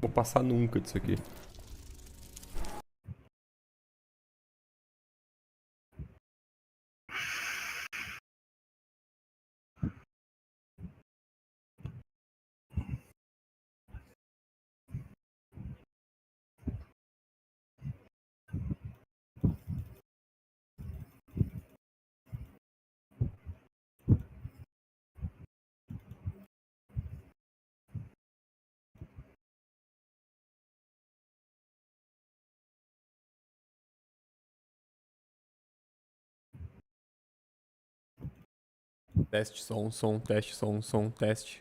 Vou passar nunca disso aqui. Teste, som, teste, som, teste.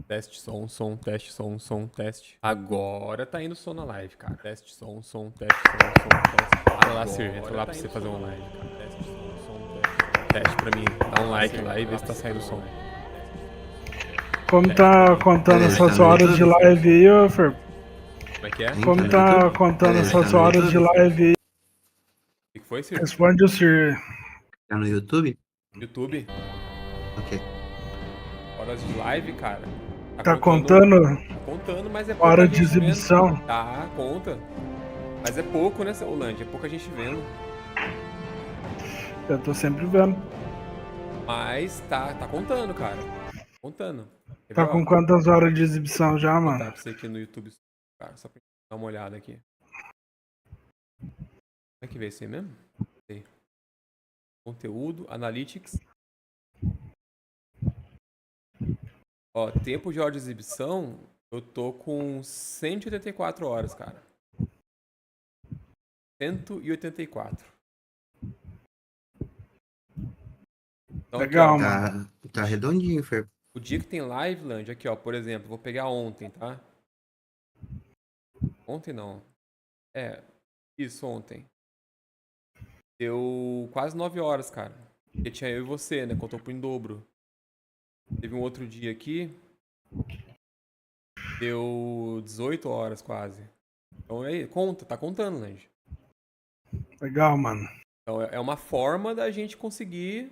Teste, som, teste, som, teste. Agora tá indo som na live, cara. Teste, som, teste, teste. Ah, lá, Sir, entra lá pra você fazer uma live, cara. Teste, som, teste. Teste pra mim. Dá um like lá e vê se tá saindo som. Como tá contando Beleza, essas tá no horas de YouTube? live aí, ô Fer? Como é que é? Como no tá YouTube? contando Beleza, essas tá no horas de YouTube? live aí? O que foi, Sir? Responde o Sir. Tá no YouTube? YouTube? Ok. Horas de live, cara. Tá contando Tá contando, mas é pouca hora de gente vendo. exibição? Tá, conta. Mas é pouco, né, Holândia? É pouca gente vendo. Eu tô sempre vendo. Mas tá contando, cara. Contando. Quer ver, Tá ó? com quantas horas de exibição já, Vou mano? botar pra você aqui no YouTube, cara, só pra dar uma olhada aqui. Como é que vê isso aí mesmo? Sei. Conteúdo, Analytics. Ó, tempo de hora de exibição, eu tô com 184 horas, cara. 184. Então aqui, ó. Legal, mano. Tá redondinho, Fer. O dia que tem live, Land, aqui, ó, por exemplo, vou pegar ontem, tá? Ontem não. É, isso, ontem. Deu quase 9 horas, cara. Porque tinha eu e você, né? Contou pro em dobro. Teve um outro dia aqui, deu 18 horas quase. Então aí, conta, tá contando, Land. Legal, mano. Então é uma forma da gente conseguir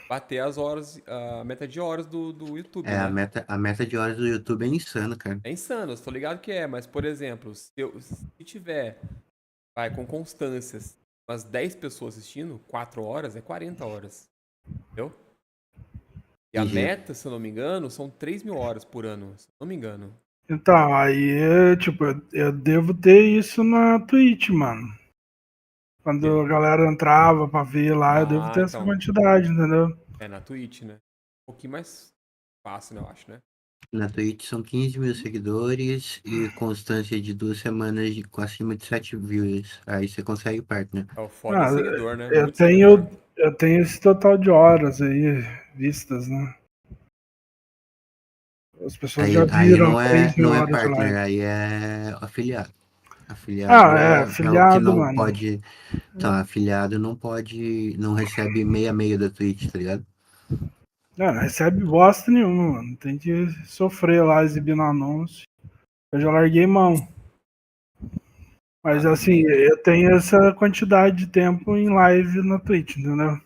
bater as horas, a meta de horas do YouTube, É, né? a meta de horas do YouTube é insano, cara. É insano, eu tô ligado que é, mas por exemplo, se tiver, vai, com constâncias, umas 10 pessoas assistindo, 4 horas é 40 horas. Entendeu? E a Entendi. meta, se eu não me engano, são 3.000 horas por ano, se eu não me engano. Então, aí, tipo, eu devo ter isso na Twitch, mano. Quando a galera entrava pra ver lá, eu devo Ah, ter essa então. quantidade, entendeu? É na Twitch, né? Um pouquinho mais fácil, né, eu acho, né? Na Twitch são 15 mil seguidores e constância de 2 semanas com acima de 7 views. Aí você consegue partner. É o foda é Ah, seguidor, né? eu Muito seguidor. tenho esse total de horas aí vistas, né? As pessoas já Aí viram 3 mil não é horas de partner, live. aí é afiliado. Ah, Afiliado é, é o que afiliado, não mano. pode. Então, afiliado não pode. Não recebe meia meia da Twitch, tá ligado? Não recebe bosta nenhuma, mano. Tem que sofrer lá exibindo anúncio. Eu já larguei mão. Ah, Mas assim, também, né? eu tenho essa quantidade de tempo em live na Twitch, entendeu?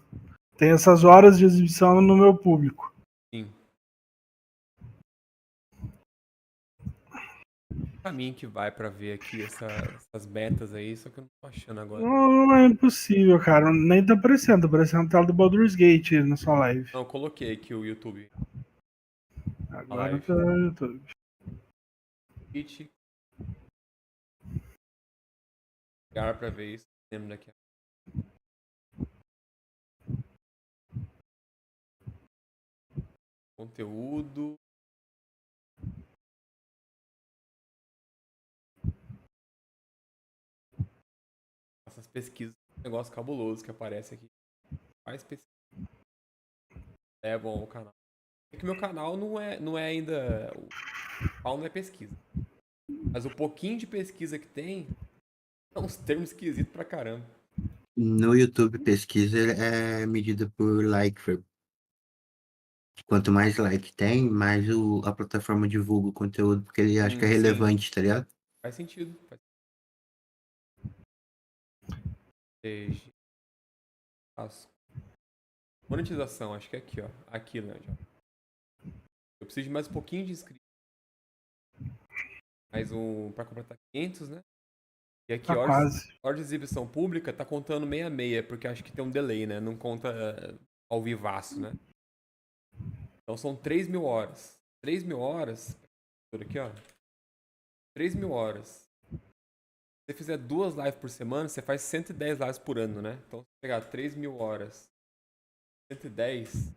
Tem essas horas de exibição no meu público. Sim. Caminho que vai pra ver aqui essas metas aí, só que eu não tô achando agora. Não, não é impossível, cara. Nem tá aparecendo a tela do Baldur's Gate aí na sua live. Não, eu coloquei aqui o YouTube, a Agora live. tá no YouTube. Twitch, cara pra ver isso. Lembro daqui. Conteúdo. Essas pesquisas. Negócio cabuloso que aparece aqui. Faz pesquisa. É bom o canal. É que meu canal não é ainda. O pau não é pesquisa. Mas o pouquinho de pesquisa que tem são uns termos esquisitos pra caramba. No YouTube, pesquisa é medida por like. Quanto mais like tem, mais a plataforma divulga o conteúdo, porque ele acha que é Sim. relevante, tá ligado? Faz sentido. Seja. Monetização, acho que é aqui, ó. Aqui, Land, ó. Eu preciso de mais um pouquinho de inscritos. Mais um pra completar 500, né? E aqui, Tá hora quase. de exibição pública, tá contando 66, porque acho que tem um delay, né? Não conta ao vivaço, né? Então são 3.000 horas. 3.000 horas, por aqui, ó. 3.000 horas. Se você fizer 2 lives por semana, você faz 110 lives por ano, né? Então, se você pegar 3.000 horas, 110,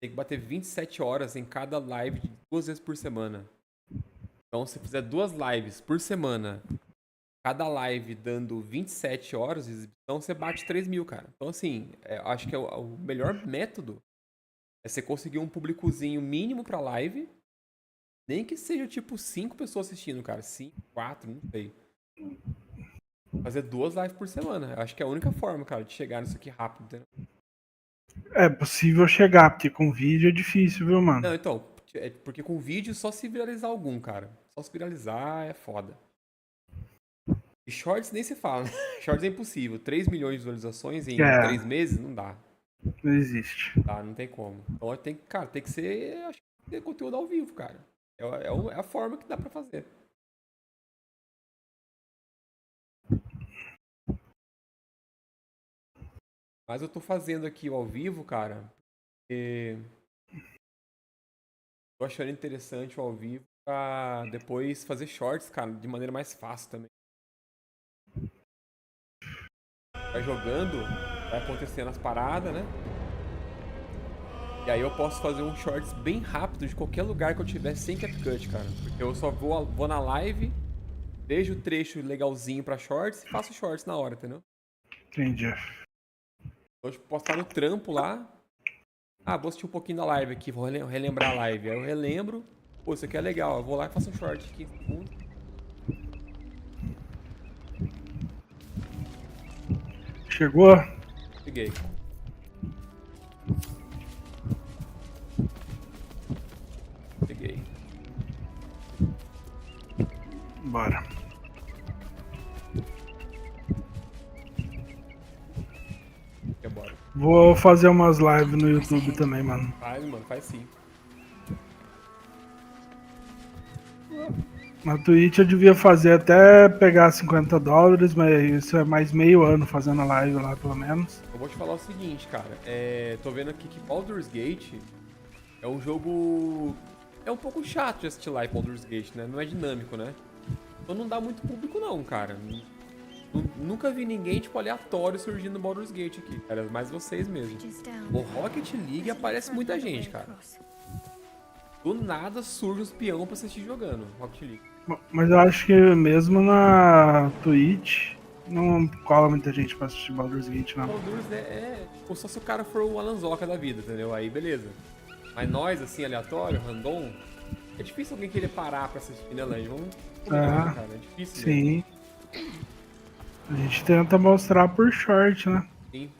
tem que bater 27 horas em cada live de 2 vezes por semana. Então, se fizer 2 lives por semana, cada live dando 27 horas de exibição, você bate 3.000, cara. Então, assim, acho que o melhor método é você conseguir um públicozinho mínimo pra live, nem que seja tipo 5 pessoas assistindo, cara. 5, 4, não sei. Fazer 2 lives por semana. Eu acho que é a única forma, cara, de chegar nisso aqui rápido, entendeu? É possível chegar, porque com vídeo é difícil, viu, mano? Não, então, porque com vídeo só se viralizar algum, cara. Só se viralizar é foda. E shorts nem se fala, né? Shorts é impossível. 3 milhões de visualizações em 3 meses não dá. Não existe. Tá, não tem como. Então cara, tem que ser, acho que ter conteúdo ao vivo, cara. É a forma que dá pra fazer. Mas eu tô fazendo aqui o ao vivo, cara, porque tô achando interessante o ao vivo pra depois fazer shorts, cara, de maneira mais fácil também. Vai jogando, vai acontecendo as paradas, né? E aí eu posso fazer um shorts bem rápido de qualquer lugar que eu tiver sem CapCut, cara. Porque eu só vou na live, vejo o trecho legalzinho pra shorts e faço shorts na hora, entendeu? Entendi. Então, tipo, posso estar no trampo lá. Ah, vou assistir um pouquinho da live aqui, vou relembrar a live. Aí eu relembro. Pô, isso aqui é legal. Eu vou lá e faço um short de 15 segundos. Chegou? Cheguei. Cheguei. Bora. Bora. Vou fazer umas lives no YouTube também, mano. Faz, mano, faz sim. Na Twitch eu devia fazer até pegar $50, mas isso é mais meio ano fazendo a live lá, pelo menos. Eu vou te falar o seguinte, cara. Tô vendo aqui que Baldur's Gate é um jogo... É um pouco chato de assistir live Baldur's Gate, né? Não é dinâmico, né? Então não dá muito público não, cara. Nunca vi ninguém, tipo, aleatório surgindo no Baldur's Gate aqui, cara. Mais vocês mesmo. O Rocket League aparece muita gente, cara. Do nada surge os peão pra assistir jogando Rocket League. Mas eu acho que mesmo na Twitch não cola muita gente pra assistir Baldur's Gate, não. Baldur's, né, como se o cara for o Alanzoca da vida, entendeu? Aí beleza. Mas nós, assim, aleatório, random, é difícil alguém querer parar pra assistir, né, Lange? Vamos combinar, cara. É difícil mesmo. Sim. A gente tenta mostrar por short, né? Sim.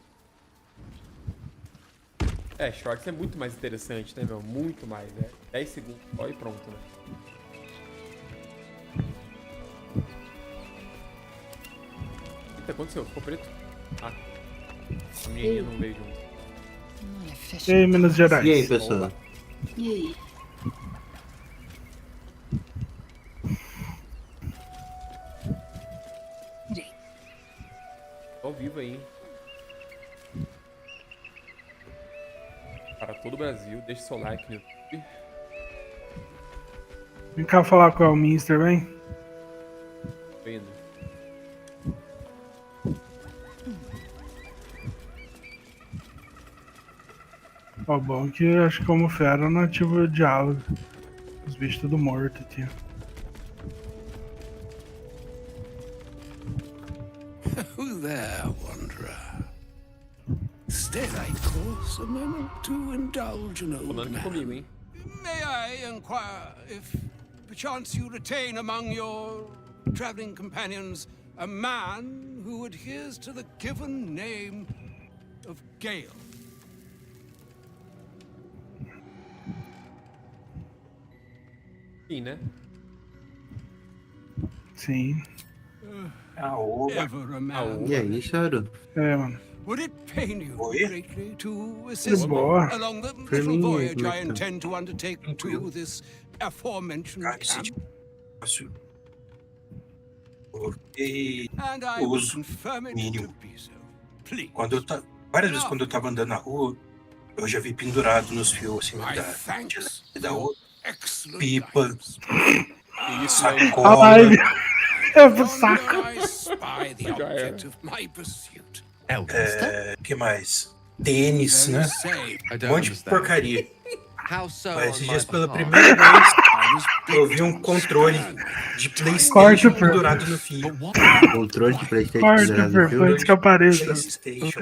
Shorts é muito mais interessante, né, meu? Muito mais, né? 10 segundos só e pronto, né? Eita, aconteceu? Ficou preto? Ah. A menininha não veio junto. E aí, Minas Gerais? E aí, pessoal? E aí? Tô ao vivo aí, hein? Para todo o Brasil, deixe seu like no YouTube. Vem cá falar com o Mister, vem. Vendo. Ó, bom que acho que como fera não ativa o diálogo. Os bichos tudo morto aqui. Who there, wanderer? Stay thy course a moment to indulge an old Falando aqui comigo, man. hein? May I inquire if perchance you retain among your traveling companions a man who adheres to the given name of Gale? Sim, né? Sim. Ever a man? E aí, Charo? É, mano. Would it pain you greatly to De assist me boa. along the For little me, voyage I like, intend to undertake to this aforementioned camp? Fácil. Porque And I will uso confirm it mínimo. to be so. Please. Várias vezes quando eu tava andando na rua, eu já vi pendurado nos fios assim My da thanks da for rua, excellent pipa, guidance. Isso, né? A sacola. live é pro Yonder saco. I spy the Já era. object of my pursuit. Que mais? Tênis, They né? say Um monte de porcaria. How so Mas on esses my dias, pela behalf? primeira vez, I was eu vi um big controle stand with de giant PlayStation Corta, pendurado no fio. Controle de PlayStation Corta, pendurado no Fer, fio. foi isso que apareça. PlayStation.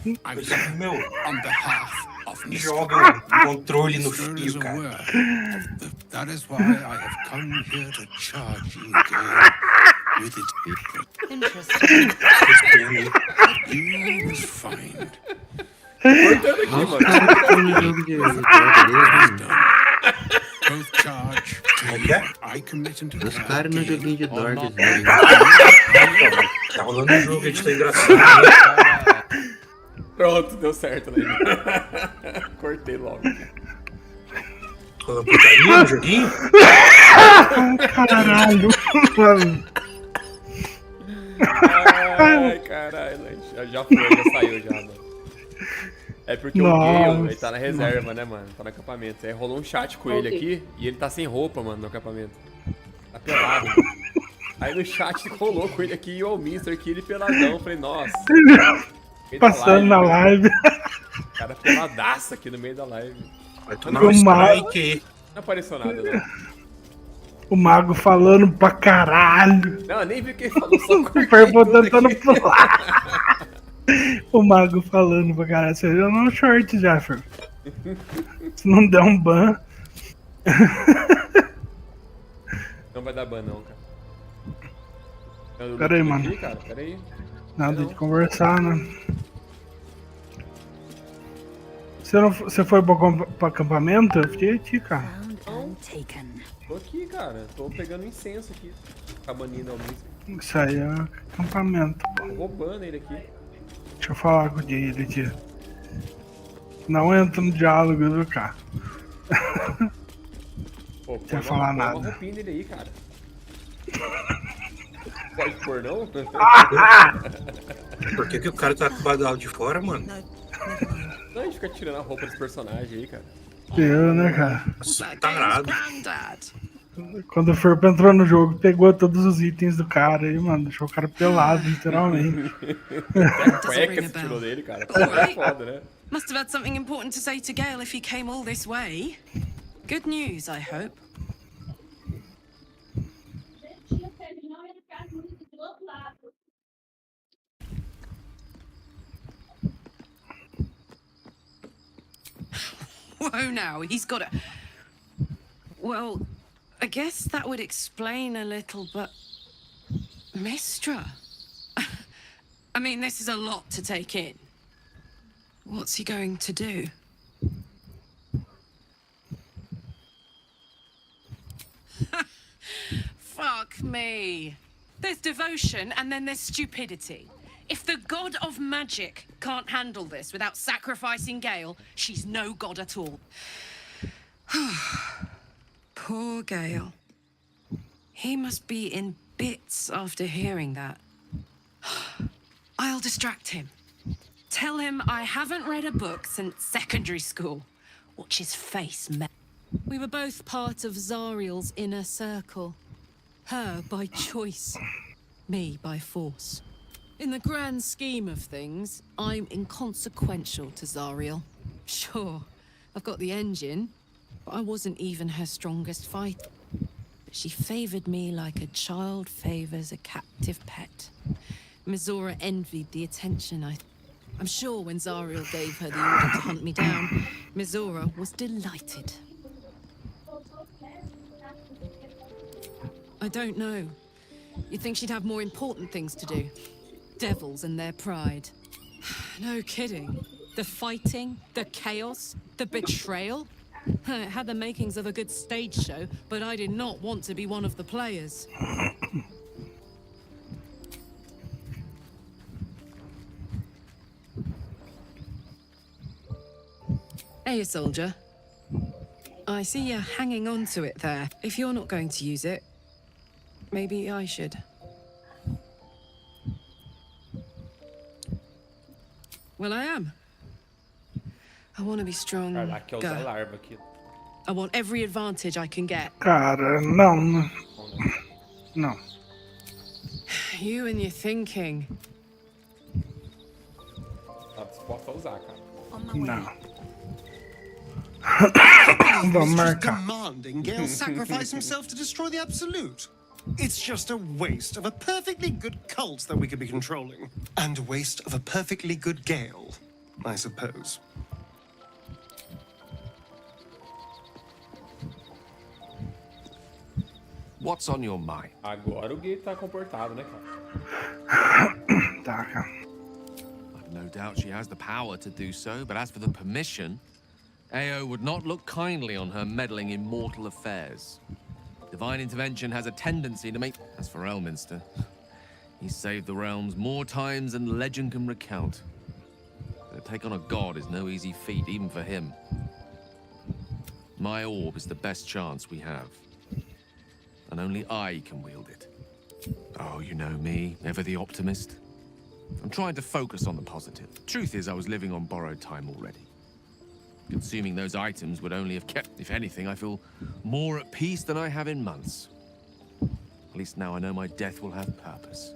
I'm Eu falei, meu, on behalf of Mr. joga um controle no Mr. fio, is cara. aware of that is why I have come here to charge you, Gale, with its secret. Interesting. You must find. Cortando aqui, Olha os mano. caras que estão no jogo de droga deles, mano. Both charge Como é que é? I commit and Os declare caras no Gale joguinho de drogas not deles. Tá rolando um jogo, a gente tá engraçado. Né? Pronto, deu certo, né? Cortei logo. Rolando putaria no joguinho. Caralho, mano. Ai, caralho, Lanche. Já foi, já saiu já, mano. É porque o Gale, ele tá na reserva, né, mano? Tá no acampamento. Aí rolou um chat com ele aqui e ele tá sem roupa, mano, no acampamento. Tá pelado. Aí no chat rolou com ele aqui e o Almister aqui, ele peladão. Eu falei, nossa. Passando na live. O cara peladaço aqui no meio da live. Vai tomar um strike aí. Não apareceu nada, não. O mago falando pra caralho. Não, eu nem vi o que ele falou, só O cortei Ferbo tudo tentando aqui. pular. O mago falando pra caralho. Você viu no short já, Fer. Se não der um ban. Não vai dar ban, não, cara. Pera aí, Aqui, mano. cara, pera aí. Nada de conversar, né? Você foi pro acampamento? Eu fiquei aqui, cara. Found and taken. Tô aqui, cara. Tô pegando incenso aqui. Cabaninha da Almister. Isso aí é acampamento. Tô roubando ele aqui. Deixa eu falar com ele aqui. Não entra no diálogo, viu, cara? Pô, Quer falar põe nada. uma roupinha dele aí, cara. Pode pôr, não? Por que o cara tá com o badalo de fora, mano? Não, a gente fica tirando a roupa dos personagens aí, cara. Eu, né, cara? Nossa, tarado. Quando o Ferpo entrou no jogo, pegou todos os itens do cara aí, mano. Deixou o cara pelado, literalmente. Até a cueca se tirou dele, cara. É foda, né? Must have had something important to say to Gale if he came all this way. Good news, I hope. Whoa, now, he's got a... Well, I guess that would explain a little, but... Mistra? I mean, this is a lot to take in. What's he going to do? Fuck me. There's devotion and then there's stupidity. If the god of magic can't handle this without sacrificing Gale, she's no god at all. Poor Gale. He must be in bits after hearing that. I'll distract him. Tell him I haven't read a book since secondary school. Watch his face melt. We were both part of Zariel's inner circle. Her by choice, me by force. In the grand scheme of things, I'm inconsequential to Zariel. Sure, I've got the engine, but I wasn't even her strongest fighter. But she favored me like a child favors a captive pet. Mizora envied the attention I'm sure when Zariel gave her the order to hunt me down, Mizora was delighted. I don't know. You'd think she'd have more important things to do. Devils and their pride. No kidding. The fighting, the chaos, the betrayal. It had the makings of a good stage show, but I did not want to be one of the players. Hey, soldier. I see you're hanging on to it there. If you're not going to use it, maybe I should. Well, I am. I want to be strong. Cara, aqui é usar larva aqui. I want every advantage I can get. Cara, não. Não. You and your thinking. Tá disposto a usar, cara. Não. He's Vamos just marcar. demanding Gale sacrifice himself to destroy the Absolute. It's just a waste of a perfectly good cult that we could be controlling. And a waste of a perfectly good Gale, I suppose. What's on your mind? Agora o Gui tá comportado, né, cara? Tá, cara. I've no doubt she has the power to do so, but as for the permission, Ao would not look kindly on her meddling in mortal affairs. Divine intervention has a tendency to make... As for Elminster, he's saved the realms more times than legend can recount. To take on a god is no easy feat, even for him. My orb is the best chance we have. And only I can wield it. Oh, you know me, ever the optimist. I'm trying to focus on the positive. Truth is, I was living on borrowed time already. Consuming those items would only have kept... If anything, I feel more at peace than I have in months. At least now I know my death will have purpose.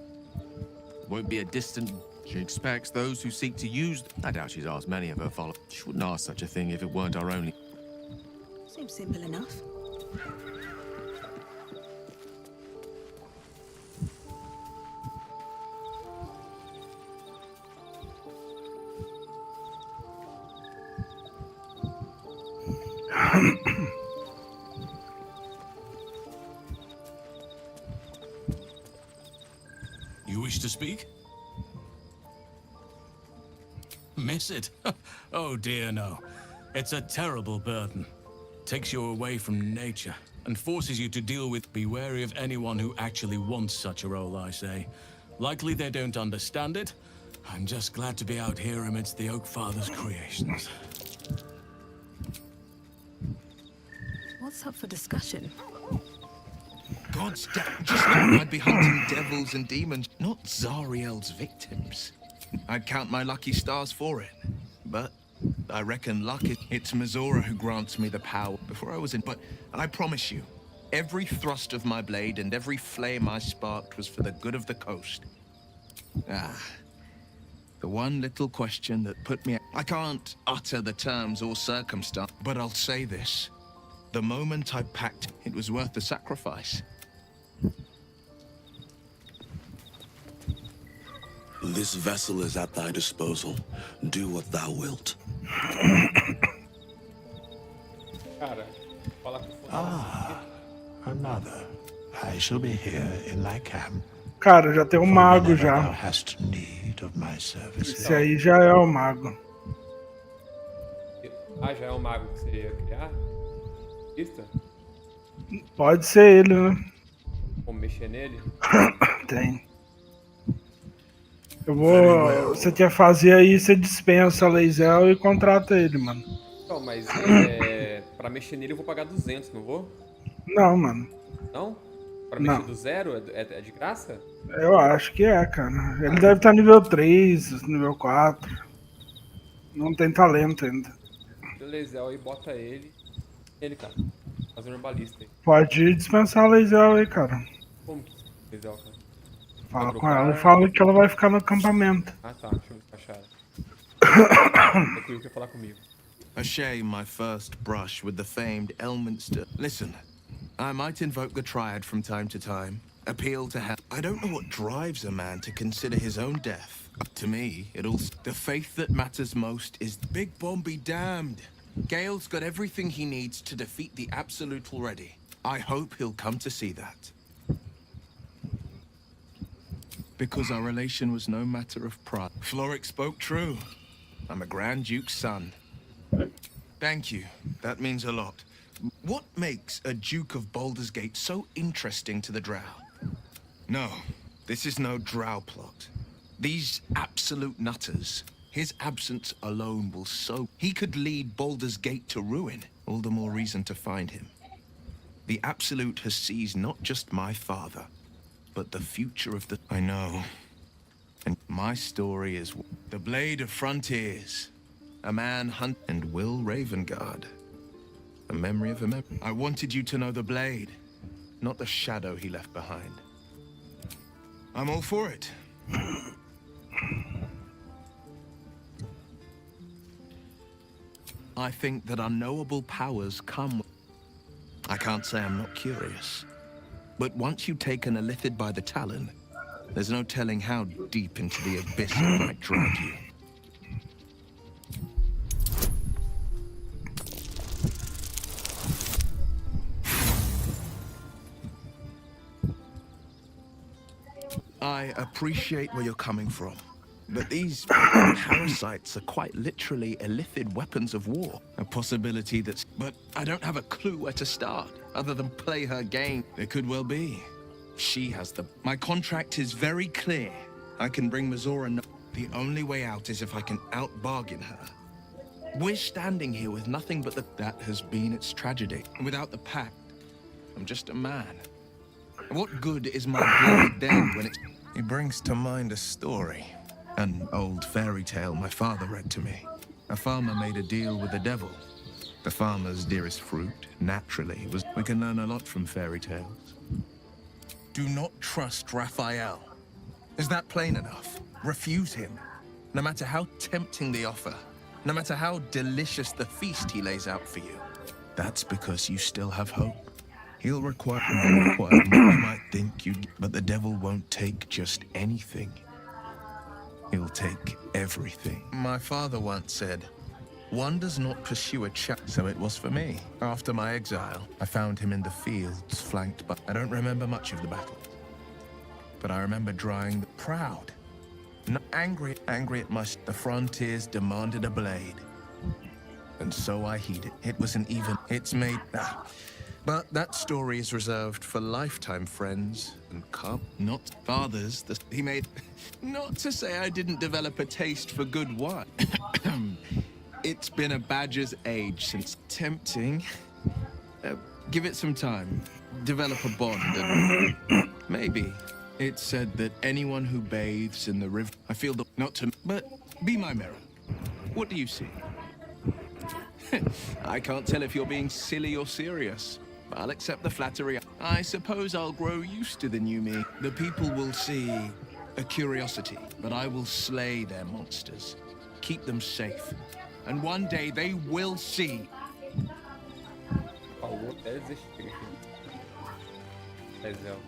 It won't be a distant... She expects those who seek to use... I doubt she's asked many of her followers. She wouldn't ask such a thing if it weren't our only... Seems simple enough. You wish to speak? Miss it? Oh dear, no. It's a terrible burden. Takes you away from nature and forces you to deal with... Be wary of anyone who actually wants such a role, I say. Likely they don't understand it. I'm just glad to be out here amidst the Oak Father's creations. What's up for discussion? God's just like I'd be hunting devils and demons, not Zariel's victims. I'd count my lucky stars for it. But I reckon luck it's Mizora who grants me the power before I was in. But I promise you, every thrust of my blade and every flame I sparked was for the good of the coast. The one little question that put me... I can't utter the terms or circumstance, but I'll say this. The moment I packed, it was worth the sacrifice. This vessel is at thy disposal. Do what thou wilt. Cara, fala com Another. I shall be here in thy camp. Cara, já tem um mago já. Thou hast need of my services. Esse aí já é o mago. Ah, já é o mago que você ia criar? Isso? Pode ser ele, né? Vamos mexer nele? Tem. Eu vou... Você quer fazer aí, você dispensa a Lae'zel e contrata ele, mano. Não, mas pra mexer nele eu vou pagar 200, não vou? Não, mano. Não? Pra Não. mexer do zero é de graça? Eu acho que é, cara. Ele deve estar nível 3, nível 4. Não tem talento ainda. Beleza, aí bota ele. Ele, cara. Fazer um herbalista aí. Pode dispensar a Lae'zel aí, cara. Como que Lae'zel, cara? Fala com ela e fala que ela vai ficar no acampamento. Ah tá, deixa eu encaixar. É que eu quer falar comigo. A shame my first brush with the famed Elminster. Listen, I might invoke the Triad from time to time, appeal to hell. I don't know what drives a man to consider his own death. To me, it all... The faith that matters most is Big Bomb be damned. Gale's got everything he needs to defeat the Absolute already. I hope he'll come to see that. Because our relation was no matter of pride. Floric spoke true. I'm a Grand Duke's son. Thank you. That means a lot. What makes a Duke of Baldur's Gate so interesting to the Drow? No, this is no Drow plot. These absolute nutters, his absence alone will so... He could lead Baldur's Gate to ruin. all the more reason to find him. The Absolute has seized not just my father, but the future of the... I know. And my story is the Blade of Frontiers. A man hunt and Will Ravengard. A memory of a memory. I wanted you to know the Blade, not the shadow he left behind. I'm all for it. I think that unknowable powers come... I can't say I'm not curious. But once you've taken a lithid by the talon, there's no telling how deep into the abyss it might drag you. I appreciate where you're coming from, but these parasites are quite literally illithid weapons of war. A possibility that's... But I don't have a clue where to start, other than play her game. It could well be. She has the... My contract is very clear. I can bring Mazora no... The only way out is if I can out-bargain her. We're standing here with nothing but the... That has been its tragedy. Without the pact, I'm just a man. What good is my blade then when it's... He brings to mind a story. An old fairy tale my father read to me. A farmer made a deal with the devil. The farmer's dearest fruit, naturally, was... We can learn a lot from fairy tales. Do not trust Raphael. Is that plain enough? Refuse him, no matter how tempting the offer, no matter how delicious the feast he lays out for you. That's because you still have hope. He'll require what you might think you'd... But the devil won't take just anything. He'll take everything. My father once said, one does not pursue a so it was for me. After my exile, I found him in the fields, flanked by... I don't remember much of the battle. But I remember drawing proud. Not angry at my... The frontiers demanded a blade. And so I heeded. It was an even... It's made... But that story is reserved for lifetime friends and not fathers. He made... Not to say I didn't develop a taste for good wine. It's been a badger's age since tempting. Give it some time. Develop a bond and... Maybe. It's said that anyone who bathes in the river... I feel the... Not to... But be my mirror. What do you see? I can't tell if you're being silly or serious. I'll accept the flattery. I suppose I'll grow used to the new me. The people will see a curiosity, but I will slay their monsters. Keep them safe. And one day they will see. Falou até desistir aqui. Lae'zel.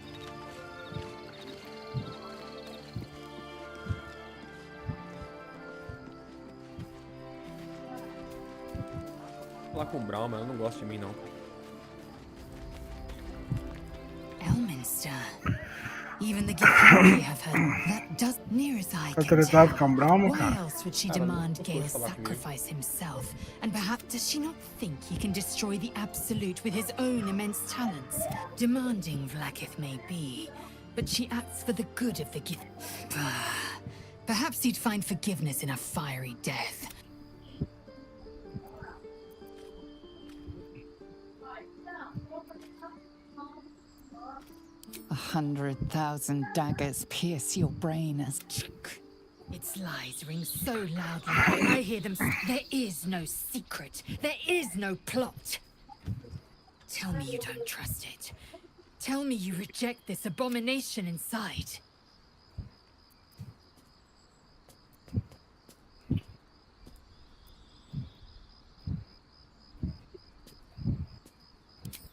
Vou falar com o Brown, mas eu não gosto de mim, não. Elminster. Even the gift we have heard that does near as I can tell. Why else would she demand Gale sacrifice himself? And perhaps does she not think he can destroy the Absolute with his own immense talents? Demanding Vlaakith may be, but she acts for the good of the gift. Perhaps he'd find forgiveness in a fiery death. 100,000 daggers pierce your brain as... Its lies ring so loudly, I hear them. There is no secret. There is no plot. Tell me you don't trust it. Tell me you reject this abomination inside.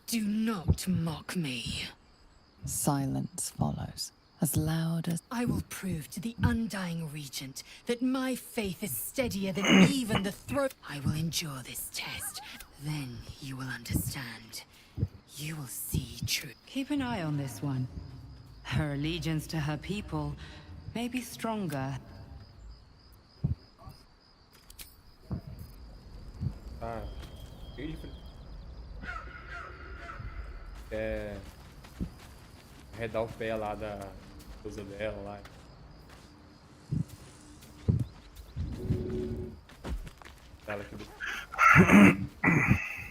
Do not mock me. Silence follows, as loud as... I will prove to the Undying Regent that my faith is steadier than even the throat. I will endure this test. Then you will understand. You will see truth. Keep an eye on this one. Her allegiance to her people may be stronger. Arredar o pé lá da esposa dela lá.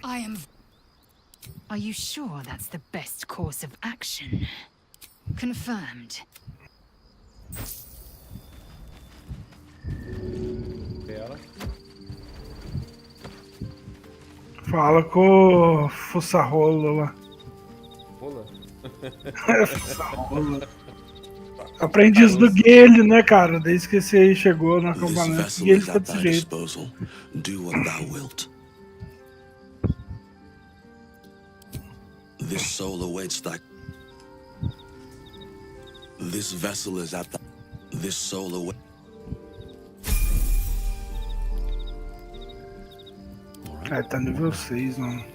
I I am... Are you sure that's the best course of action? Confirmed. Ela. Fala com o Fussarrolo lá. Rola? Fussarrolo. Aprendiz do Guilherme, né, cara? Desde que você chegou no This acampamento, vessel Guilherme is ficou at desse thy jeito. disposal. Do what thou wilt. This soul awaits thy... This vessel is at thy... This soul awaits... Ah, tá nível 6, mano.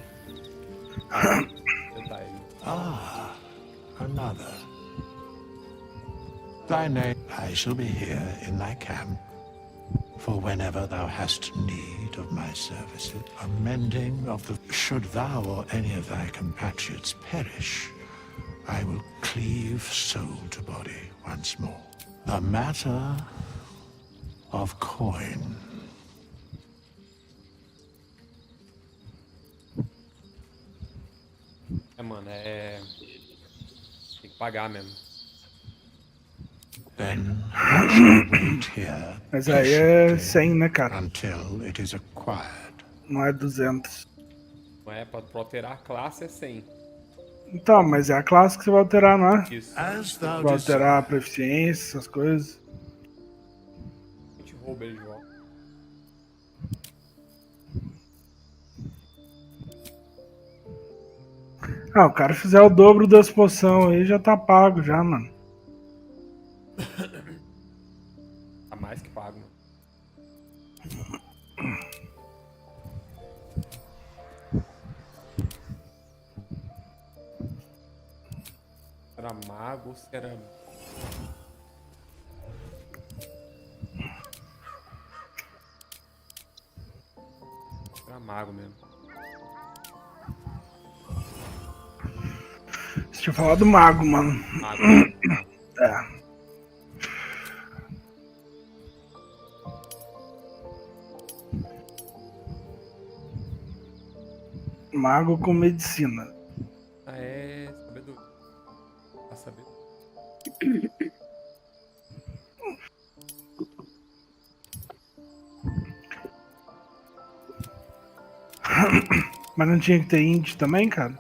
Ah, another. Thy name, I shall be here in thy camp. For whenever thou hast need of my services, a mending of the... Should thou or any of thy compatriots perish, I will cleave soul to body once more. A matter of coin. É, mano, é... Tem que pagar mesmo. Then I shall wait here. Mas aí é 100, né, cara? Until it is acquired. Não é 200. Não é? Pra alterar a classe é 100. Então, mas é a classe que você vai alterar, não é? Isso. Vai alterar a proficiência, essas coisas. A gente rouba ele de volta. Ah, o cara fizer o dobro das poções aí, já tá pago já, mano. Tá mais que pago, mano. Era mago ou se era... Era mago mesmo. Você tinha falado do mago, mano. Mago. É. Mago com medicina. Ah, é... Sabedoria. Tá sabendo? Mas não tinha que ter índio também, cara?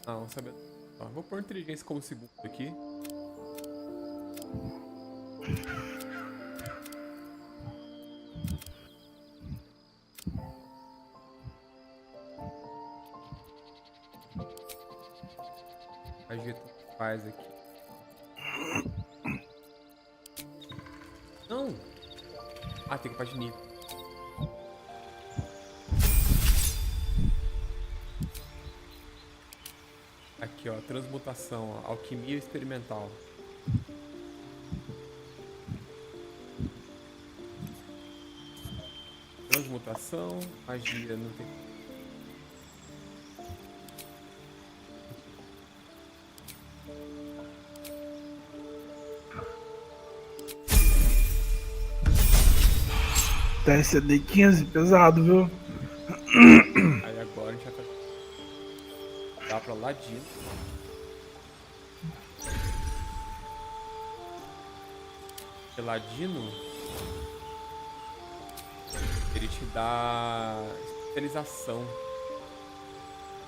Não, sabendo. Ó, vou pôr inteligência como segundo aqui. A gente faz aqui. Não! Ah, tem que ir pra nível. Aqui, ó, transmutação, ó, alquimia experimental. Transmutação, magia, não tem. TSD 15, pesado, viu? Aí agora a gente vai dá pra ladino. Ladino, ele te dá especialização.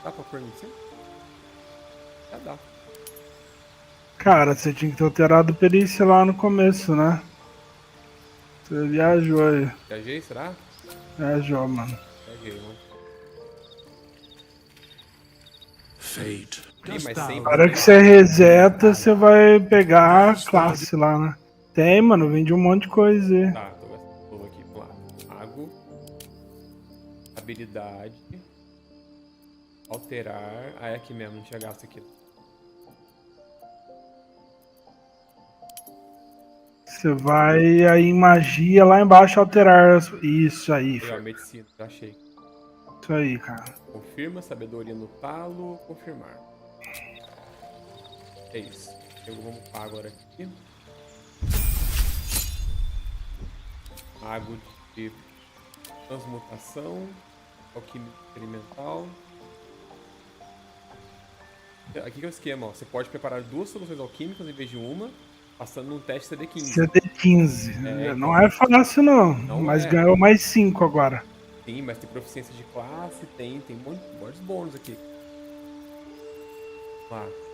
Dá pra pôr no você? Já dá. Cara, você tinha que ter alterado perícia lá no começo, né? Você viajou aí. Viajei, será? Viajou, mano. Viajei, mano. Fate. Ih, mas sem... Na hora que você reseta, você vai pegar a classe lá, né? Tem, mano, vende um monte de coisa aí. Tá, tô gastando aqui, vamos lá. Mago. Habilidade. Alterar. Ah, é aqui mesmo, não tinha gasto aqui. Você vai aí em magia, lá embaixo alterar. Isso aí, Legal, medicina, já achei. Isso aí, cara. Confirma, sabedoria no talo, confirmar. É isso. Vamos upar agora aqui. Mago de transmutação. Alquimia experimental. Aqui que é o esquema, ó. Você pode preparar 2 soluções alquímicas em vez de uma, passando num teste CD15. CD15. Então, Não é fácil, não. Não Mas é. ganhou mais 5 agora. Sim, mas tem proficiência de classe, tem vários bônus aqui. Vamos lá.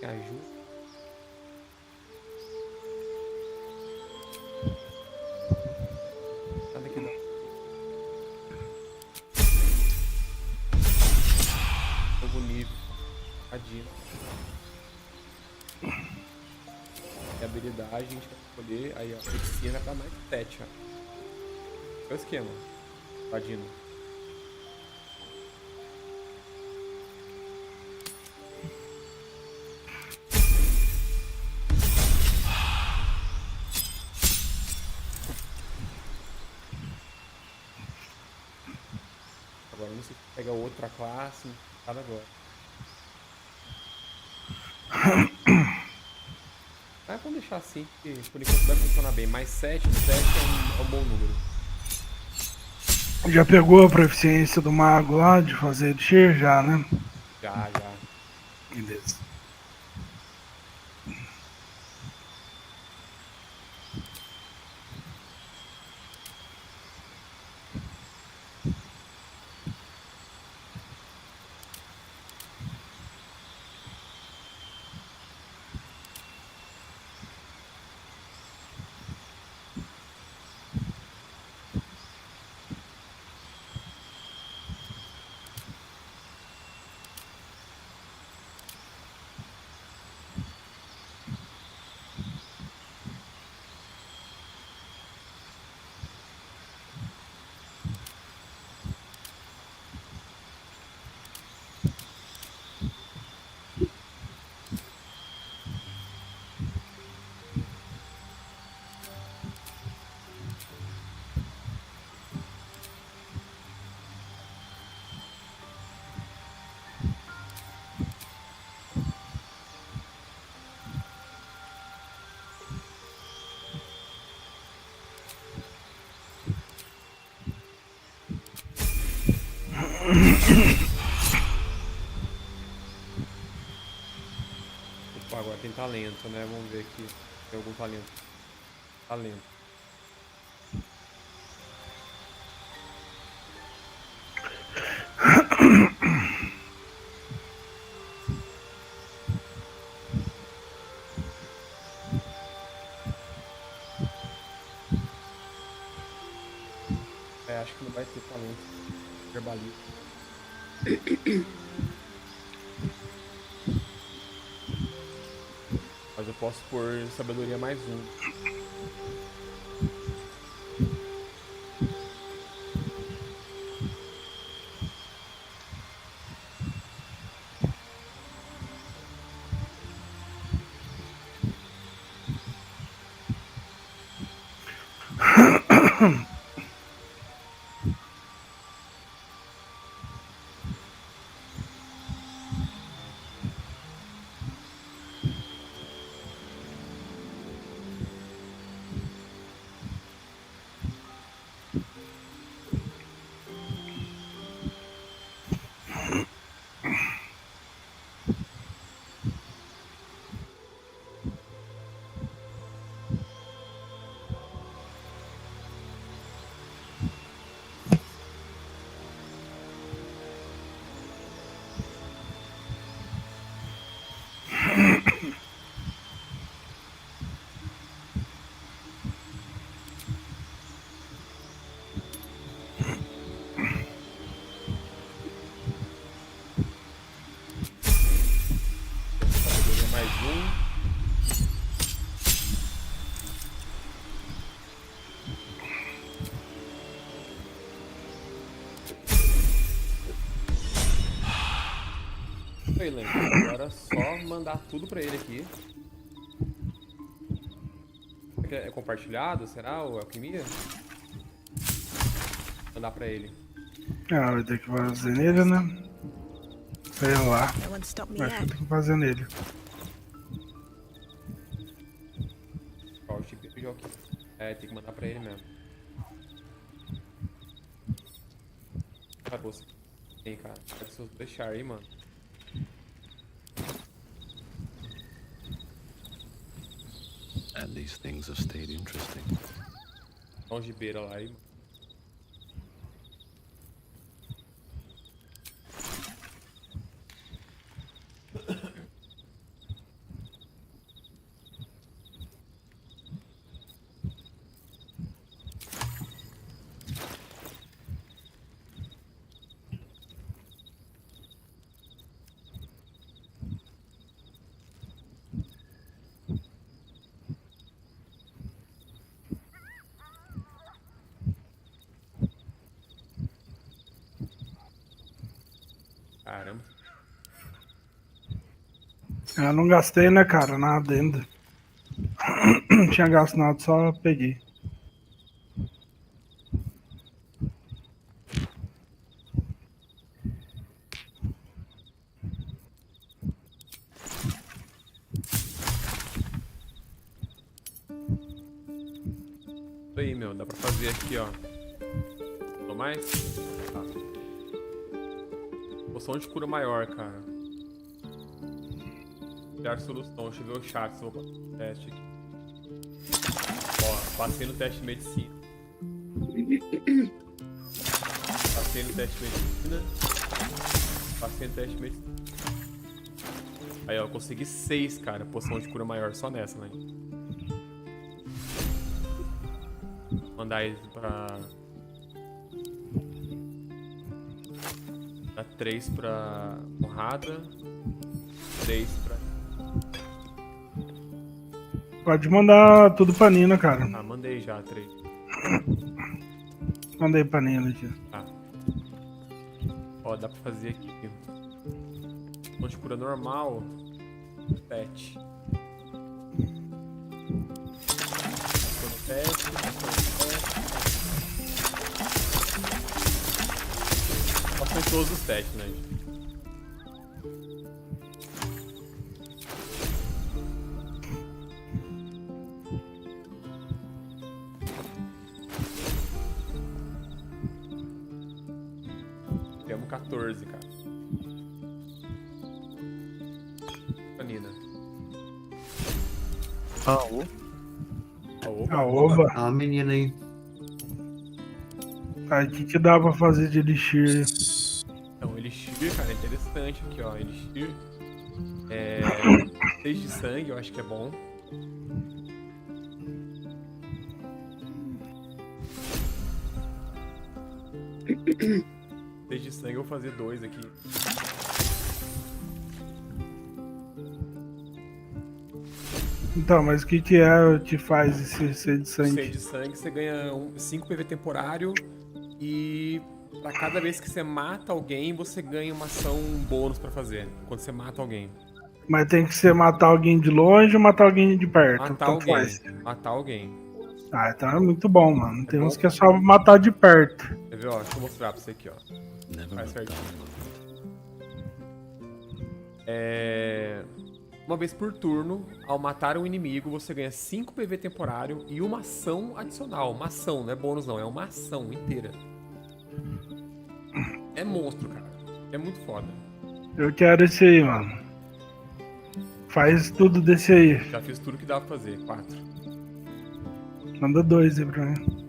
Ajuda. Nada que dá. Novo nível. Adino. E habilidade a gente vai escolher. Aí, ó. Medicina pra mais 7, ó. É o esquema. Adino. Agora não sei se pega outra classe, nada agora. Mas vamos deixar assim, que por enquanto vai funcionar bem. Mais 7 é um bom número. Já pegou a proficiência do mago lá de fazer elixir? Já, né? Já. Beleza. Opa, agora tem talento, né? Vamos ver aqui. Tem algum talento. Talento. Acho que não vai ter talento. Verbalista. Mas eu posso pôr sabedoria mais 1. Sabedoria mais 1. Agora é só mandar tudo pra ele aqui. É compartilhado, será? Ou alquimia? Mandar pra ele. Ah, vai ter que fazer nele, né? Sei lá. Acho que eu tenho que fazer nele. Ó, o tipo de alquimia. É, tem que mandar pra ele mesmo. Caroço. Tem, cara. Pega seus 2 char aí, mano. And these things have stayed interesting. Dá um gibeira lá aí, mano. Caramba. Eu não gastei, né, cara? Nada ainda. Não tinha gasto nada, só peguei. Isso aí, meu. Dá pra fazer aqui, ó. Não mais? Tá. Poção de cura maior, cara. Criar solução. Deixa eu ver o chat se eu vou passar o teste aqui. Ó, passei no teste de medicina. Passei no teste de medicina. Passei no teste de medicina. Aí, ó, consegui 6, cara. Poção de cura maior só nessa, né? Mandar ele pra... Dá 3 pra honrada. 3 pra... Pode mandar tudo pra Nina, cara. Ah, mandei já 3. Mandei pra Nina aqui. Tá. Ó, dá pra fazer aqui. Ponto de cura normal. 7. Passou no teste. Passou em todos os testes, né, gente? Temos 14, cara. Canina. Aô. Oba. Ó, a menina aí. Aí, o que dá pra fazer de elixir? Então, elixir, cara, é interessante aqui, ó. Elixir. 6 de sangue, eu acho que é bom. De sangue, eu vou fazer 2 aqui. Então, mas o que te faz esse 6 de sangue? 6 de sangue, você ganha 5 PV temporário e pra cada vez que você mata alguém, você ganha uma ação bônus pra fazer, quando você mata alguém. Mas tem que ser matar alguém de longe ou matar alguém de perto? Matar alguém. Matar alguém. Ah, então é muito bom, mano. Tem uns que é só matar de perto. Quer ver, ó? Deixa eu mostrar pra você aqui, ó. Faz certinho. Uma vez por turno, ao matar um inimigo, você ganha 5 PV temporário e uma ação adicional. Uma ação, não é bônus não, é uma ação inteira. É monstro, cara. É muito foda. Eu quero esse aí, mano. Faz tudo desse aí. Já fiz tudo que dá pra fazer, 4. Manda 2 aí pra mim.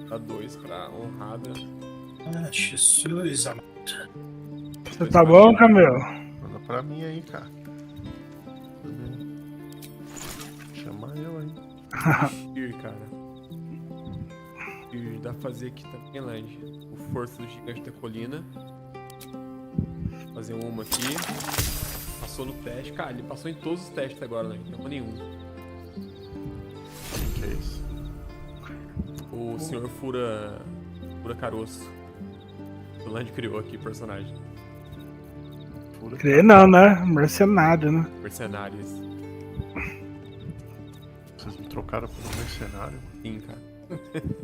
Dá 2 pra honrada. Ah, Jesus, amado. Você tá bom, Camelo? Manda pra mim aí, cara. Chama eu aí. Ir, cara. Ir, dá pra fazer aqui também, Land. O Força do Gigante da Colina. Fazer uma aqui. Passou no teste. Cara, ele passou em todos os testes agora, Land. Não errou nenhum. Que é isso? O senhor Fura Caroço. O Land criou aqui o personagem. Criei não, né? Mercenário, né? Mercenários. Vocês me trocaram por um mercenário? Sim, cara.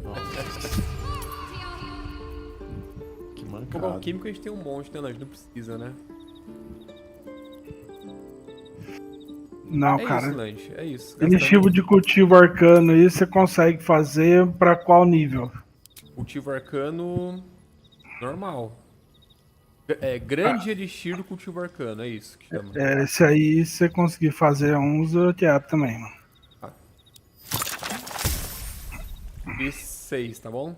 Nossa. Que mancada. Como alquímico a gente tem um monte, né, Land? Não precisa, né? Não, é cara. Isso, Lanche, é isso. Elixir de cultivo arcano aí você consegue fazer pra qual nível? Cultivo arcano normal. É grande elixir do cultivo arcano, é isso que chama. Esse aí, se você conseguir fazer uns, eu te abro também, mano. E 6, tá bom?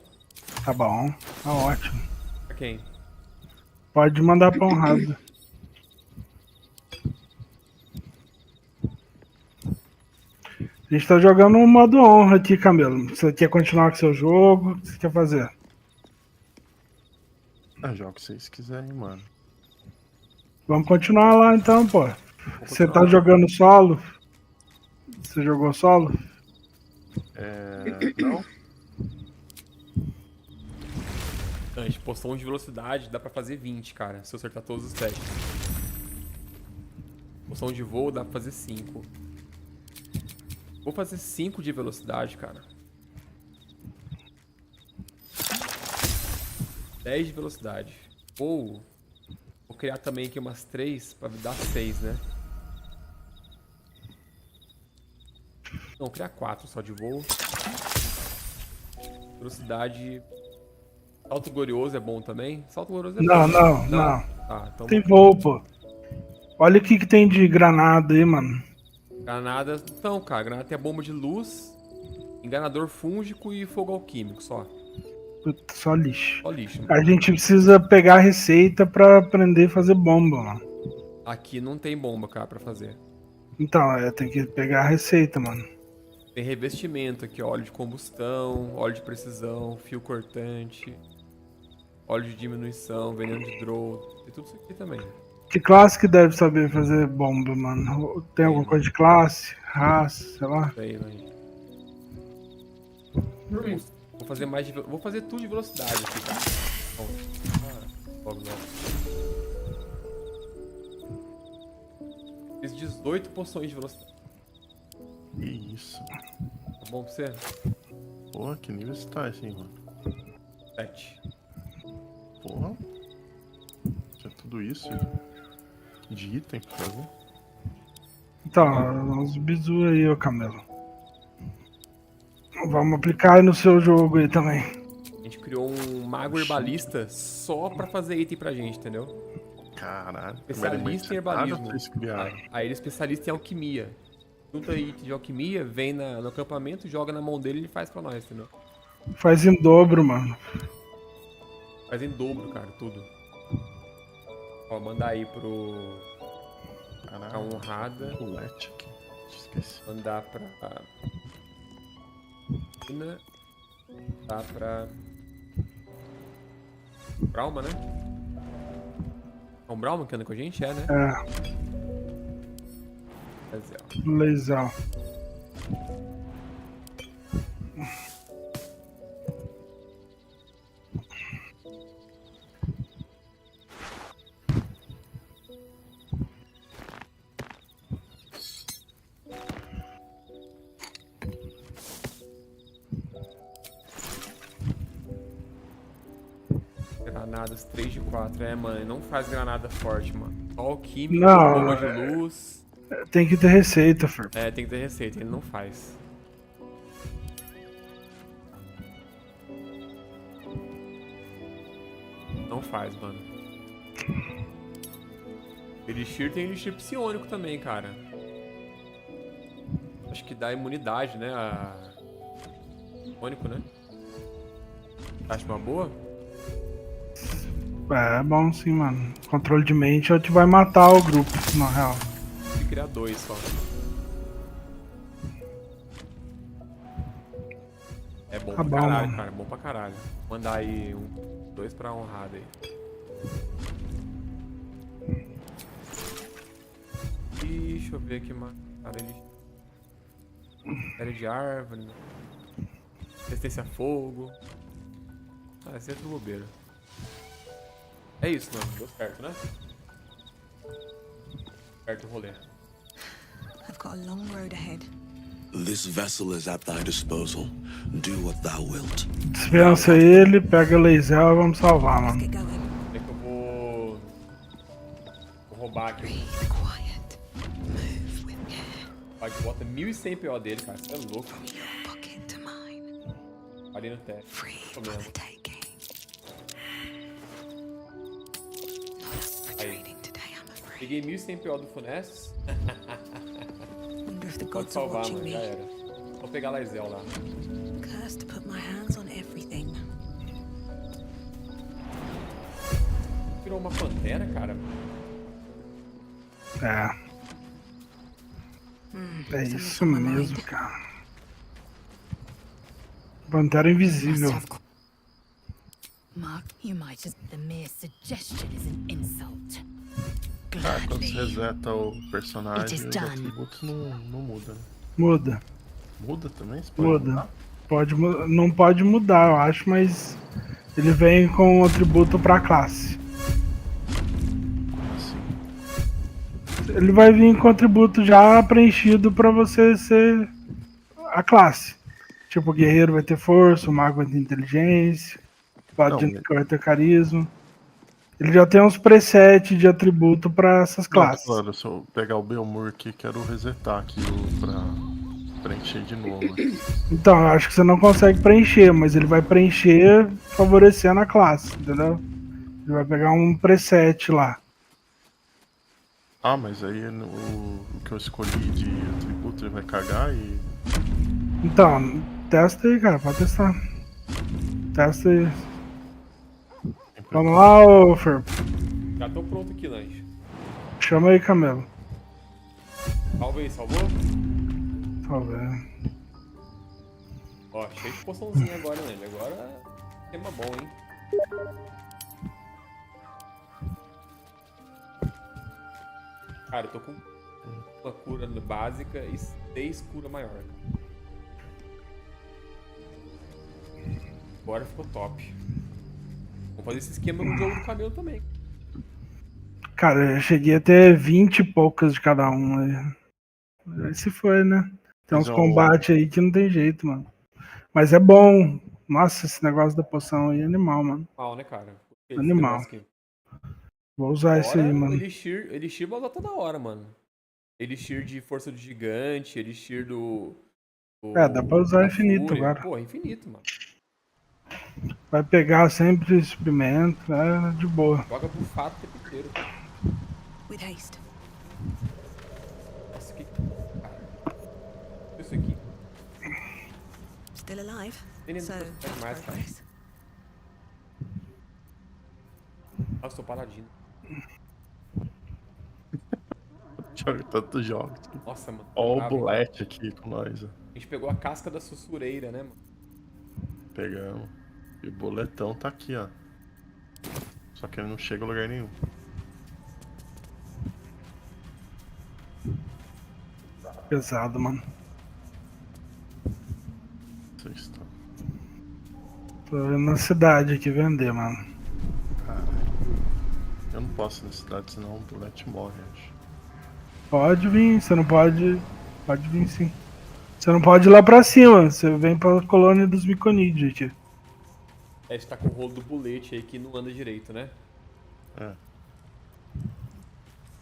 Tá bom, tá ótimo. Pra quem? Pode mandar pra honrado. A gente tá jogando um modo honra aqui, Camelo. Você quer continuar com seu jogo? O que você quer fazer? Joga o que vocês quiserem, mano. Vamos continuar lá então, pô. Você tá jogando solo? Você jogou solo? Não. Antes, poção de velocidade dá pra fazer 20, cara, se eu acertar todos os testes. Poção de voo dá pra fazer 5. Vou fazer 5 de velocidade, cara. 10 de velocidade. Ou vou criar também aqui umas 3 pra dar 6, né? Não, vou criar 4 só de voo. Velocidade. Salto glorioso é bom também? Salto glorioso é bom. Não. Tá, então Tem voo, pô. Olha o que tem de granada aí, mano. Granada. Então, cara, granada tem a bomba de luz, enganador fúngico e fogo alquímico só. Puta, só lixo. Só lixo, mano. A gente precisa pegar a receita pra aprender a fazer bomba, mano. Aqui não tem bomba, cara, pra fazer. Então, tem que pegar a receita, mano. Tem revestimento aqui, ó, óleo de combustão, óleo de precisão, fio cortante, óleo de diminuição, veneno de drow. Tem tudo isso aqui também. Que classe que deve saber fazer bomba, mano? Tem alguma coisa de classe, raça, sei lá? Sei, né? Vou fazer mais de... Vou fazer tudo de velocidade aqui, cara. Logo. Fiz 18 poções de velocidade. Que isso. Tá bom pra você? Porra, que nível você tá assim, mano? 7. Porra. Tinha tudo isso de item pra fazer? Então, uns bizu aí, ô Camelo. Vamos aplicar aí no seu jogo aí também. A gente criou um mago herbalista só pra fazer item pra gente, entendeu? Caralho. Especialista em herbalismo. Aí ele é especialista em alquimia. Junta item de alquimia, vem no acampamento, joga na mão dele e ele faz pra nós, entendeu? Faz em dobro, mano. Faz em dobro, cara, tudo. Ó, mandar aí pro... A honrada. Colete aqui. Esqueci. Mandar pra... Dá pra... Brauma, né? É um Brauma que anda com a gente? É, né? Lae'zel. Granadas 3 de 4. É, mano, não faz granada forte, mano. Só alquímico, Não, bomba de luz. Tem que ter receita, Fer. É, tem que ter receita, ele não faz. Não faz, mano. Elixir tem elixir psionico também, cara. Acho que dá imunidade, né? Psionico, né? Acha uma boa? É bom sim, mano. Controle de mente é o que vai matar o grupo, na real. Tem que criar 2 só. É bom pra caralho, mano. cara. É bom pra caralho. Vou mandar aí 2 pra honrada aí. Deixa eu ver aqui mais. Cara, pele de árvore. Resistência a fogo. Esse é tudo bobeira. É isso, mano. Deu certo, né? Certo o rolê. I've got a long road ahead. This vessel is at thy disposal. Do what thou wilt. Dispensa ele, pega Lae'zel e vamos salvar, mano. É que eu vou roubar aqui. Bota 1100 PO dele, cara. Você é louco. Ali no teste. Aí. Peguei 1100 PO do Funestos. Pode salvar, mano. Já era. Vou pegar Lae'zel lá. Cursed to put my hands on everything. Virou uma pantera, cara. É isso mesmo, cara. Pantera invisível. Mark, you might just. The mere suggestion is an insult. Ah, quando você reseta o personagem, os atributos não mudam, né? Muda. Muda também? Você pode Muda. mudar? Não pode mudar, eu acho, mas ele vem com um atributo pra classe. Como assim? Ele vai vir com atributo já preenchido pra você ser a classe. Tipo, o guerreiro vai ter força, o mago vai ter inteligência, o ladino vai ter carisma. Ele já tem uns presets de atributo pra essas classes. Claro, se eu pegar o Belmur aqui, quero resetar aqui pra preencher de novo. Então, eu acho que você não consegue preencher, mas ele vai preencher favorecendo a classe, entendeu? Ele vai pegar um preset lá. Ah, mas aí o que eu escolhi de atributo ele vai cagar e... Então, testa aí, cara, pode testar. Testa aí. Vamos lá, ô Ferpo. Já tô pronto aqui, lanche. Chama aí, Camelo. Salvei, salvou? Salve. Ó, cheio de poçãozinha agora, né? Agora tema bom, hein? Cara, eu tô com uma cura básica e 6 cura maior. Agora ficou top. Vamos fazer esse esquema no jogo do camelo também. Cara, eu cheguei a ter 20 e poucas de cada um. Aí se foi, né? Tem uns combates aí que não tem jeito, mano. Mas é bom. Nossa, esse negócio da poção aí é animal, mano. Animal, né, cara? Animal. Vou usar isso aí, mano. Elixir vai usar toda hora, mano. Elixir de força do gigante, Elixir do dá pra usar infinito fúria. agora. Pô, infinito, mano. Vai pegar sempre suprimento, de boa. Joga bufado o tempo inteiro. With haste. Nossa, que... Isso aqui. Still alive? So, mais, cara. Nossa, tô paladino. Joga tantos jogos. Nossa, mano. Ó o bulete aqui com nós. A gente pegou a casca da sussureira, né, mano? Pegamos. E o boletão tá aqui, ó. Só que ele não chega a lugar nenhum. Pesado, mano. Vocês estão. Tô indo na cidade aqui vender, mano. Eu não posso ir na cidade, senão o bulete morre, acho. Pode vir, você não pode. Pode vir sim. Você não pode ir lá pra cima, você vem pra colônia dos Myconid aqui. Você tá com o rolo do bulete aí que não anda direito, né?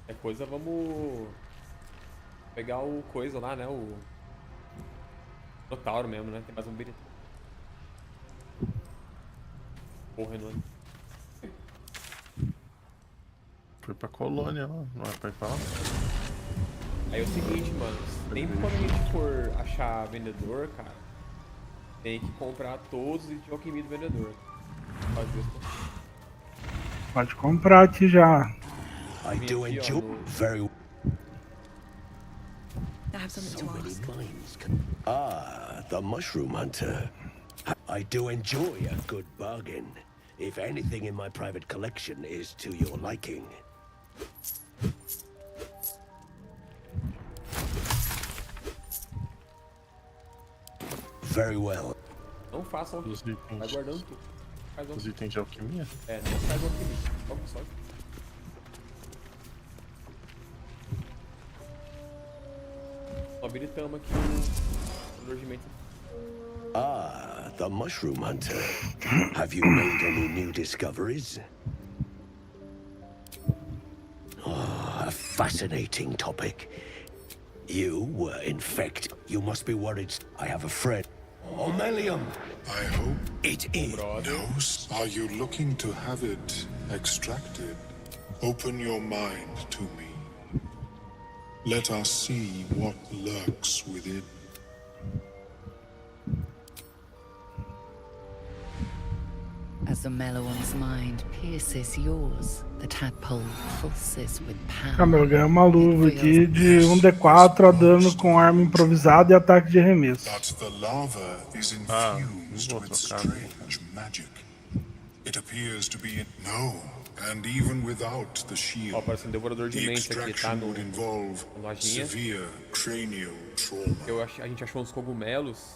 É coisa, vamos pegar o coisa lá, né? O Notauro mesmo, né? Tem mais um bilhete. Porra, não. Foi pra colônia lá, não é pra ir pra lá? Aí é o seguinte, mano. Sempre quando a gente for achar vendedor, cara, tem que comprar todos os de alquimia do vendedor. Fazer isso. Pode comprar aqui já. I do enjoy very. I have something to ask. The mushroom hunter. I do enjoy a good bargain. If anything in my private collection is to your liking. Very well. Não façam os itens. Vai guardando tudo. Os itens de alquimia? É, não faz alquimia. Só. Só habilitamos aqui o regimento. The mushroom hunter. Have you made any new discoveries? A fascinating topic. You were infected. You must be worried. I have a friend. Ormelium. I hope it is. No. Are you looking to have it extracted? Open your mind to me. Let us see what lurks within. As the Meloan's mind pierces yours, the tadpole pulses with power. Camelo, ganhei uma luva aqui de 1d4 a dano com arma improvisada e ataque de arremesso. But the lava is infused with strange magic. It appears to be no, and even without the shield, parece devorador de mente aqui, tá? would involve severe cranial trauma. A gente achou uns cogumelos.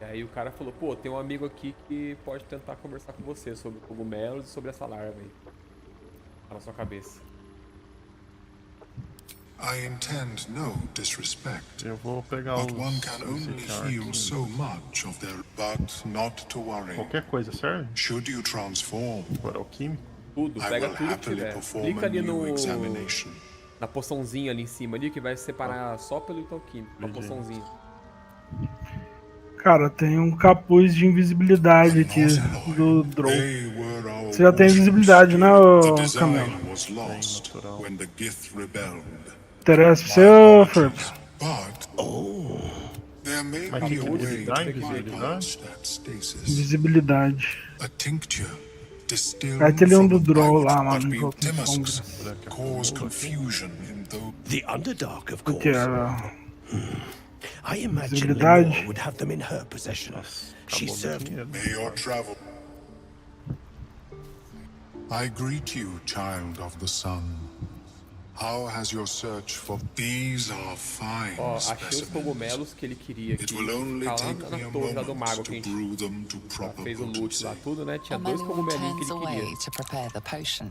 E aí o cara falou, pô, tem um amigo aqui que pode tentar conversar com você sobre cogumelos e sobre essa larva aí. Tá na sua cabeça. I intend no disrespect. Eu vou pegar but one can only heal so much of their. But not to worry. Qualquer coisa serve? Should you transform? Agora alquímico? Tudo, pega tudo que tiver. Clica ali na poçãozinha ali em cima ali que vai separar só pelo item alquímico. Uma poçãozinha. Cara, tem um capuz de invisibilidade aqui do Drow. Você já tem invisibilidade, né, Camelo? Interessa pra você, ô Ferb? Mas que invisibilidade? Invisibilidade. Vai ter ali um do Drow lá, mano. The Underdark, of course. Que era... I imagine Lenore would have them in her possession. She served. May your travel. I greet you, child of the sun. How has your search for these are fine achei os cogumelos que ele queria aqui. Tá lá na torre lá do mago que a gente fez o loot lá, tudo, né? Tinha 2 cogumelinhos que ele queria.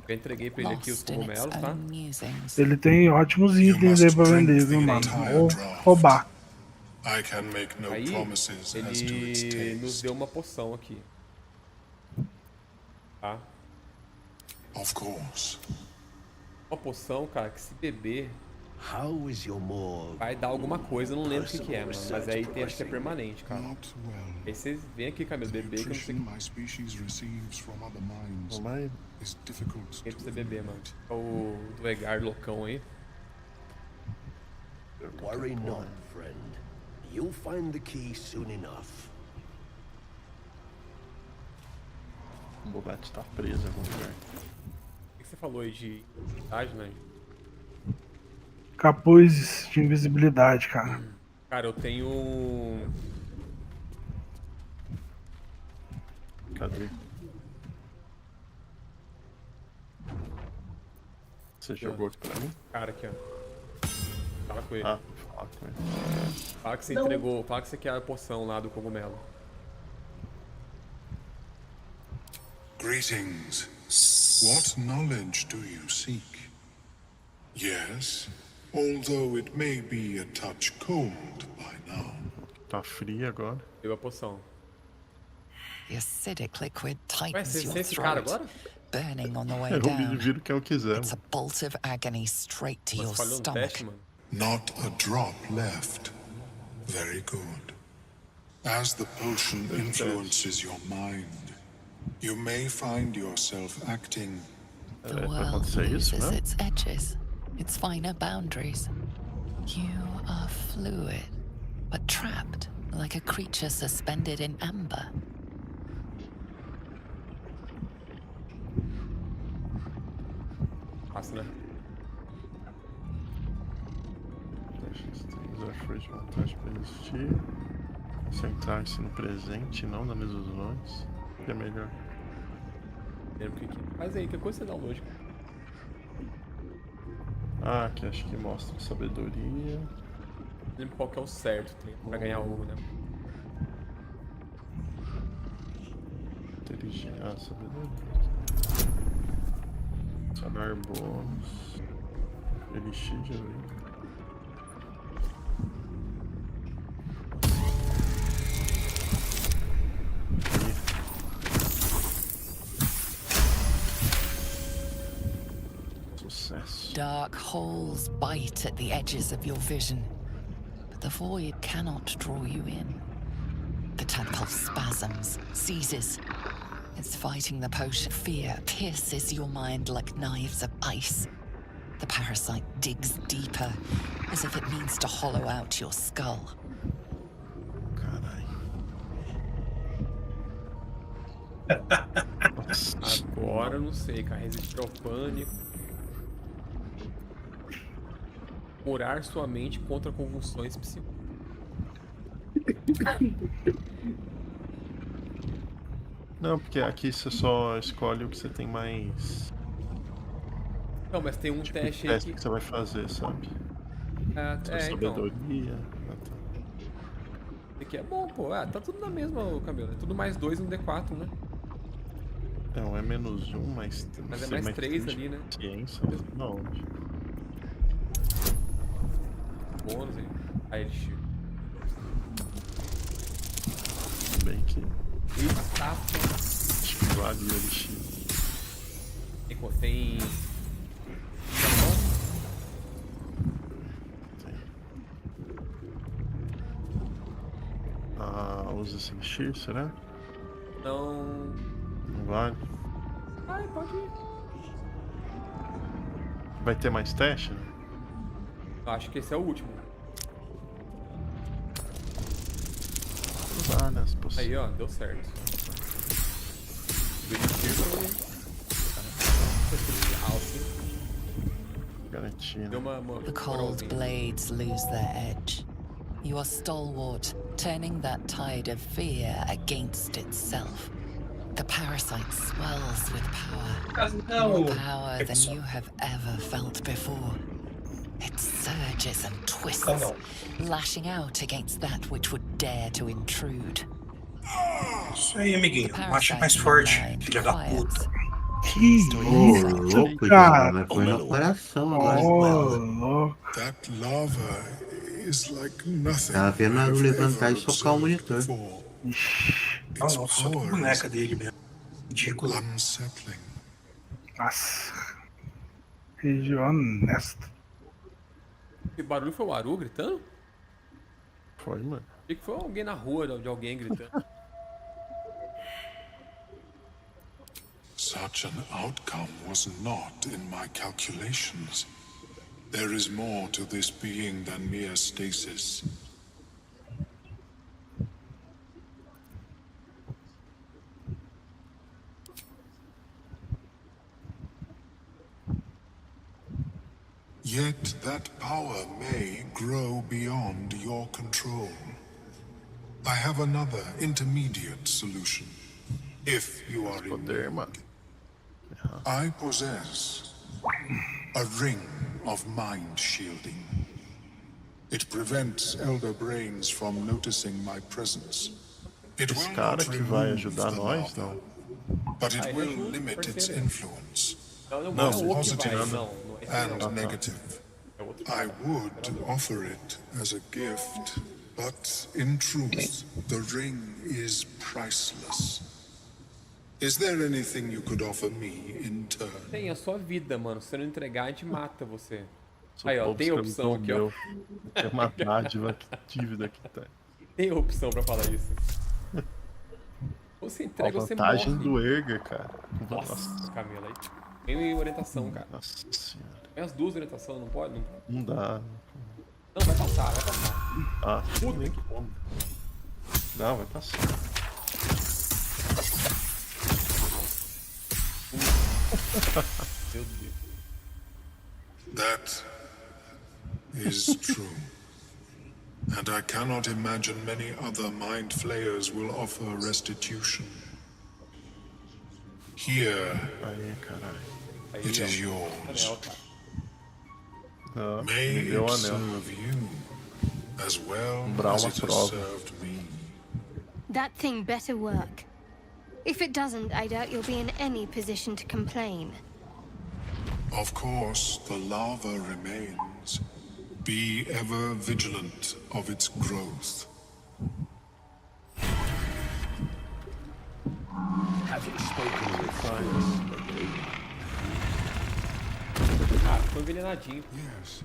Eu entreguei pra ele aqui os cogumelos, tá? Ele tem ótimos itens aí pra vender, viu, mano? Ou roubar. I can make no promises as to its taste. Ele nos deu uma poção aqui. Tá? Of course. Uma poção, cara, que se beber vai dar alguma coisa, eu não lembro o que é, mano. Mas aí tem, acho que é permanente, cara. Aí vocês vêm aqui, Camilo, beber que eu não sei que pra você beber, mano. O do Egar loucão aí. Worry not, friend. You'll find the key soon enough. O Bogatti tá preso em algum lugar. O que você falou aí de invisibilidade, né? Capuz de invisibilidade, cara. Cara, eu tenho... Cadê? Você jogou aqui pra mim? Cara, aqui, ó. Fala com ele. Ah, fala com ele. Fala que você entregou, fala que você quer a poção lá do cogumelo. Greetings. What knowledge do you seek? Yes, although it may be a touch cold by now. Tá frio agora. Deu a poção. The acidic liquid tightens your esse cara throat, agora? burning on the way Eu down. me viro quem eu quiser. It's a bolt of agony straight to your Falhou no stomach. teste, mano. Not a drop left. Very good. As the potion influences your mind, you may find yourself acting. The world loses its edges, its finer boundaries. You are fluid, but trapped like a creature suspended in amber. Passa, né? Usar força de vontade para existir. Concentrar-se no presente, não nas ilusões. O que é melhor? Lembra o que é. Mas aí, que coisa você dá lógica. Ah, aqui acho que mostra sabedoria. Lembra qual que é o certo pra ganhar o, né? Inteligência. Ah, sabedoria. Saber bônus. Elixir de vida. Dark holes bite at the edges of your vision, but the void cannot draw you in. The tadpole spasms, seizes. It's fighting the potion. Fear pierces your mind like knives of ice. The parasite digs deeper, as if it means to hollow out your skull. Agora eu não sei, cara. Resistir ao pânico. Curar sua mente contra convulsões psicóticas. Não, porque aqui você só escolhe o que você tem mais. Não, mas tem um tipo, teste teste aí que você vai fazer, sabe? Sua sabedoria. Então. Esse aqui é bom, pô. Ah, tá tudo na mesma, Camila. É tudo mais 2 e um D4, né? Não, é -1, mas é mais 3 ali, né? Ciência, não. Bônus aí. Aí ele chega. Bem que. Estafa. Esquivar ali o elixir. Tem. Usa esse elixir, será? Não. Não vale? Ai, pode ir. Vai ter mais teste, né? Acho que esse é o último. Vale as possibilidades. Aí, ó, deu certo. Garantindo. The cold blades lose their edge. You are stalwart, turning that tide of fear against itself. The parasite swells with power. More power than you have ever felt before. It surges and twists, lashing out against that which would dare to intrude. Isso aí, amiguinho. Acha mais forte, filha da puta. Que isso, cara? Foi no coração agora. That lava is like nothing. Tava vendo a levantar e socar o monitor. Não, só a boneca dele mesmo. Ridículo. Unsettling. Nossa. Região honesta. Que barulho foi o Aru gritando? Foi, mano. Achei que foi alguém na rua de alguém gritando. Such an outcome was not in my calculations. There is more to this being than mere stasis. Yet that power may grow beyond your control. I have another intermediate solution. If you are in need. I possess a ring of mind shielding. It prevents elder brains from noticing my presence. It Esse will cara not que vai remove ajudar the nós, lava, não. but it will limit its influence. Não, Both o que positive vai, não. Esse and não. negative. I would offer it as a gift, but in truth, the ring is priceless. Is there anything you could offer me in turn? Tem a sua vida, mano. Se você não entregar, a gente mata você. Sou Aí, ó, pobre tem opção aqui, ó. É uma dádiva, dívida que tem. Tem opção pra falar isso. Você entrega, você morre. A vantagem do Erger, cara. Nossa, Camila. Aí tem orientação, cara. Nossa senhora. Tem as duas orientações, não pode? Não dá. Não, vai passar, vai passar. Ah, nem como. Não, vai passar. Meu Deus. That is true. And I cannot imagine many other mind flayers will offer restitution. Here, it is yours. May it serve you as well as it has served me. That thing better work. If it doesn't, I doubt you'll be in any position to complain. Of course, the lava remains. Be ever vigilant of its growth. Have you spoken with science? Ah, ficou envenenadinho. Yes.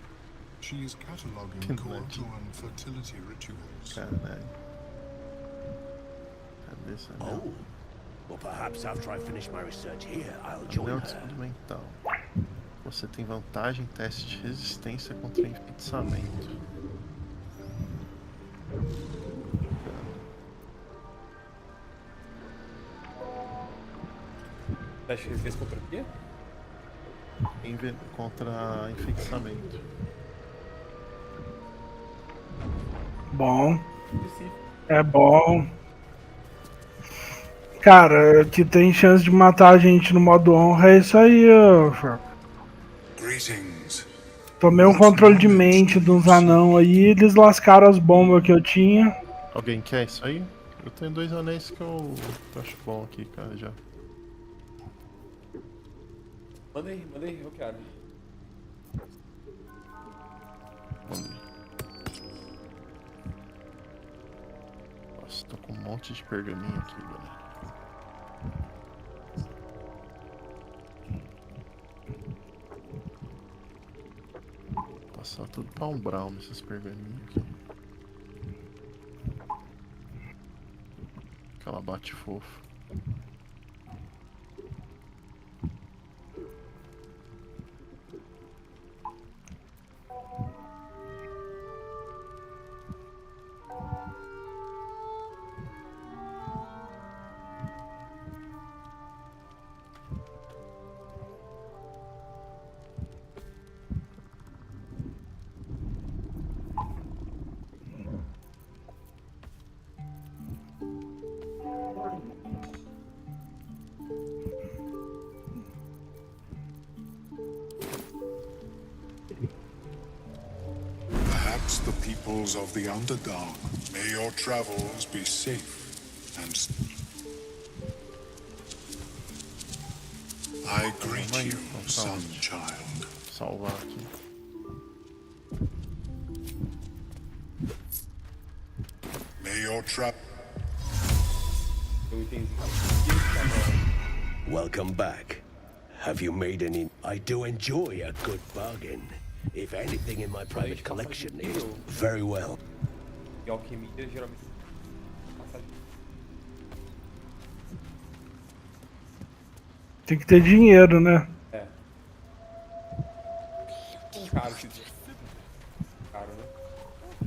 She is cataloging Koatoan fertility rituals. Caralho. Oh, well, perhaps after I finish my research here, I'll join Anel her. de escudo mental. Você tem vantagem em teste de resistência contra enfeitiçamento. Teste de resistência contra o quê? Contra enfeitiçamento. Bom. É bom. Cara, que tem chance de matar a gente no modo honra é isso aí, ó. Greetings. Tomei um controle de mente de uns anão aí, eles lascaram as bombas que eu tinha. Alguém quer isso aí? Eu tenho 2 anéis que eu acho bom aqui, cara, já. Manda aí, eu quero. Mandei. Nossa, tô com um monte de pergaminho aqui, galera. Vou passar tudo pra umbral nesses pergaminhos aqui. Aquela bate fofo. Perhaps the peoples of the Underdark, may your travels be safe and... I greet you, son child. Salvar aqui. May your trap... Welcome back. Have you made any? I do enjoy a good bargain. If anything in my private collection is very well. E alquimia geralmente. Tem que ter dinheiro, né? É. Caro esse dia. Caro, né?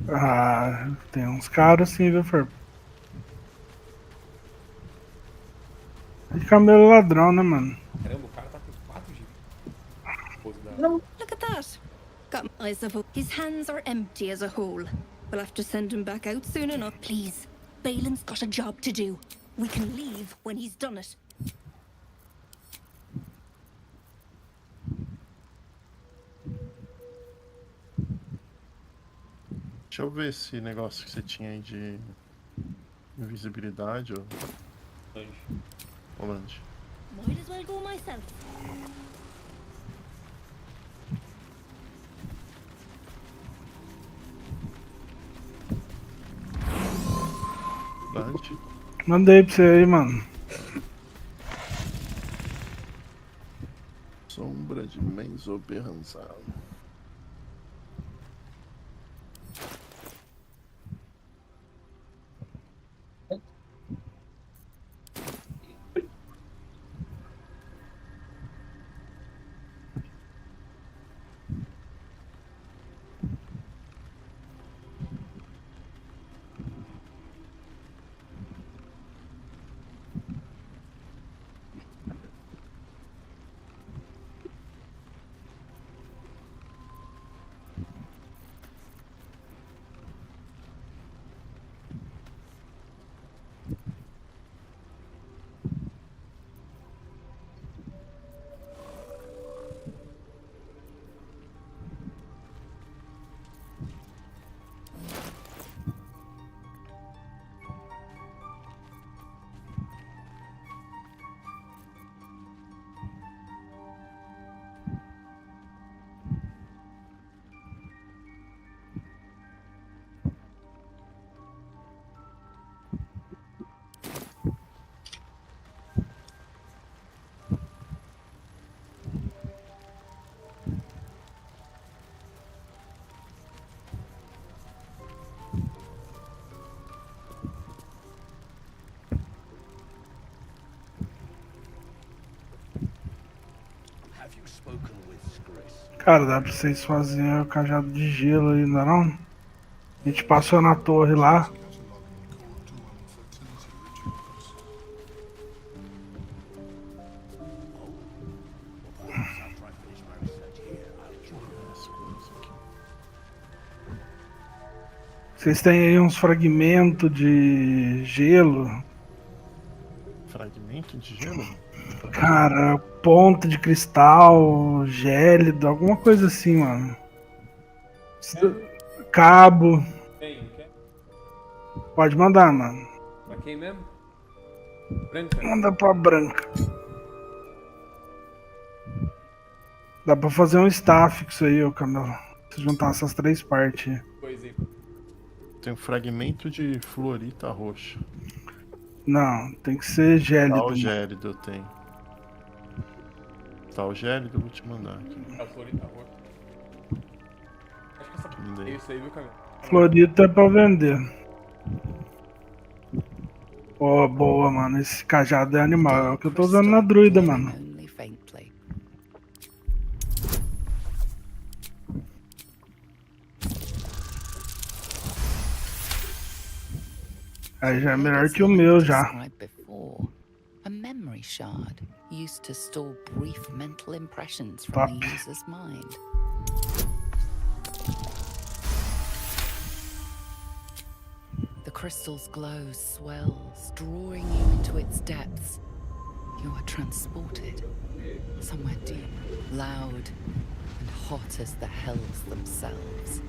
Ah, tem uns caros sim, viu, Fer? De camelo ladrão, né, mano? Caramba, o cara tá com 4 GB. Look at that. Got eyes of his hands are empty as a whole. We'll have to send him back out soon enough. Please. Balin's got a job to do. We can leave when he's done it. Deixa eu ver esse negócio que você tinha aí de invisibilidade ou... Rolante. Might as well go myself. Dante. Mandei pra você aí, mano. Sombra de Menzoberranzal. Cara, dá pra vocês fazerem o cajado de gelo ainda não? A gente passou na torre lá. Vocês têm aí uns fragmentos de gelo. Fragmento de gelo? Cara, ponta de cristal, gélido, alguma coisa assim, mano. Cabo. Quem? Quer? Pode mandar, mano. Pra quem mesmo? Branca? Manda pra branca. Dá pra fazer um staff com isso aí, ô Camelo. Se juntar essas 3 partes. Coisa aí. Tem um fragmento de fluorita roxa. Não, tem que ser gélido. Tal gélido eu tenho. Tal gélido eu vou te mandar aqui. É o Florita roxo. Acho que essa... É isso aí, viu, Camilo? Florita é pra vender. Oh, boa, mano. Esse cajado é animal. É o que eu tô usando na druida, mano. Aí já é melhor que o meu, já. A memory shard used to store brief mental impressions from Top. the user's mind. The crystal's glow swells, drawing you into its depths. You are transported somewhere deep, loud, and hot as the hells themselves.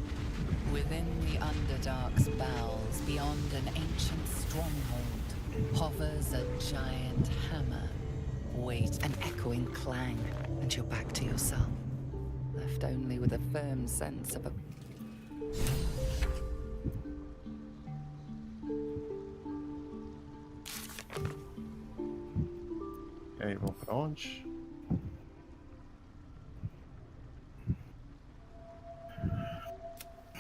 Within the Underdark's bowels, beyond an ancient stronghold, hovers a giant hammer. Wait, an echoing clang, and you're back to yourself, left only with a firm sense of a... E aí, vamos pra onde?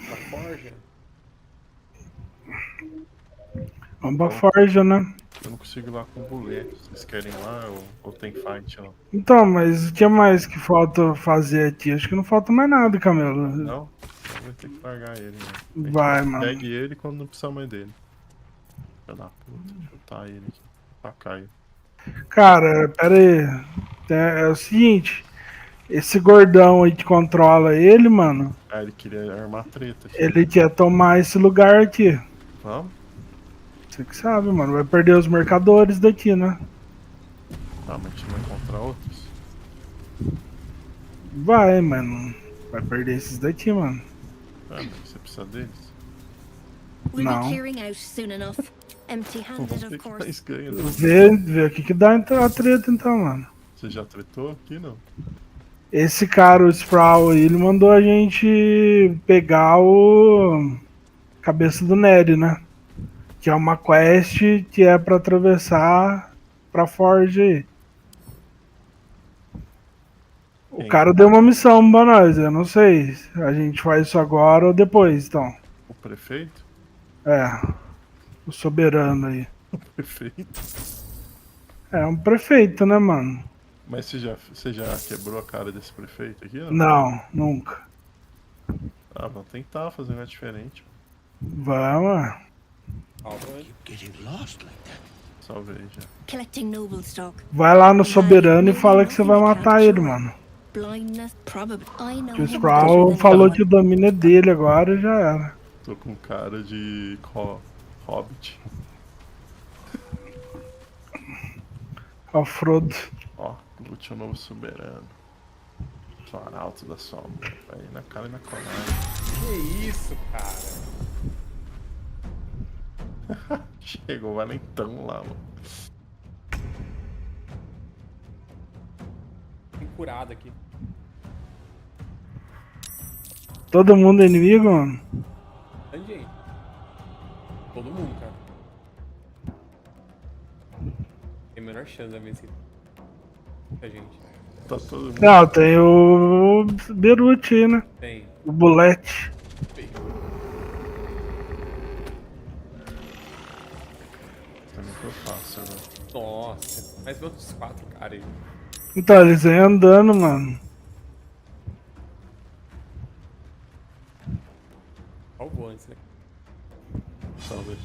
Pra forja? Vamos pra forja, né? Eu não consigo ir lá com o bullet. Vocês querem ir lá ou tem fight lá? Então, mas o que mais que falta fazer aqui? Acho que não falta mais nada, Camelo. Não? Eu vou ter que largar ele, né? Vai, mano. Pegue ele quando não precisar mais dele. Filha da puta, chutar ele aqui. Tacar ele. Cara, pera aí. É o seguinte. Esse gordão aí que controla ele, mano. Ah, ele queria armar treta. Aqui. Ele quer tomar esse lugar aqui. Vamos? Você que sabe, mano. Vai perder os mercadores daqui, né? Ah, mas a gente vai encontrar outros? Vai, mano. Vai perder esses daqui, mano. Ah, mas você precisa deles? We'll Não. be clearing out soon enough. Empty-handed, of course. Vê o que dá a treta então, mano. Você já tretou aqui, não? Esse cara, o Sproul aí, ele mandou a gente pegar o Cabeça do Nery, né? Que é uma quest que é pra atravessar pra Forge aí. O cara deu uma missão pra nós, eu não sei. A gente faz isso agora ou depois, então. O prefeito? É. O soberano aí. O prefeito? É um prefeito, né, mano? Mas você já quebrou a cara desse prefeito aqui, não? Não, nunca. Ah, vamos tentar fazer uma diferente. Vamos. Salve aí já. Collecting noble stock. Vai lá no soberano e fala que você vai matar ele, mano. Blindness, probably. I know Que o him Sproul better falou than que o domínio é dele agora e já era. Tô com cara de hobbit. Ó, Frodo. Ó, lute o novo soberano. Sou arauto da sombra. Aí na cara e na coragem. Que isso, cara? Chegou o valentão lá, mano. Tem curado aqui. Todo mundo é inimigo, mano? Tem gente. Todo mundo, cara. Tem a menor chance da vencer. Muita gente. Tá todo mundo. Não, tem o Beruti aí, né? Tem. O Bulete. Também foi fácil, né? Nossa, mais outros 4 caras aí. Então, eles vêm andando, mano. Salvou antes, né? Salve.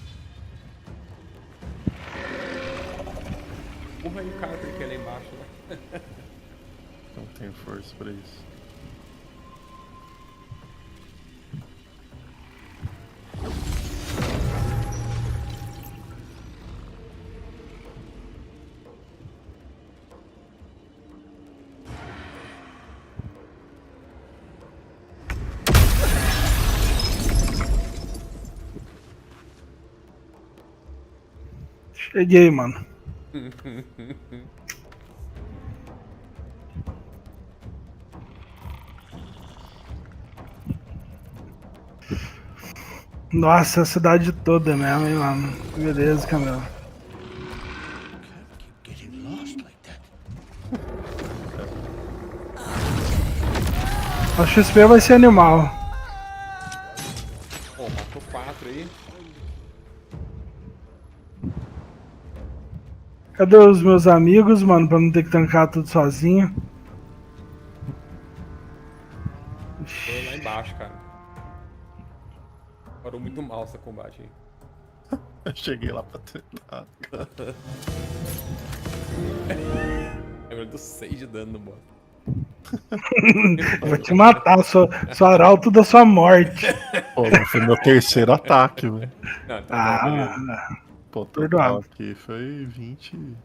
Porra aí o cara que é lá embaixo, né? Não tenho força pra isso. Cheguei, mano. Nossa, a cidade toda mesmo, hein, mano. Beleza, Camila. A XP vai ser animal. Pô, matou 4 aí. Cadê os meus amigos, mano, pra não ter que tancar tudo sozinho? Tô lá embaixo, cara. Parou muito mal essa combate aí. Eu cheguei lá pra tentar. Lembra do 6 de dano no boss. Vou te matar, sou arauto da sua morte. Pô, foi meu terceiro ataque, velho. Não, tá bom, beleza. Pô, total Perdoado. aqui foi 20.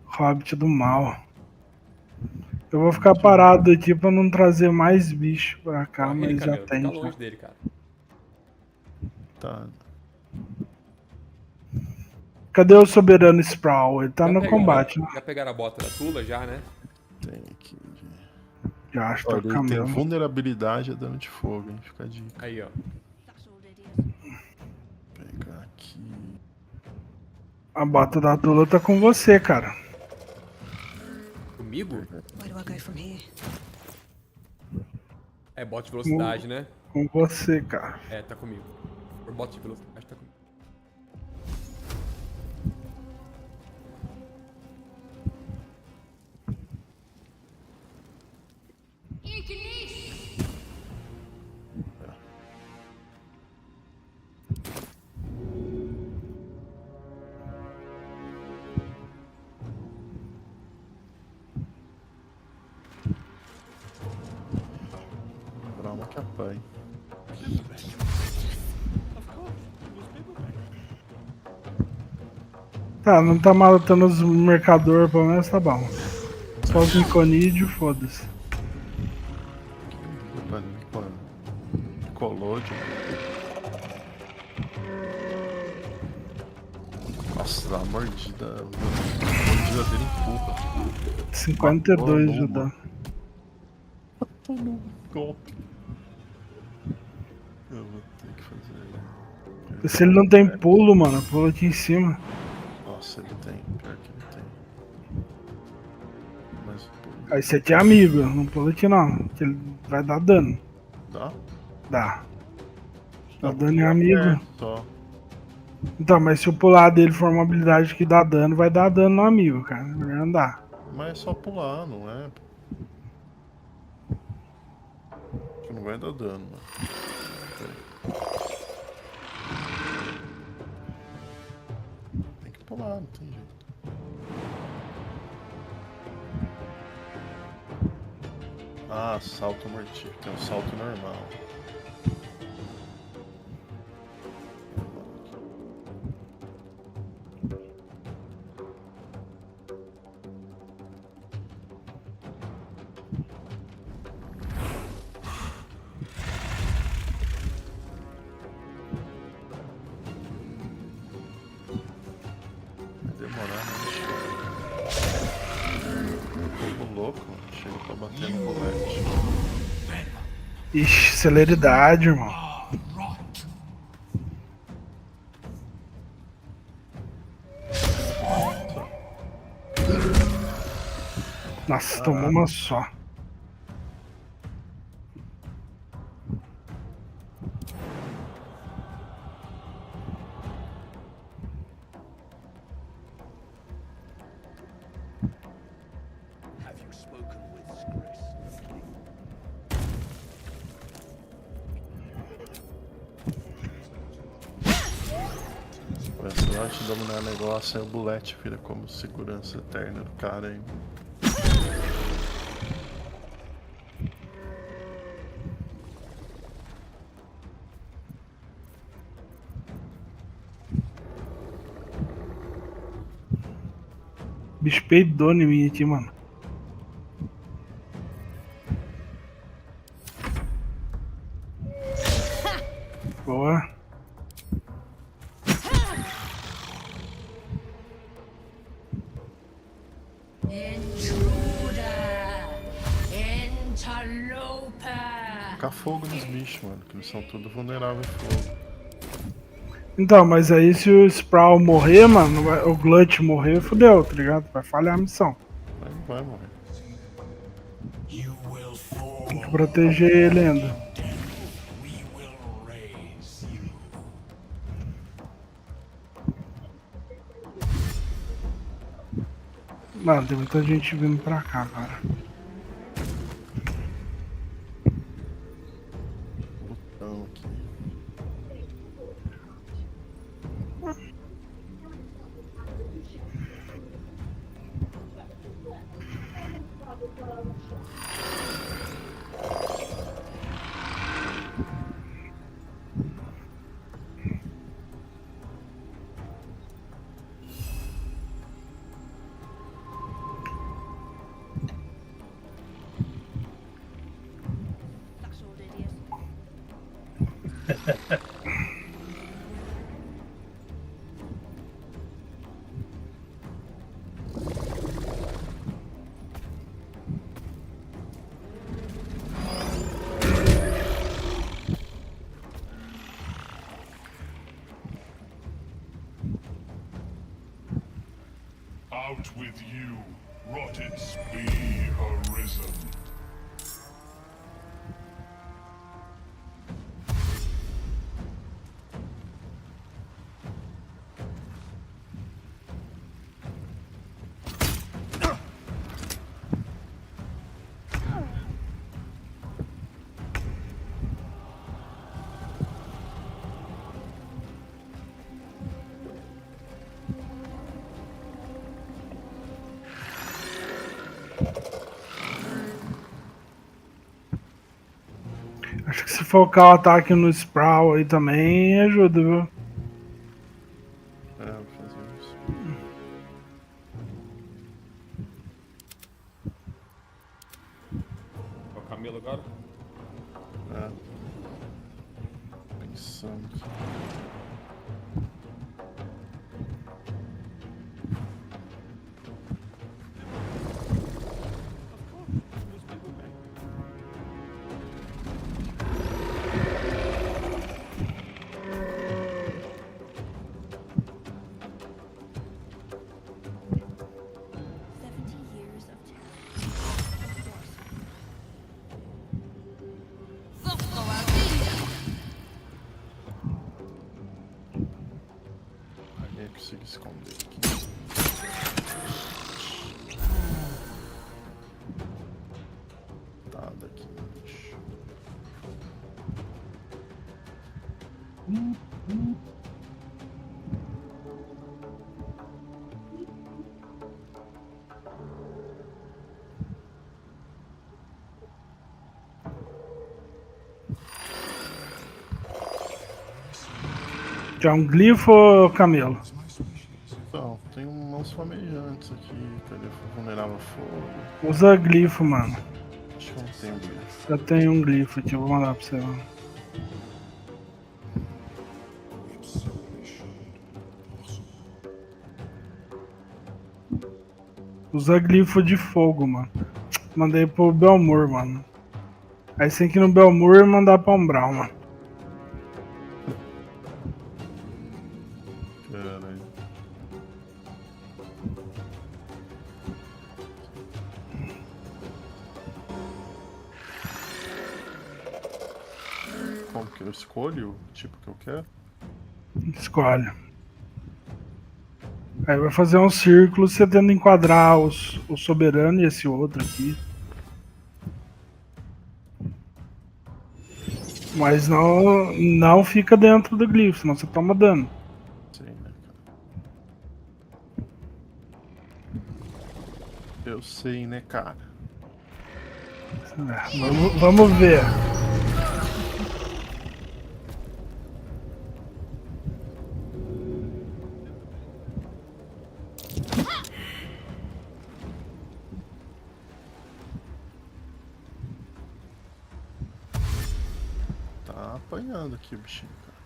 Hobbit do mal. Eu vou ficar parado aqui pra não trazer mais bicho pra cá, Corre ele, mas já Camilo. tem. Fica Já. longe dele, cara. Tá. Cadê o soberano Sprawl? Ele tá Já no pegaram- combate, né? Já pegaram a bota da Tula, já, né? Tem aqui. Já acho que tá Olha, com ele tem camelo. vulnerabilidade a dano de fogo, hein? Fica a dica. Aí, ó. Pegar aqui. A bota da Tula tá com você, cara. Comigo? Where do I go from here? É bot de velocidade, né? Com você, cara. É, tá comigo. Por bot de velocidade, tá comigo. Brahma que apanha. Tá, não tá matando os mercador, pelo menos tá bom. Só os Niconídeos, foda-se. Colode. Nossa, a mordida. A mordida dele empurra. 52 de dano. Tô no golpe. Eu vou ter que fazer. Se ele não tem pulo, mano, pula aqui em cima. Nossa, ele tem. Pior que ele tem. Mas. Aí você aqui é amigo, não pula aqui não. Que ele vai dar dano. Dá? Dá. Dá Não, dano em amigo. Só. Então, mas se o pular dele for uma habilidade que dá dano, vai dar dano no amigo, cara. Melhor não dá. Mas é só pular, não é? Acho que não vai dar dano, mano. Tem que pular, não tem jeito. Ah, salto mortífero. Tem um salto normal. Vai demorar, né? Tô louco, mano. Chega pra bater no colete. Ixi, celeridade, irmão. Nossa, tomou uma só. Se nós te dominar o negócio, aí o bulete vira como segurança eterna do cara aí. Bicho peidou em mim aqui, mano. Boa. Tacar fogo nos bichos, mano, que eles são todos vulneráveis a fogo. Então, mas aí se o Sprawl morrer, mano, o Glut morrer, fodeu, tá ligado? Vai falhar a missão. Mas não vai morrer. Tem que proteger ele ainda. Mano, tem muita gente vindo pra cá, cara. Botão aqui. Out with you, rotted be arisen. Acho que se focar o ataque no Sprawl aí também ajuda, viu? É, vou fazer isso. É o camelo agora? É. Pensando aqui. Aí eu consigo esconder aqui. Tá, daqui embaixo. Já um glifo ou camelo? Então, tem uns flamejantes aqui, que ele é vulnerável a fogo. Usa glifo, mano. Acho que eu não tenho glifo. Eu tenho um glifo aqui, eu vou mandar pra você, mano. Usa glifo de fogo, mano. Mandei pro Belmur, mano. Aí você tem que ir no Belmur e mandar pra Umbral, mano. Caralho. Como que eu escolho o tipo que eu quero? Escolhe. Aí vai fazer um círculo, você tenta enquadrar o soberano e esse outro aqui. Mas não fica dentro do glifo, senão você toma dano. Sim, né, cara? Eu sei, né, cara? Vamos ver. Tá apanhando aqui o bichinho, cara.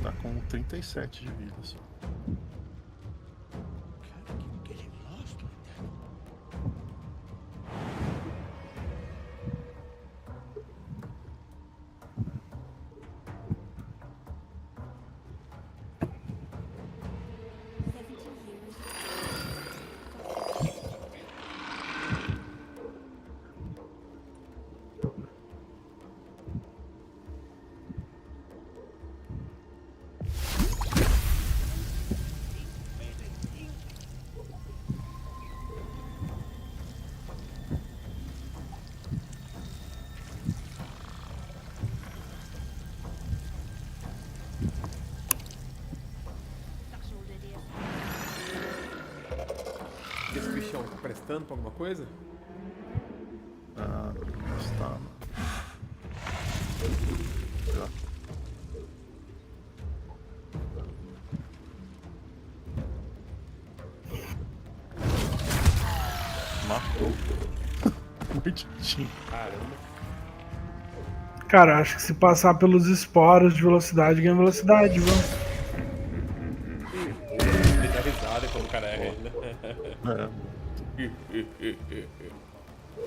Tá com 37 de vida só. Esse bichão tá prestando pra alguma coisa? Ah, está, mano. Já. Matou. Morditinho. Caramba. Cara, acho que se passar pelos esporos de velocidade, ganha velocidade, viu? Ele dá risada quando o cara erra ainda.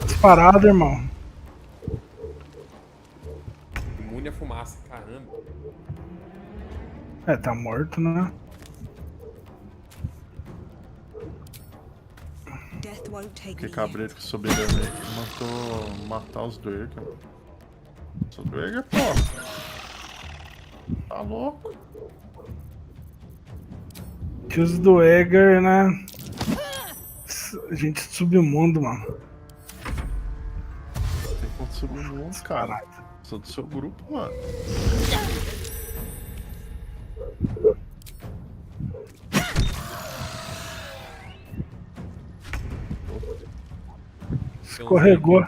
Disparado, irmão. Imune a fumaça, caramba. É, tá morto, né? Que cabreiro que soberano aí que mandou matar os Dwerg. Os Dwerg, pô. Tá louco. Que os do Eger, né? Gente submundo, mano. Tem como subir no mundo, cara. Sou do seu grupo, mano. Escorregou.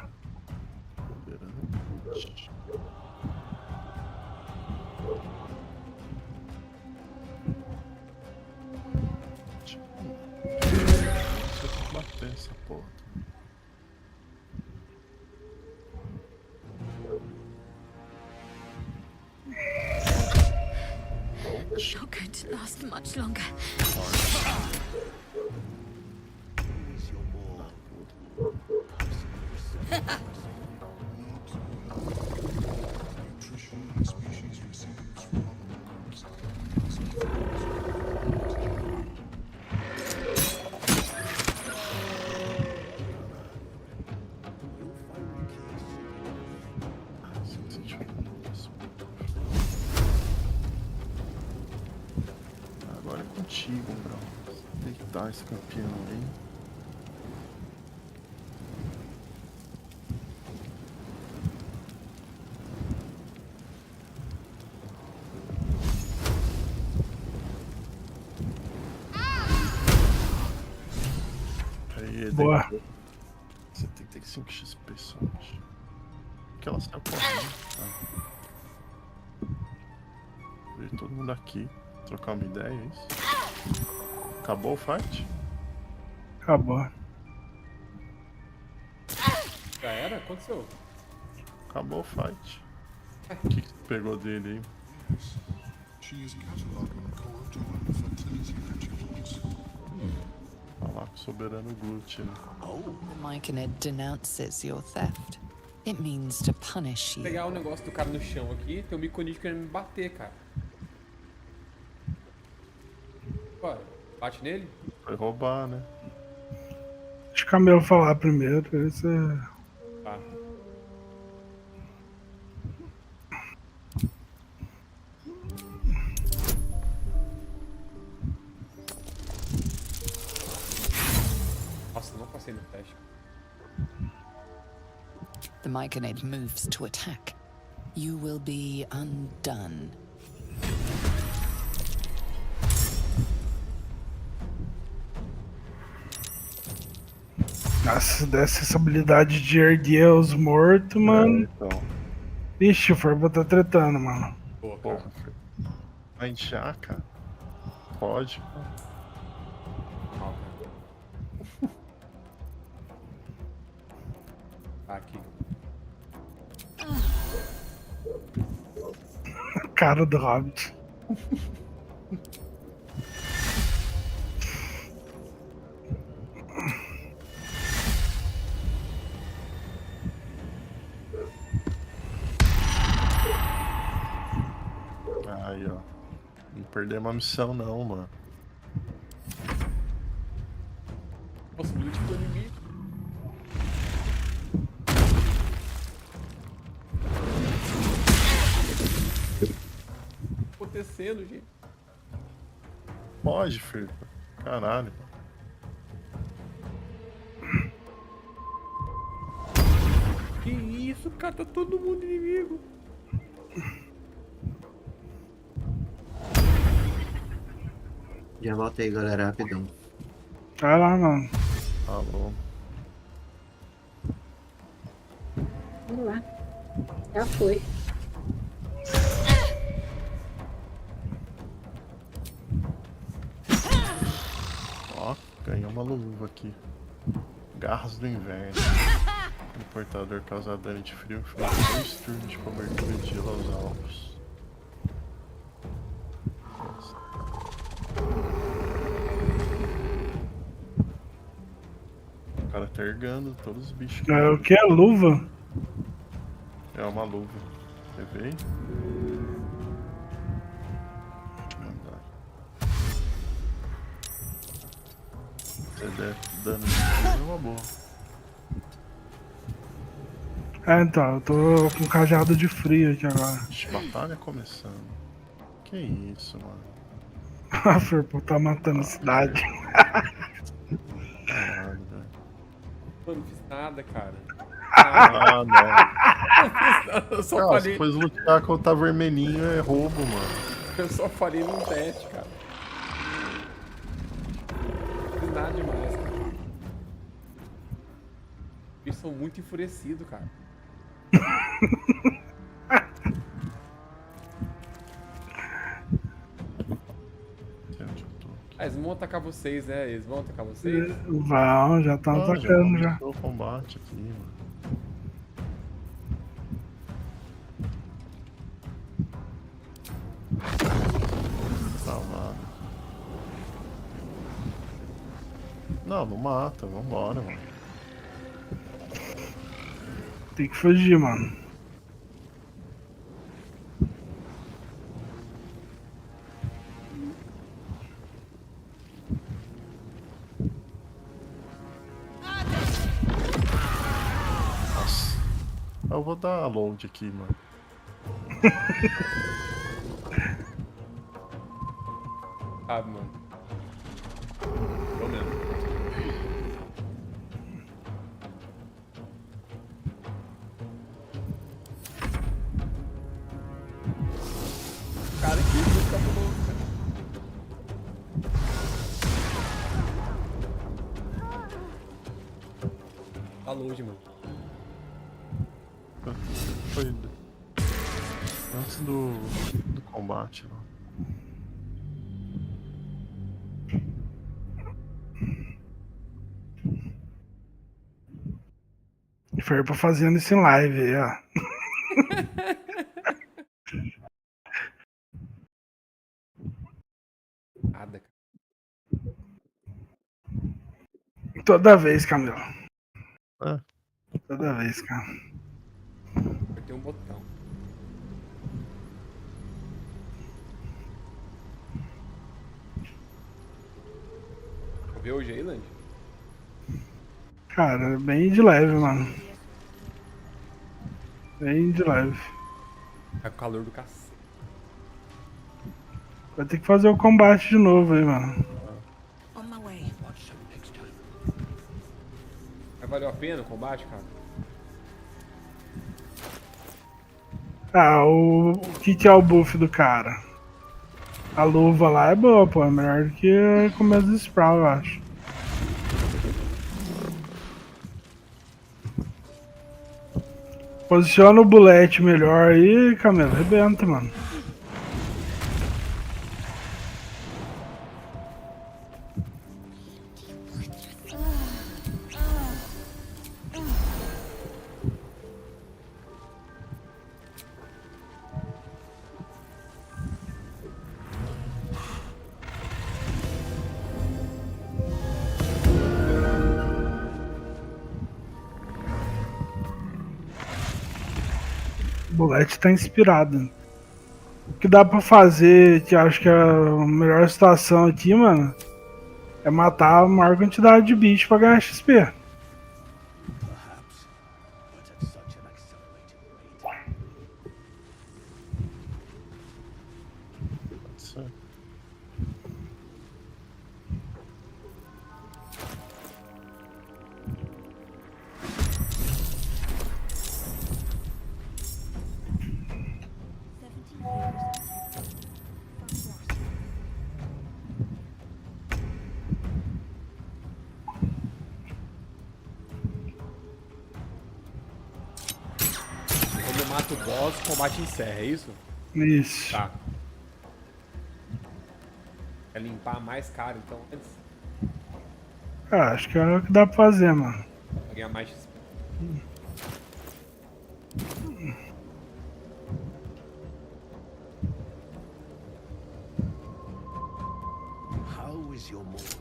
Bater essa porra. Not going to last much longer. Agora é contigo, bro. Deitar esse campeão aí. Aí, boa. 75 XP só. Que ela saiu correndo. Veio todo mundo aqui. Trocar uma ideia, é isso? Acabou o fight? Acabou. Já era? Aconteceu. Acabou o fight. O que você pegou dele aí? Falar com o soberano Glut, né? The Myconid denounces your theft. It means to punish Vou you. pegar o negócio do cara no chão aqui, tem um Myconid querendo me bater, cara. Bora, bate nele? Foi roubar, né? Deixa o Camelo falar primeiro. Esse é... Tá. Nossa, não passei no teste. The Myconid moves to attack. You will be undone. Nossa, se desse essa habilidade de erguer os mortos, mano. Então. Ixi, o Ferbo tá tretando, mano. Porra, vai inchar, cara. Pode. Aqui. Cara do Hobbit. Aí, ó. Não perder uma missão não, mano. Possibilidade do inimigo. Acontecendo, gente. Pode, filho. Caralho. Que isso, cara? Tá todo mundo inimigo. Já volta aí, galera, rapidão. Vai lá, mano. Alô. Vamos lá. Já foi. Ó, ganhei uma luva aqui. Garras do inverno. O portador causa dano de frio inflige 2 turnos de cobertura de gelo aos alvos. O cara tá ergando todos os bichos. É o que? Luva? É uma luva. Quer ver? Se der dano de frio é uma boa. É, então, eu tô com cajado de frio aqui agora. Batalha começando. Que isso, mano. A Ferpo tá matando a cidade. Caralho, velho. Eu não fiz nada, cara. Ah, não. Eu fiz nada, eu só falei. Depois lutar contra vermelhinho é roubo, mano. Eu só falei num teste, cara. Não fiz nada demais, cara. Eles são muito enfurecidos, cara. Ah, eles vão atacar vocês, né? Eles vão atacar vocês? Vão, já estão atacando já. O combate aqui, mano. Salvado. Não, não mata, vambora, mano. Tem que fugir, mano. Nossa. Eu vou dar load aqui, mano. Ah, mano. Eu mesmo. Cara, que isso, cabuloso, cara. Tá longe, mano. Foi antes do combate, mano. E foi pra fazendo isso em live aí, ó. Nada, cara. Toda vez, Camilo. É. Toda vez, cara. Apertei um botão. Viu o Jayland? Cara, bem de leve, mano. Bem de leve. Tá com calor do cacete. Vai ter que fazer o combate de novo aí, mano. On my way. Mas valeu a pena o combate, cara? Ah, o que é o buff do cara? A luva lá é boa, pô. É melhor do que comer os Sprawl, eu acho. Posiciona o bullet melhor aí, Camelo. Arrebenta, mano. O bullet tá inspirado. O que dá pra fazer, que eu acho que é a melhor situação aqui, mano, é matar a maior quantidade de bicho pra ganhar XP. Quando eu mato o boss, o combate encerra, é isso? Isso. Tá. É limpar mais caro, então, antes. Ah, acho que é o que dá pra fazer, mano. Pra ganhar mais XP. How is your mood?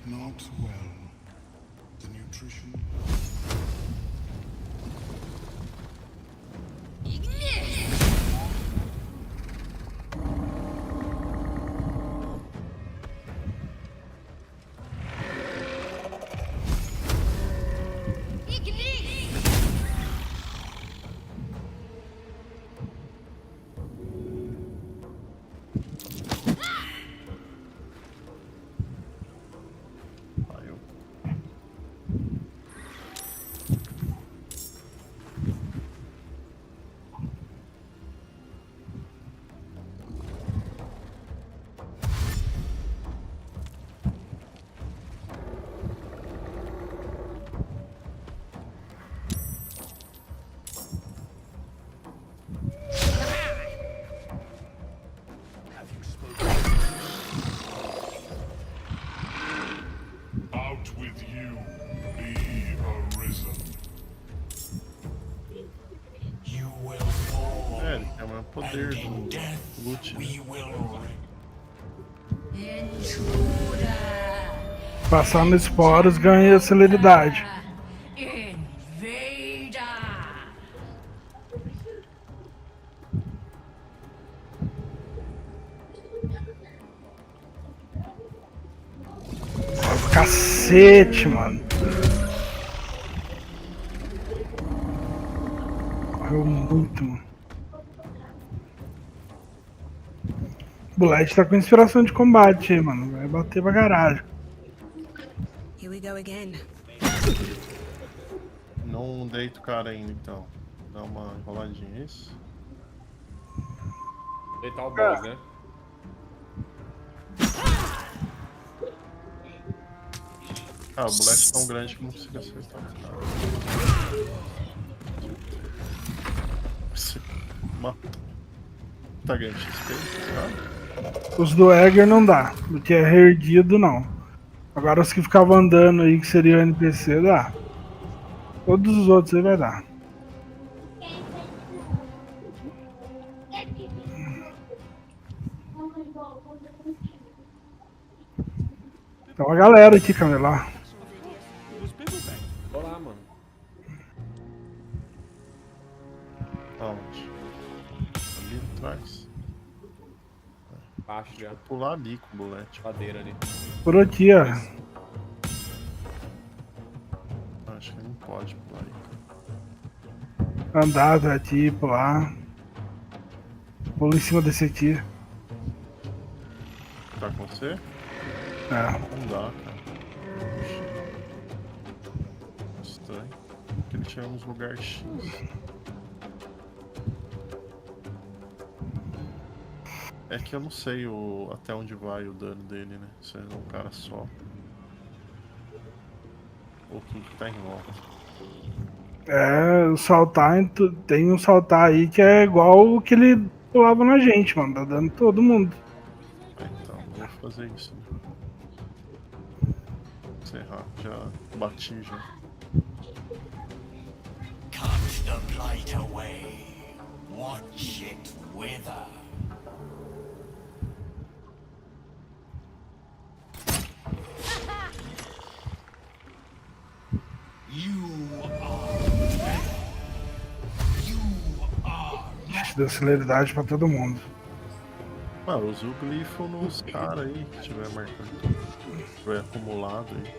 Not well. The nutrition. Out with you, be arisen. You will fall. É, ele tem o poder do loot, né? Passar nos esporos ganha celeridade. Cacete, mano. Correu muito, mano. O Bullet tá com inspiração de combate aí, mano. Vai bater pra caralho. Here we go again. Não deita o cara ainda, então. Dá uma enroladinha, é isso? Deitar o boss, né? Ah, o bullet é tão grande que não consigo acertar o cara. Você mata. Tá ganhando XP, tá? Os do Egger não dá. O que é reerguido, não. Agora os que ficavam andando aí, que seria o NPC, dá. Todos os outros aí vai dar. Tem uma galera aqui, Camila. Tô lá, mano. Aonde? Ali atrás. Baixo já. Vou pular ali com o bullet. Ladeira ali. Por aqui, ó. Acho que não pode pular aí. Andar aqui, pular. Pula em cima desse aqui. Tá com você? É. Não dá, cara. Estranho. Porque ele tinha uns lugares X. É que eu não sei até onde vai o dano dele, né? Se é um cara só. Ou quem que tá em volta. O saltar, tem um saltar aí que é igual o que ele pulava na gente, mano. Tá dando todo mundo. Então, vou fazer isso. Né? Encerrar, já bati já. Cut the blight away. Watch it wither. Deu celeridade pra todo mundo. Mano, usa o glifo nos caras aí que tiver marcando tudo. Tiver acumulado aí.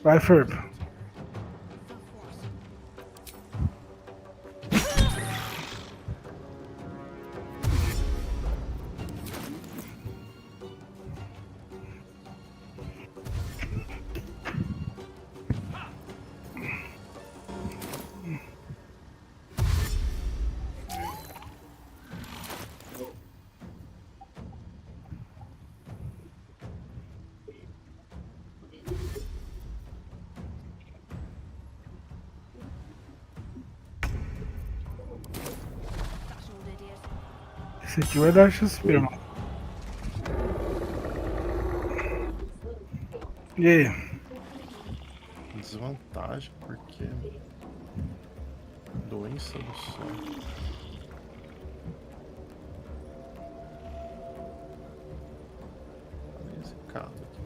Vai, Ferb. Esse aqui vai dar XP, mano. E aí? Desvantagem, porque doença do sol. Olha esse cara aqui.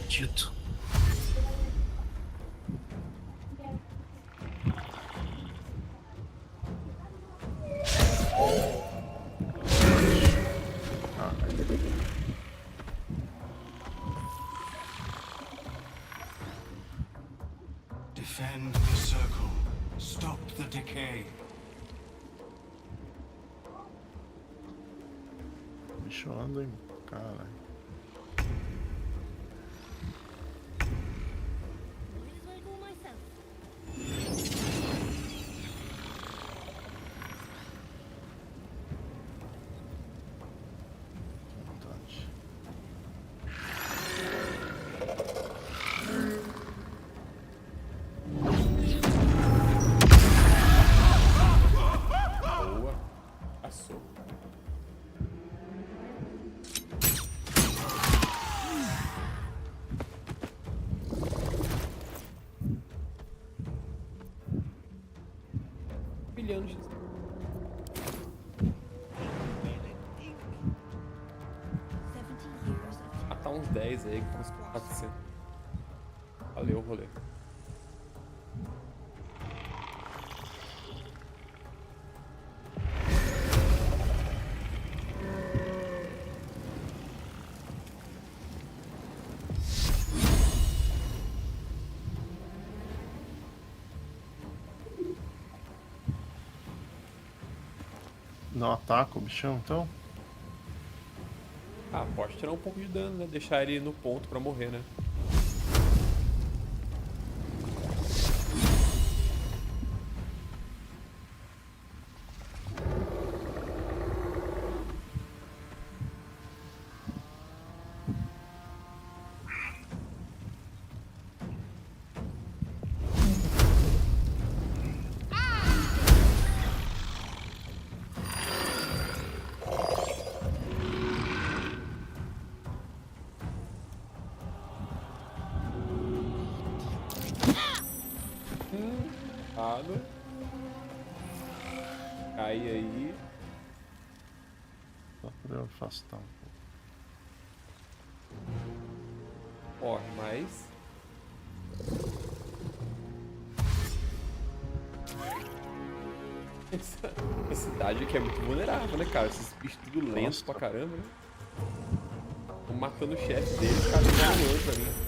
Dito. Defend the circle. Stop the decay. Bicho anda, hein? Caralho. Boa. Passou. Bilhão de matar uns 10 aí que tá uns 400. Valeu o rolê. Não ataca o bichão, então? Ah, pode tirar um pouco de dano, né? Deixar ele no ponto pra morrer, né? Cai aí. Só pra eu afastar um pouco. Corre mais. Essa cidade aqui é muito vulnerável, né, cara? Esses bichos tudo lentos pra caramba, né? Tô matando o chefe deles, cara, não pra mim.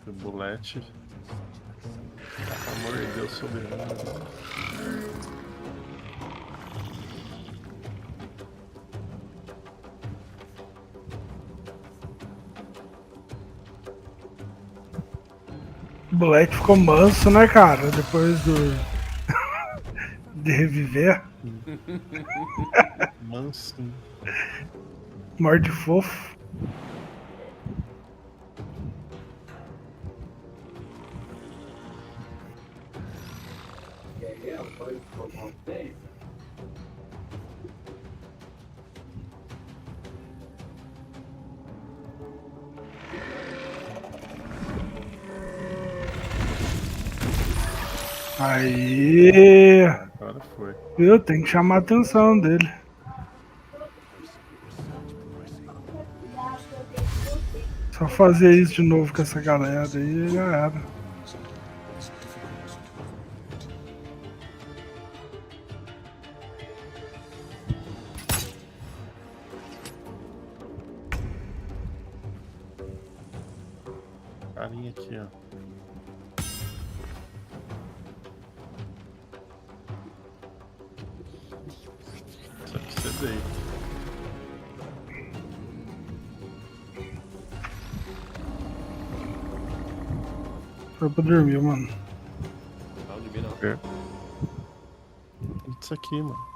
O bulete. Pelo amor de Deus, soberano. O moleque ficou manso, né, cara? Depois de reviver. Mansinho. Morde fofo. Aí. Agora foi. Viu? Tem que chamar a atenção dele. Só fazer isso de novo com essa galera aí já era. Carinha aqui, ó. Isso aqui você deita. Foi pra dormir, mano. Não, dormir não. É. Isso aqui, mano.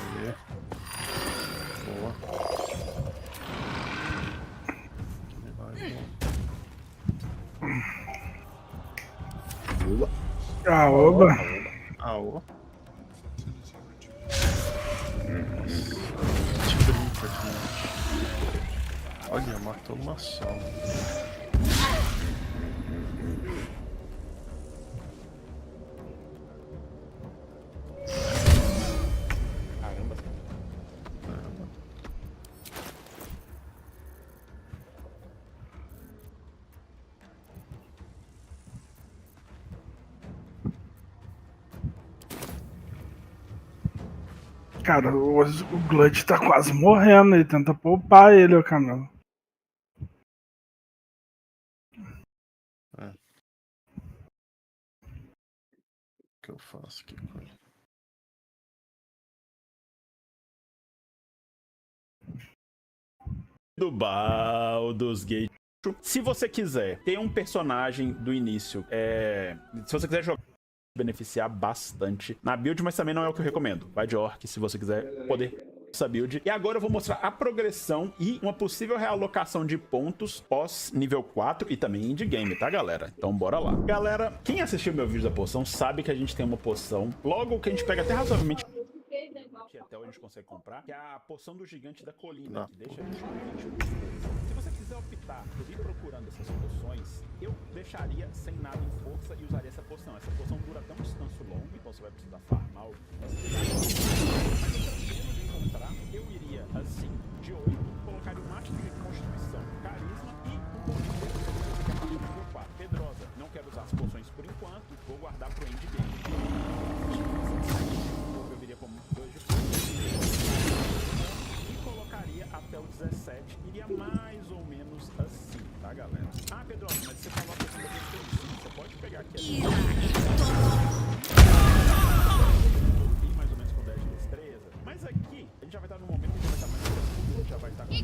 Aí. Boa. Ah, oba. Aô. Olha, matou uma só. Caramba. Cara, o Glutch tá quase morrendo aí. Tenta poupar ele, ô Camelo. É. O que eu faço aqui com ele? Do Baldur's Gate. Se você quiser, tem um personagem do início. Se você quiser jogar, beneficiar bastante na build, mas também não é o que eu recomendo. Vai de orc se você quiser poder essa build. E agora eu vou mostrar a progressão e uma possível realocação de pontos pós nível 4 e também indie game, tá, galera? Então bora lá. Galera, quem assistiu meu vídeo da poção sabe que a gente tem uma poção. Logo que a gente pega até razoavelmente até onde a gente consegue comprar, que é a poção do gigante da colina, que deixa a gente com 21 de força. Se você quiser optar por ir procurando essas poções, eu deixaria sem nada em força e usaria essa poção. Essa poção dura até um descanso longo, então você vai precisar farmar algo. Mas dependendo de encontrar, eu iria assim, de 8, colocaria o máximo de constituição, carisma e um ponto de a partir do nível 4. Pedrosa, não quero usar as poções por enquanto, vou guardar pro endgame. Eu viria como 2 de força e colocaria até o 17, iria mais ou menos assim, tá, galera? Ah, Pedrosa, mas você falou que você pode pegar aqui mais ou menos com 10 de destreza, mas aqui a gente já vai estar no momento que a gente vai estar mais profundo, já vai estar com a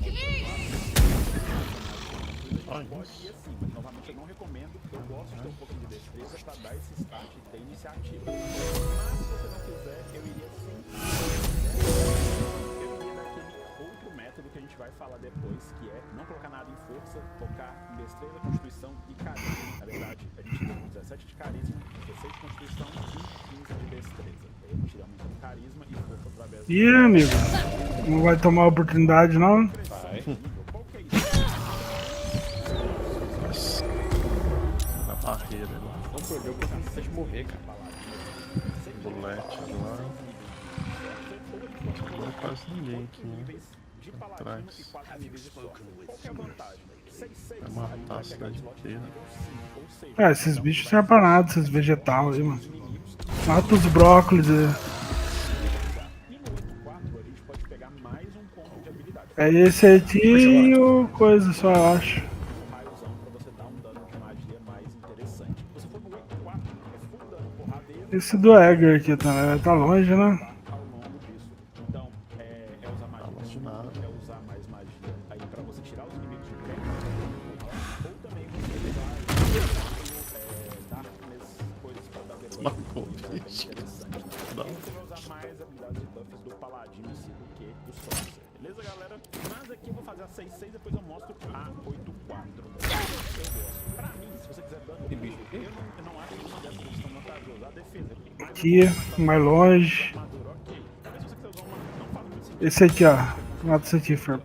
pode ir assim, mas novamente eu não recomendo, eu gosto de ter um pouquinho de destreza pra dar esse start e ter iniciativa. Mas se você não quiser, eu iria assim. Eu iria daquele outro método que a gente vai falar depois, que é não colocar nada em força, focar em destreza, constituição e carisma. Na verdade, a gente tem 17 de carisma, 16 de constituição e 15 de destreza. Aí a gente iria aumentando carisma e força através do... Ih, amigo. Não vai tomar oportunidade, não? Vai. Qual que é isso? Na barreira lá. Não perdeu porque eu cansei de morrer, cara. Bulete lá. Não é quase ninguém aqui, né? Atrás. Vai matar a cidade inteira. Esses bichos servem pra nada, esses vegetais aí, mano. Mata os brócolis aí. É esse aqui e o coisa só, eu acho. Esse do Egger aqui também vai estar longe, né? Não. Você vai usar mais habilidades e buffs do paladino em si do que do sorcerer. Beleza, galera? Mas aqui eu vou fazer a 6-6, depois eu mostro a 8-4. Pra mim, se você quiser dano, eu não acho que uma dessas eles estão vantajosas. A defesa. Aqui, mais longe. Esse aqui, ó. Mata esse aqui, Ferb.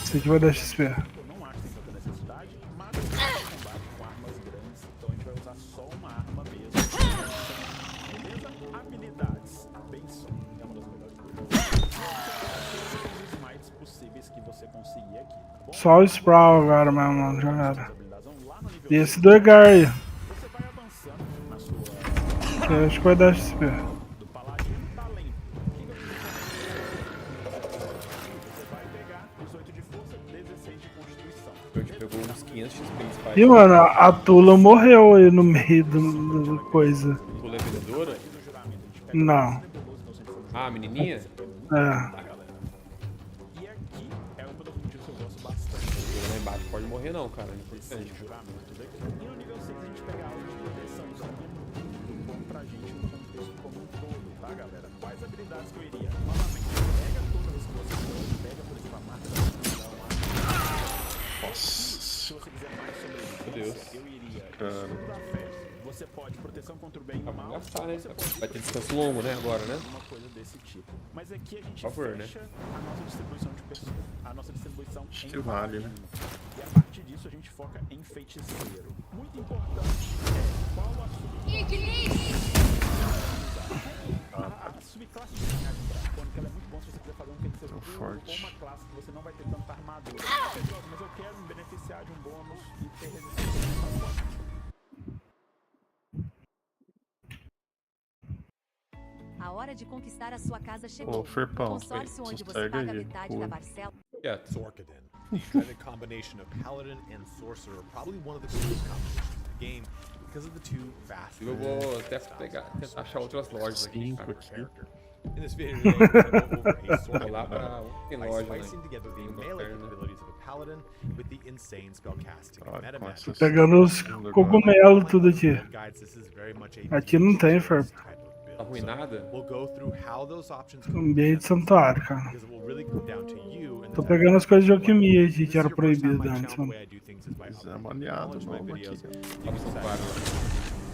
Esse aqui vai dar XP. Eu não acho que tem tanta necessidade, mas eu combate com armas grandes, então a gente vai usar só uma arma mesmo. Beleza? Habilidades. Bem só. É uma das melhores coisas. Os smites possíveis que você conseguir aqui, tá bom? Só o Sprawl agora mesmo, já era. E esse do Egar aí. Você vai avançando na sua... Que eu acho que vai dar XP. Do paladino talento. Você vai pegar 18 de força, 16 de constituição. A gente pegou uns 500 XP. E mano, a Tula morreu aí no meio do coisa. Tula é vendedora? Não. Ah, a menininha? É. E aqui é uma das motivos que eu gosto bastante. O lá embaixo pode morrer não, cara. É importante. E no nível 6 a gente pega algo de proteção. Isso aqui é muito bom pra gente no contexto como um todo, tá, galera? Quais habilidades que eu iria? Novamente, pega todas as coisas que você pega, por exemplo, a marca da visão lá. Nossa. Se você quiser mais sobrevivência, eu iria estudo da fé. Você pode proteção contra o bem e o mal. Gastar, né? Vai ter descanso longo, né? Agora, né? Uma coisa desse tipo. Mas aqui a gente Por favor, fecha a nossa distribuição de pessoas. A nossa distribuição Acho em que vale, né? E a partir disso a gente foca em feiticeiro. Muito importante é qual a subclasse de linhagem dracônica. Ela é muito bom se você quiser fazer um feiticeiro puro ou uma classe que você não vai ter tanta armadura. Mas eu quero me beneficiar de um bônus e ter resistência. A hora de conquistar a sua casa chegou. Ô, Ferpão, Consórcio onde você sossega paga aí, metade pô. da parcela. Sorkaden. The dreaded combination of paladin and sorcerer, probably one of the coolest combinations in the game because of the two fast. Eu vou até tentar achar outras lojas aqui. In this video today, we're going to go over a Vou lá pra sorcerer by loja, né? splicing together the melee capabilities of a paladin with the insane spellcasting and meta magic. Tô pegando os cogumelos tudo aqui. Guides, this is very much a Aqui não tem, Ferb. Tá ruim nada? We'll go through how those options Ambiente santuário, cara. because it will really come down to you and Tô pegando as coisas de alquimia aqui que era proibido antes, mano. Fizemos aliado novo aqui.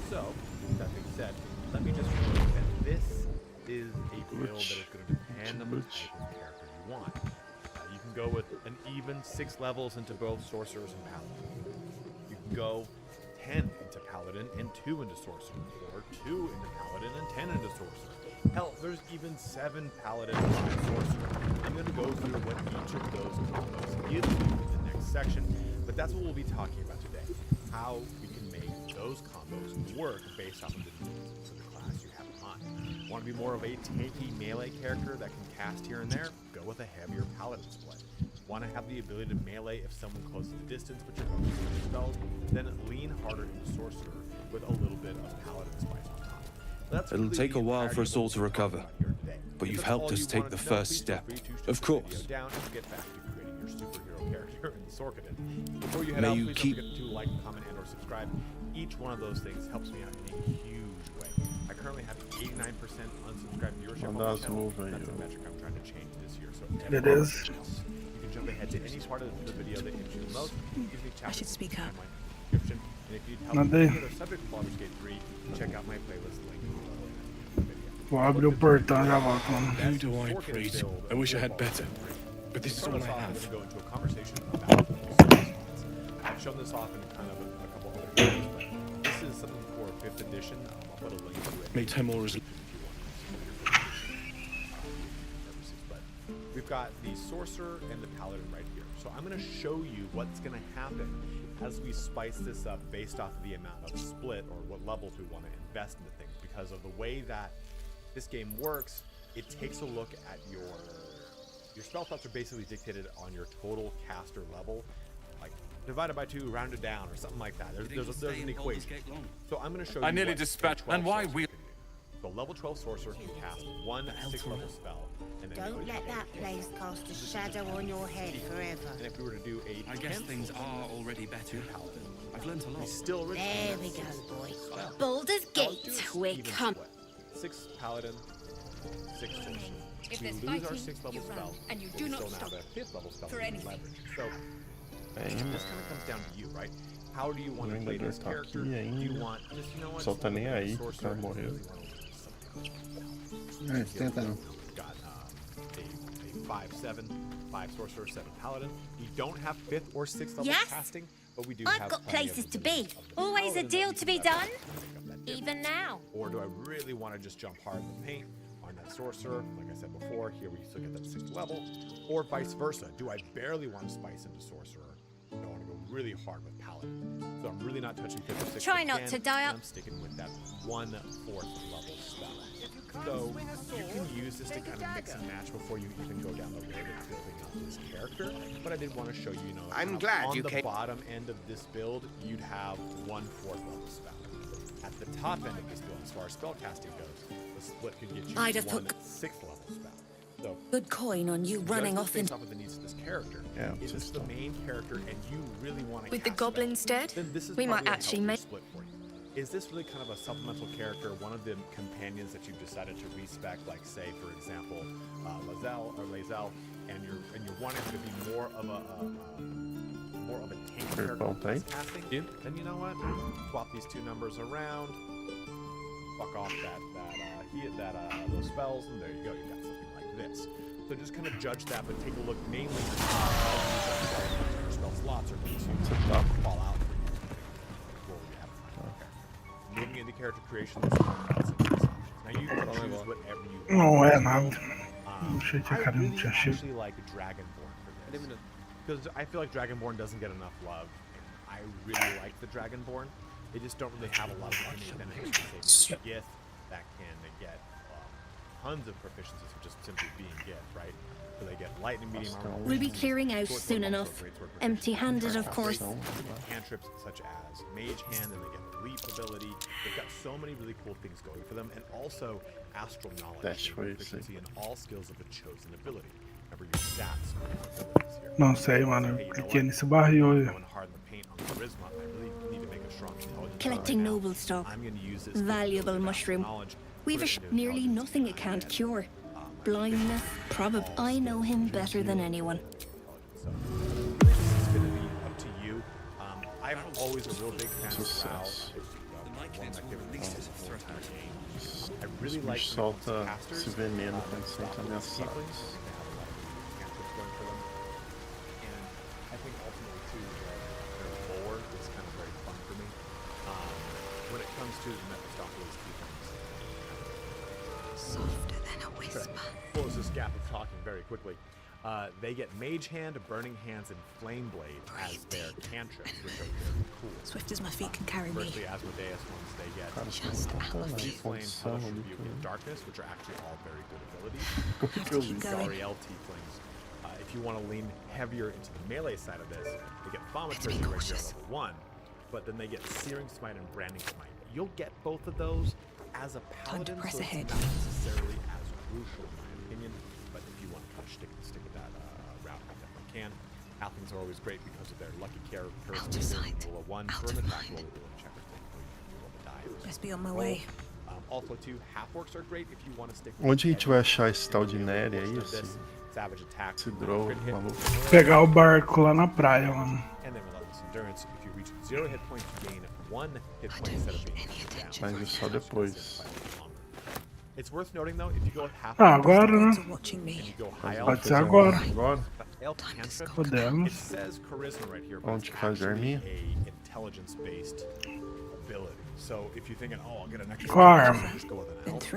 So, that being said, let me just show you that this is a build that is going to depend on the type of character you want. You can go with an even 6 levels into both sorcerers and paladin. You can go 10 into paladin and 2 into sorcerer, or 2 into paladin and 10 into sorcerer. Hell, there's even 7 paladins and sorcerer. I'm going to go through what each of those combos gives you in the next section, but that's what we'll be talking about today. How we can make those combos work based off of the needs of the class you have in mind. Want to be more of a tanky melee character that can cast here and there? Go with a heavier paladin split. Want to have the ability to melee if someone closes the distance but you're going to spells? Then lean harder into sorcerer with a little bit of paladin spice on top. It'll take a while for us all to recover, but you've helped us take the first step. Of course. May you keep... Don't forget to like, comment, and/or subscribe. Each one of those things helps me out in a huge way. I currently have 89% unsubscribed viewership on my channel. That's a metric I'm trying to change this year. So It is. You can jump ahead to any part of the video that interests you most. Give me I should speak up. description. And if you need help with any other subject of Baldur's Gate 3, check out my playlist link. Vou abrir o portão e já volto, mano. Who do I praise? I wish I had better, but this is all I have. I'm going to go into a conversation about I've shown this off in kind of a couple other videos, but this is something for 5th edition. I'll put a link to it. May Timora's... We've got the sorcerer and the paladin right here. So I'm going to show you what's going to happen as we spice this up based off of the amount of split or what levels we want to invest into things. Because of the way that this game works, it takes a look at your spell slots are basically dictated on your total caster level, like divided by 2, rounded down, or something like that. There's an equation. So I'm going to show you. I nearly dispatched. And why we? So level 12 sorcerer can cast 1 6-level spell. And then Don't let that place cast a shadow on your head forever. And if we were to do a I guess things are already better. Paladin, I've learned a lot. He's still original. There we go, boy. Baldur's Gate, we're come. 6 paladin, 6 sorcerer. If We there's lose our fighting, 6th level you run, spell, and you but do we not still now stop have a 5th level spell for we can anything. leverage. So this Bem, kind of comes down to you, right? How do you want to play Jogador this tá character? aqui Do you ainda. want just, you know what? Só tá nem aí que o sorcerer, cara morreu. Tentando. Got a 5/7, 5 sorcerer, 7 paladin. You don't have 5th or 6th level Yes. casting, but we do I've have got plenty places of to ability be. of Always a paladin deal that to we be can done. leverage to make up that Even difference. now. Or do I really want to just jump hard in the paint on that sorcerer? Like I said before, here we still get that 6th level. Or vice versa. Do I barely want to spice into sorcerer? No, I want to go really hard with paladin. So I'm really not touching 5th or 6th. Try if I not can, to die and up. I'm sticking with that 1/4 level spell. So you can use this to kind of mix and match before you even go down the road of building up this character. But I did want to show you, I'm glad on you the came. bottom end of this build, you'd have 1/4 level spell. At the top end of this build, as far as spell casting goes, the split could get you I'd have put 1/6 level spell. So good coin on you running off in. based off of the needs of this character. Yeah, Is this the main character and you really want to With the cast goblin it, instead, then this is we might probably a actually healthier make. split for you. Is this really kind of a supplemental character, one of the companions that you've decided to respec, like say, for example, Lae'zel, and you're wanting to be more of a tank character that's casting? Then you know what? Swap these 2 numbers around. Fuck off those spells, and there you go. You got something like this. So just kind of judge that, but take a look mainly at your spell slots are going to fall out for you. What would you have? Moving into character creation, there's now you can choose whatever you want. Não é nada. Não sei se a cara não tinha I chego. actually like Dragonborn for this. Because I feel like Dragonborn doesn't get enough love. And I really like the Dragonborn. They just don't really have a lot of advantages. Gith that can get tons of proficiencies for just simply being Gith, right? So they get light and medium armor. We'll be clearing out soon enough. Empty-handed, of course. Cantrips such as Mage Hand, and they get Leap ability. They've got so many really cool things going for them, and also Astral Knowledge, proficiency in all skills of a chosen ability. Remember your stats. Não sei, mano. Eu cliquei nesse barril aí. Going hard in the paint on charisma, I really need to make a strong intelligence. Collecting noble stock. I'm going to use this Valuable mushroom. We've nearly nothing it can't cure. Blindness, probably. I know him better than anyone. So really, this is going to be up to you. I'm always a real big fan of WoW. I really like solta esse veneno quando você sente ameaçado. I think ultimately too, their lore is kind of very fun for me. When it comes to the Mephistopheles key things. Softer than a whisper. Close this gap of talking very quickly. They get Mage Hand, Burning Hands, and Flame Blade as their cantrips, which are very cool. Swift as my feet can carry me. Firstly, Asmodeus ones, they get Just Deep Flame, Hellish Rebuke, and Darkness, which are actually all very good abilities. Zariel Tieflings. If you want to lean heavier into the melee side of this, they get Thaumaturgy right here at level 1, but then they get Searing Smite and Branding Smite. You'll get both of those as a paladin, so it's not necessarily as crucial in my opinion, but if you want to kind of stick with that route, you definitely can. Halflings are always great because of their lucky characteristics. Roll a 1 for an attack, roll a check, roll a die. Best be on my way. Also, too, half-orcs are great if you want to stick with Onde a gente vai achar esse tal de Nery aí, Savage attack, esse draw maluco? Pegar o barco lá na praia, mano. And then relentless endurance. If you reach 0 hit points, you gain 1 hit point instead of being down. Mas é só depois. It's worth noting though, if you go half Agora, né? Pode ser agora. Podemos. It says charisma right here, but Onde it's que faz a actually arminha? a intelligence-based ability. So if you're thinking, oh, I'll get an extra, Qual arma? just go with an elf.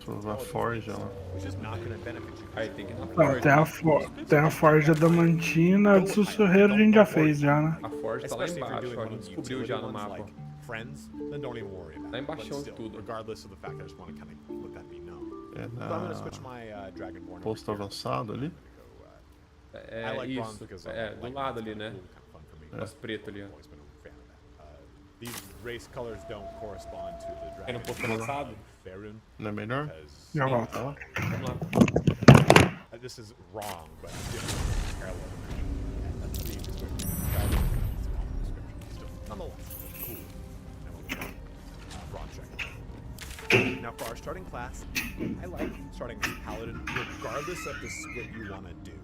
Vou usar a Forja lá. Which is not going to benefit you. Aí tem que ir na Não, Forja. tem a Forja Adamantina, a de Sussurreiro a gente já fez já, né? A Forja tá lá Especially if you're embaixo, doing ó, a one of gente the descobriu utility já no ones mapa. like Friends, then don't even worry about Lá it. But embaixo still, tudo. regardless of the fact, I just want to kind of let that be known. É So I'm going to na switch my Dragonborn. posto avançado ali? I like bronze Isso, because do lado ali, né? kind of fun for me. Nosso preto ali, ó. Always been a fan of that. These race colors don't correspond to the Quer no dragon. posto avançado? Faerun, Não é melhor? because Já volto. Vamos lá. this is wrong, but different parallel dimension. And that's the description. Still. nonetheless, cool. And we'll go broad check. Now for our starting class, I like starting as Paladin regardless of the split you want to do.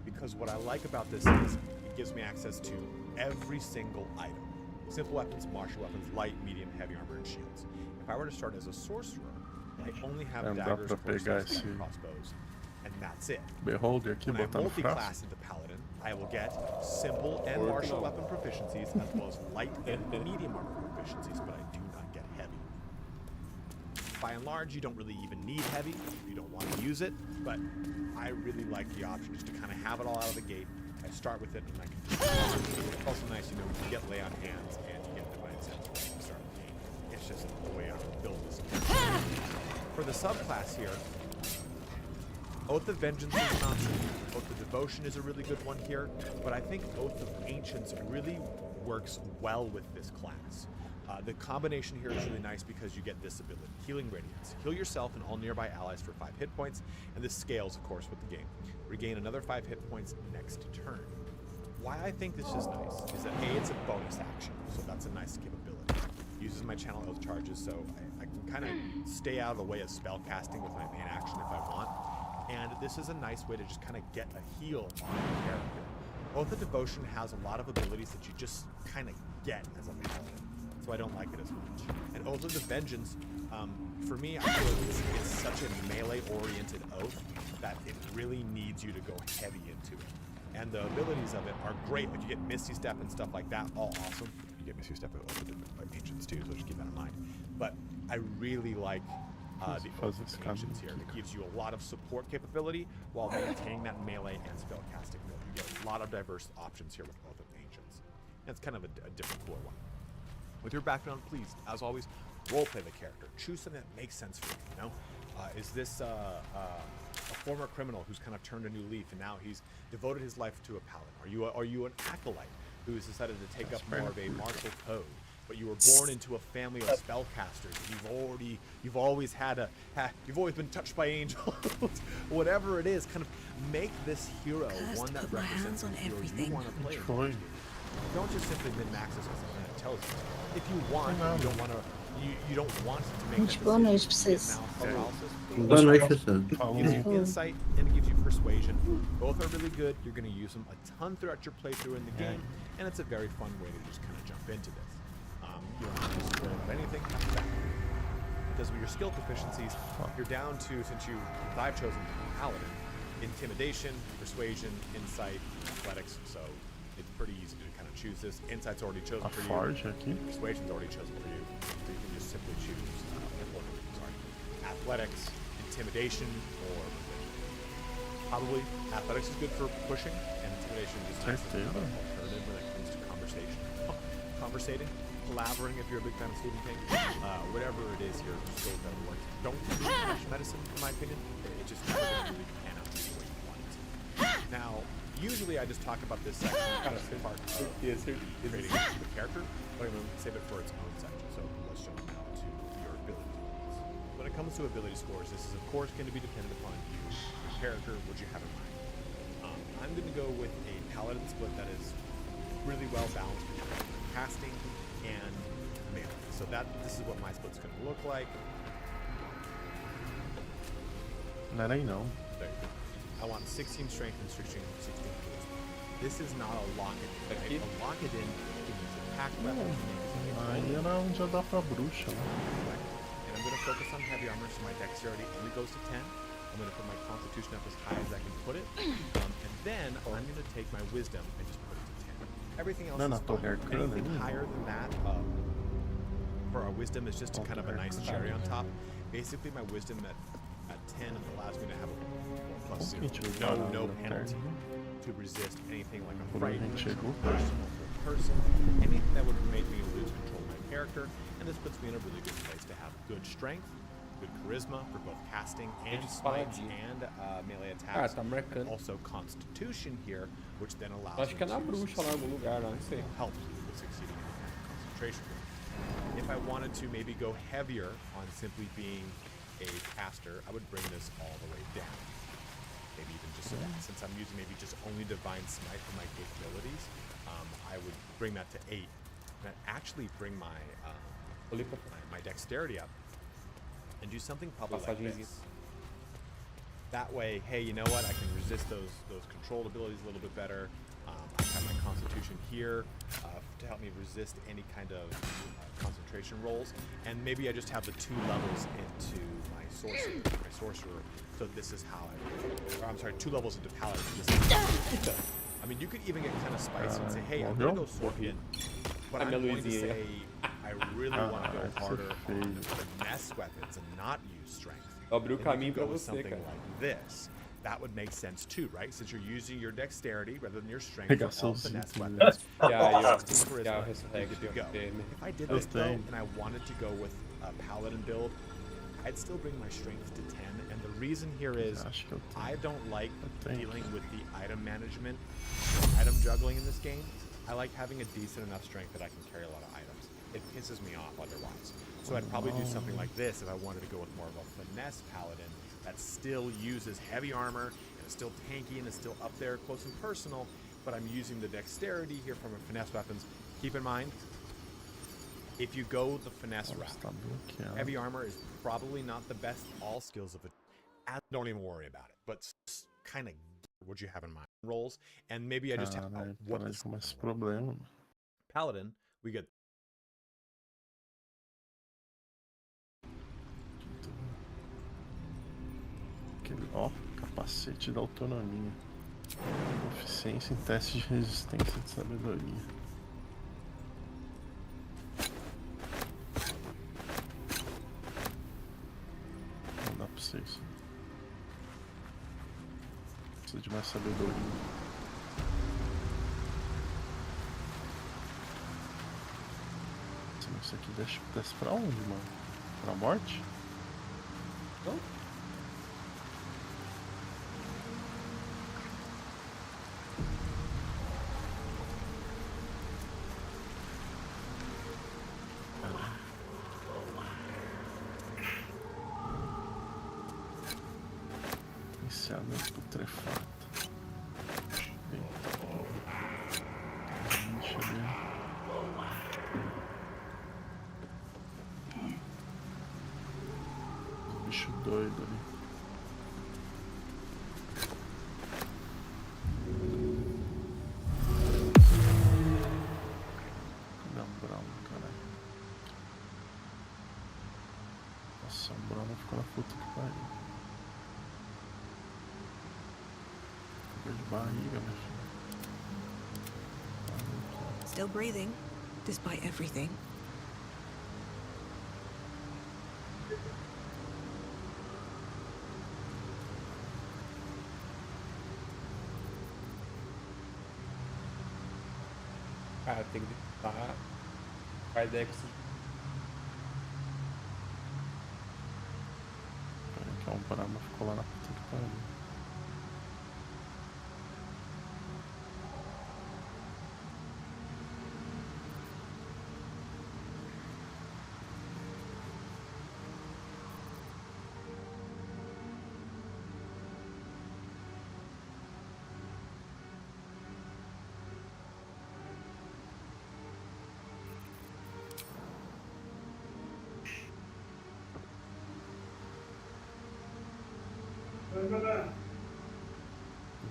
Because what I like about this is it gives me access to every single item. Simple weapons, martial weapons, light, medium, heavy armor, and shields. If I were to start as a sorcerer, I only have daggers, quarterstaffs, and crossbows, and that's it. Beholder aqui, when I botar no frasco. multi-class into Paladin, I will get simple and martial weapon proficiencies, as well as light and medium armor proficiencies, but I do not get heavy. By and large, you don't really even need heavy if you don't want to use it, but I really like the option just to kind of have it all out of the gate. I start with it, and I can just it's also nice, you know, you get lay on hands, and you get divine sense when you start the game. It's just the way I build this game. For the subclass here, Oath of Vengeance is an option. Oath of Devotion is a really good one here, but I think Oath of Ancients really works well with this class. The combination here is really nice because you get this ability, Healing Radiance. Heal yourself and all nearby allies for 5 hit points, and this scales, of course, with the game. Regain another 5 hit points next turn. Why I think this is nice is that A, it's a bonus action, so that's a nice capability. Uses my channel oath charges, so I can kind of stay out of the way of spell casting with my main action if I want. And this is a nice way to just kind of get a heal on your character. Oath of Devotion has a lot of abilities that you just kind of get as a paladin, so I don't like it as much. And Oath of the Vengeance, for me, I feel like it's such a melee-oriented oath that it really needs you to go heavy into it. And the abilities of it are great. Like you get Misty Step and stuff like that, all awesome. You get Misty Step with Oath of Ancients too, so just keep that in mind. But I really like the Oath of Ancients here. It gives you a lot of support capability while maintaining that melee and spell casting ability. You get a lot of diverse options here with Oath of Ancients. And it's kind of a different core one. With your background, please, as always, roleplay the character. Choose something that makes sense for you, you know? Is this a former criminal who's kind of turned a new leaf and now he's devoted his life to a paladin? Are you an acolyte who's decided to take up more of a martial code? But you were born into a family of spellcasters. You've always been touched by angels. Whatever it is, kind of make this hero one that represents the hero you want to play. Don't just simply min-max this because something that tells you. If you want, you don't want to make Which bonus analysis. Boa noite, pessoal. It gives you insight and it gives you persuasion. Both are really good. You're going to use them a ton throughout your playthrough in the game, and it's a very fun way to just kind of jump into this. You don't have to worry about anything. Because with your skill proficiencies, you're down to, since I've chosen Paladin, Intimidation, Persuasion, Insight, Athletics, so it's pretty easy to kind of choose this. Insight's already chosen for you. Persuasion's already chosen for you. So you can just simply choose Athletics, Intimidation, or Persuasion. Probably Athletics is good for pushing, and Intimidation is nice as another alternative when it comes to conversation. Conversating, collaborating if you're a big fan of Stephen King. Whatever it is here, just go with that works. Don't use medicine, in my opinion. It just doesn't really pan out the way you want it to. Now, usually I just talk about this section kind of part of creating the character, but I'm going to save it for its own section. So let's jump now to your ability scores. When it comes to ability scores, this is of course going to be dependent upon you, your character, what you have in mind. I'm going to go with a paladin split that is really well balanced between casting and melee. So this is what my split's going to look like. Not I know. There you go. I want 16 strength and 16 charisma. This is not a lock-it. Right? A lock-it-in means attack weapon. Aí era onde dá pra bruxa. And I'm going to focus on heavy armor, so my dexterity only goes to 10. I'm going to put my constitution up as high as I can put it. And then I'm going to take my wisdom and just put it to 10. Everything else is fine. Anything higher than that for our wisdom is just kind of a nice cherry on top. Basically, my wisdom at 10 allows me to have a plus 0, no penalty to resist anything like a frightened person, anything that would make me lose control of my character. And this puts me in a really good place to have good strength, good charisma for both casting and smites and melee attacks. And also constitution here, which then allows me to help with succeeding in concentration. If I wanted to maybe go heavier on simply being a caster, I would bring this all the way down. Maybe even just since I'm using maybe just only divine smite for my capabilities, I would bring that to 8 and actually bring my my dexterity up and do something probably like this. That way, hey, you know what? I can resist those controlled abilities a little bit better. I have my Constitution here to help me resist any kind of concentration rolls, and maybe I just have the 2 levels into my sorcerer. So this is how I'm sorry, 2 levels into paladin. I mean, you could even get kind of spicy and say, hey, I'm gonna go Scorpion, but I'm going to say I really want to go harder on finesse weapons and not use strength. Abriu o caminho pra você, something cara. like this. That would make sense too, right? Since you're using your dexterity rather than your strength for all finesse weapons. If I did this though, and I wanted to go with a paladin build, I'd still bring my strength to 10. And the reason here is I don't like dealing with the item management, item juggling in this game. I like having a decent enough strength that I can carry a lot of items. It pisses me off otherwise. So I'd probably do something like this if I wanted to go with more of a finesse paladin that still uses heavy armor and is still tanky and is still up there close and personal, but I'm using the dexterity here from finesse weapons. Keep in mind, if you go the finesse route, heavy armor is probably not the best all skills of it. Don't even worry about it, but kind of what you have in mind rolls, and maybe I just have what is paladin. We get Ó, capacete da autonomia. Proficiência em teste de resistência de sabedoria. Não dá pra vocês. Precisa de mais sabedoria. Isso aqui desce pra onde, mano? Pra morte? Não? Inicialmente putrefato. Eita. Deixa eu ver. Bicho doido ali. Cadê um Brown, caralho? Nossa, um Brown ficou na puta que pariu. Dor de barriga, meu filho. Still breathing, despite everything. Cara, tem que estar. A ideia que Peraí que um Brahma ficou lá na puta que pariu.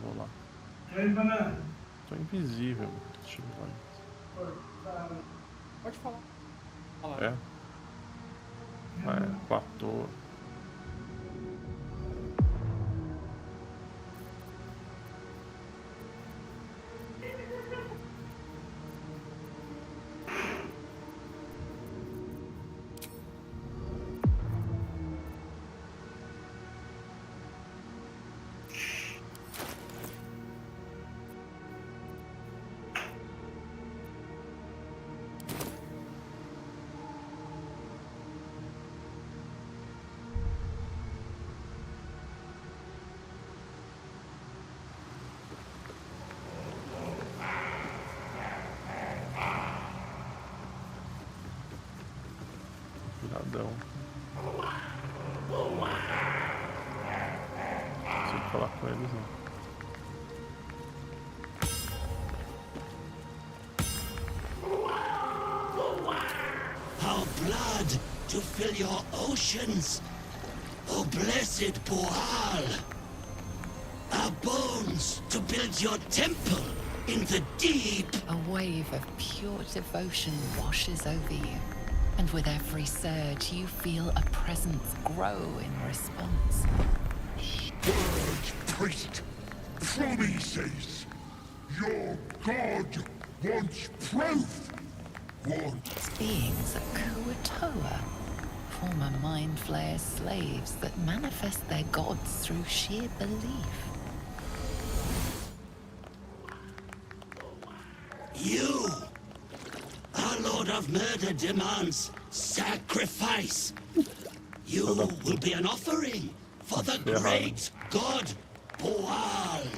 Vou lá. Tô invisível. Deixa eu lá. Pode falar. É? É, platô. Viradão. Não consigo falar com eles, não. blood to fill your oceans. O blessed Boal! Our bones to build your temple in the deep. A wave of pure devotion washes over you, and with every surge, you feel a presence grow in response. Word, priest! Promises! Your god wants proof! These beings are Kuatoa, former Mind Flayer's slaves that manifest their gods through sheer belief. You, our Lord of Murder, demands sacrifice. You will be an offering for the great god Boal.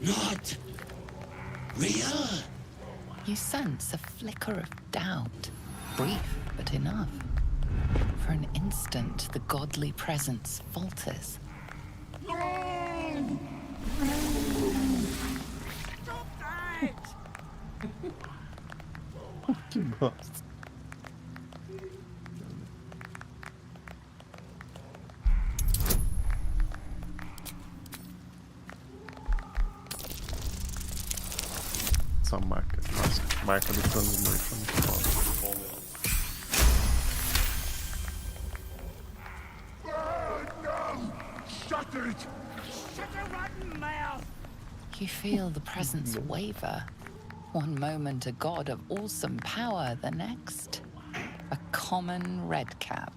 Not real. You sense a flicker of doubt, brief but enough. For an instant, the godly presence falters. Que bosta. Essa marca, nossa, marca do Transmorph é muito foda. Shut it! Shut your rotten mouth! You feel the presence waver. One moment a god of awesome power, the next a common redcap.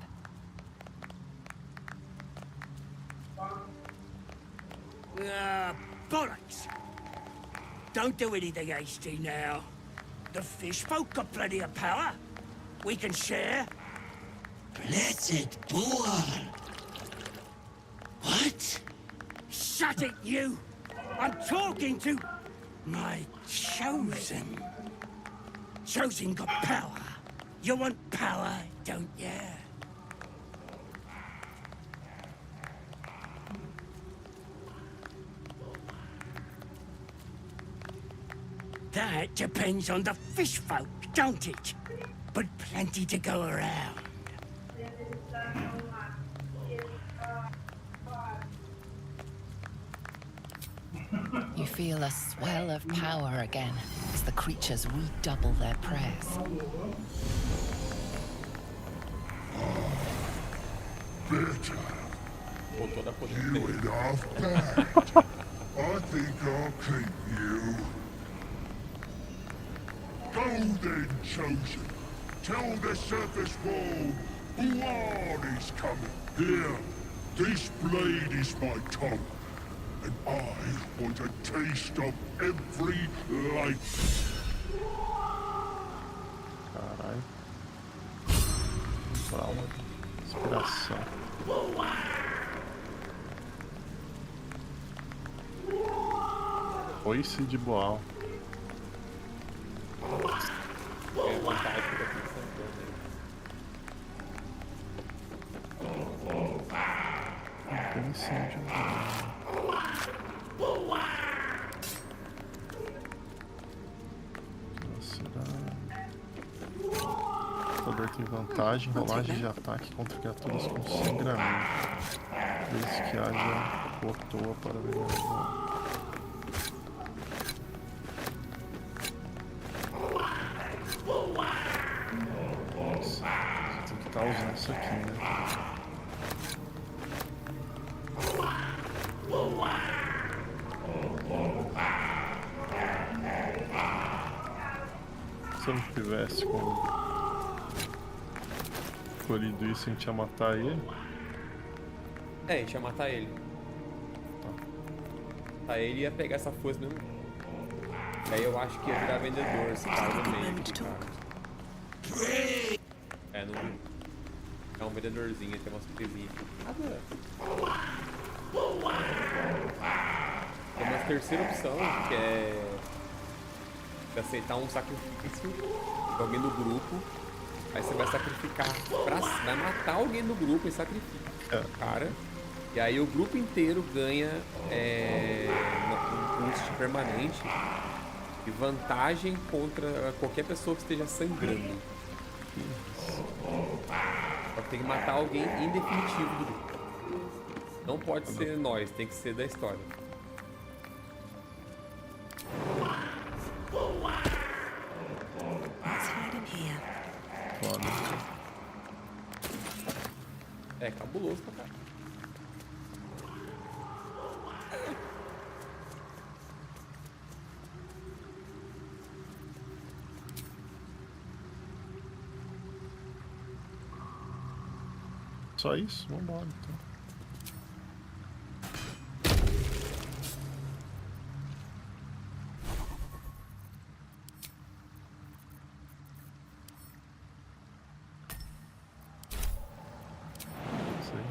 Bollocks! Don't do anything hasty now. The fish folk got plenty of power. We can share. Blessed Boal! What? Shut it, you! I'm talking to my chosen. Chosen got power. You want power, don't you? That depends on the fish folk, don't it? But plenty to go around. You feel a swell of power again as the creatures redouble their prayers. Better. You enough back. I think I'll keep you. Go then, chosen. Tell the surface world Boal is coming. Here, this blade is my tongue. And I want a taste of every life. Caralho. Calma. Inspiração. Foice de Boal. Incêndio. O lutador tem vantagem em rolagem de ataque contra criaturas com sangramento, desde que haja Kotoa para ver o Nossa, você tem que estar usando isso aqui, né? Se eu não tivesse escolhido isso, a gente ia matar ele? É, a gente ia matar ele. Tá, ele ia pegar essa força mesmo. Aí eu acho que ia virar vendedor, esse cara no meio aqui, cara. É, não... É um vendedorzinho, tem umas coisinhas. Tem uma terceira opção, que é... Você aceitar um sacrifício de alguém do grupo, aí você vai sacrificar, vai matar alguém do grupo e sacrifica o cara. E aí o grupo inteiro ganha um boost permanente e vantagem contra qualquer pessoa que esteja sangrando. Só que tem que matar alguém em definitivo do grupo. Não pode ser nós, tem que ser da história. É cabuloso pra caralho. Só isso? Vambora então.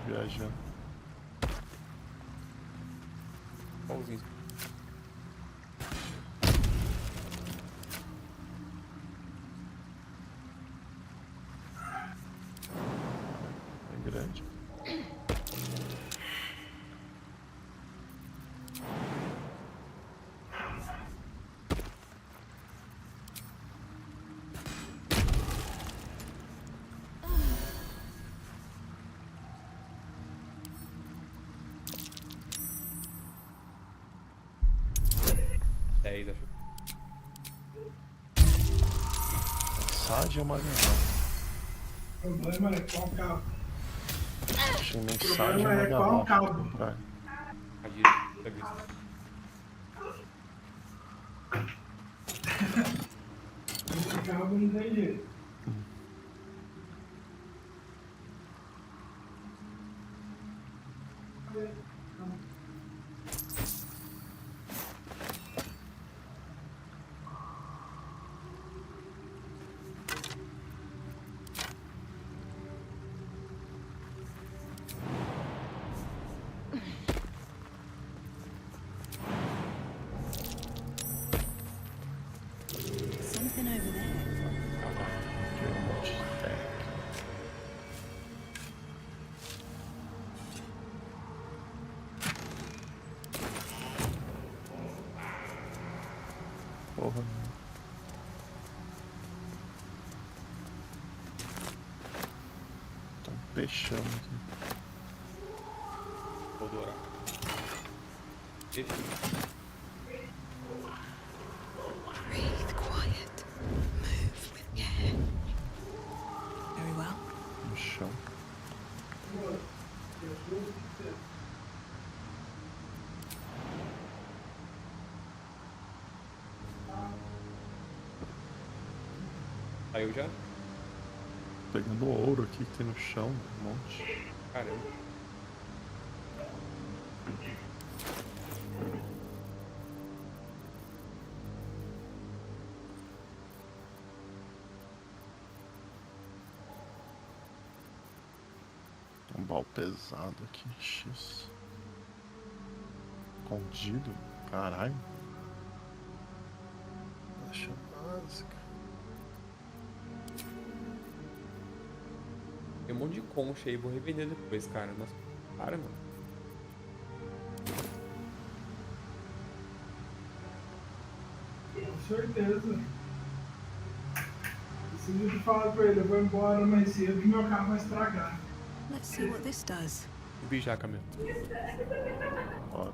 Viajando. Pauzinho. É grande. Mensagem ou manual? O problema é qual cabo. Achei mensagem O problema é qual cabo. Esse cabo não tem jeito. Something over there. Porra. Tô peixando aqui. Vou adorar. Breathe quiet. Move with care. Very well. No chão. Saiu já? Pegando ouro aqui que tem no chão, um monte. Caramba. Um baú pesado aqui, X. Escondido, caralho. Acha básica. Tem um monte de concha aí, vou revender depois, cara. Nossa, para, mano. Com certeza. Preciso de falar pra ele, eu vou embora mais cedo que meu carro vai estragar. Let's see what this does. Subi já, Camilo. Bora.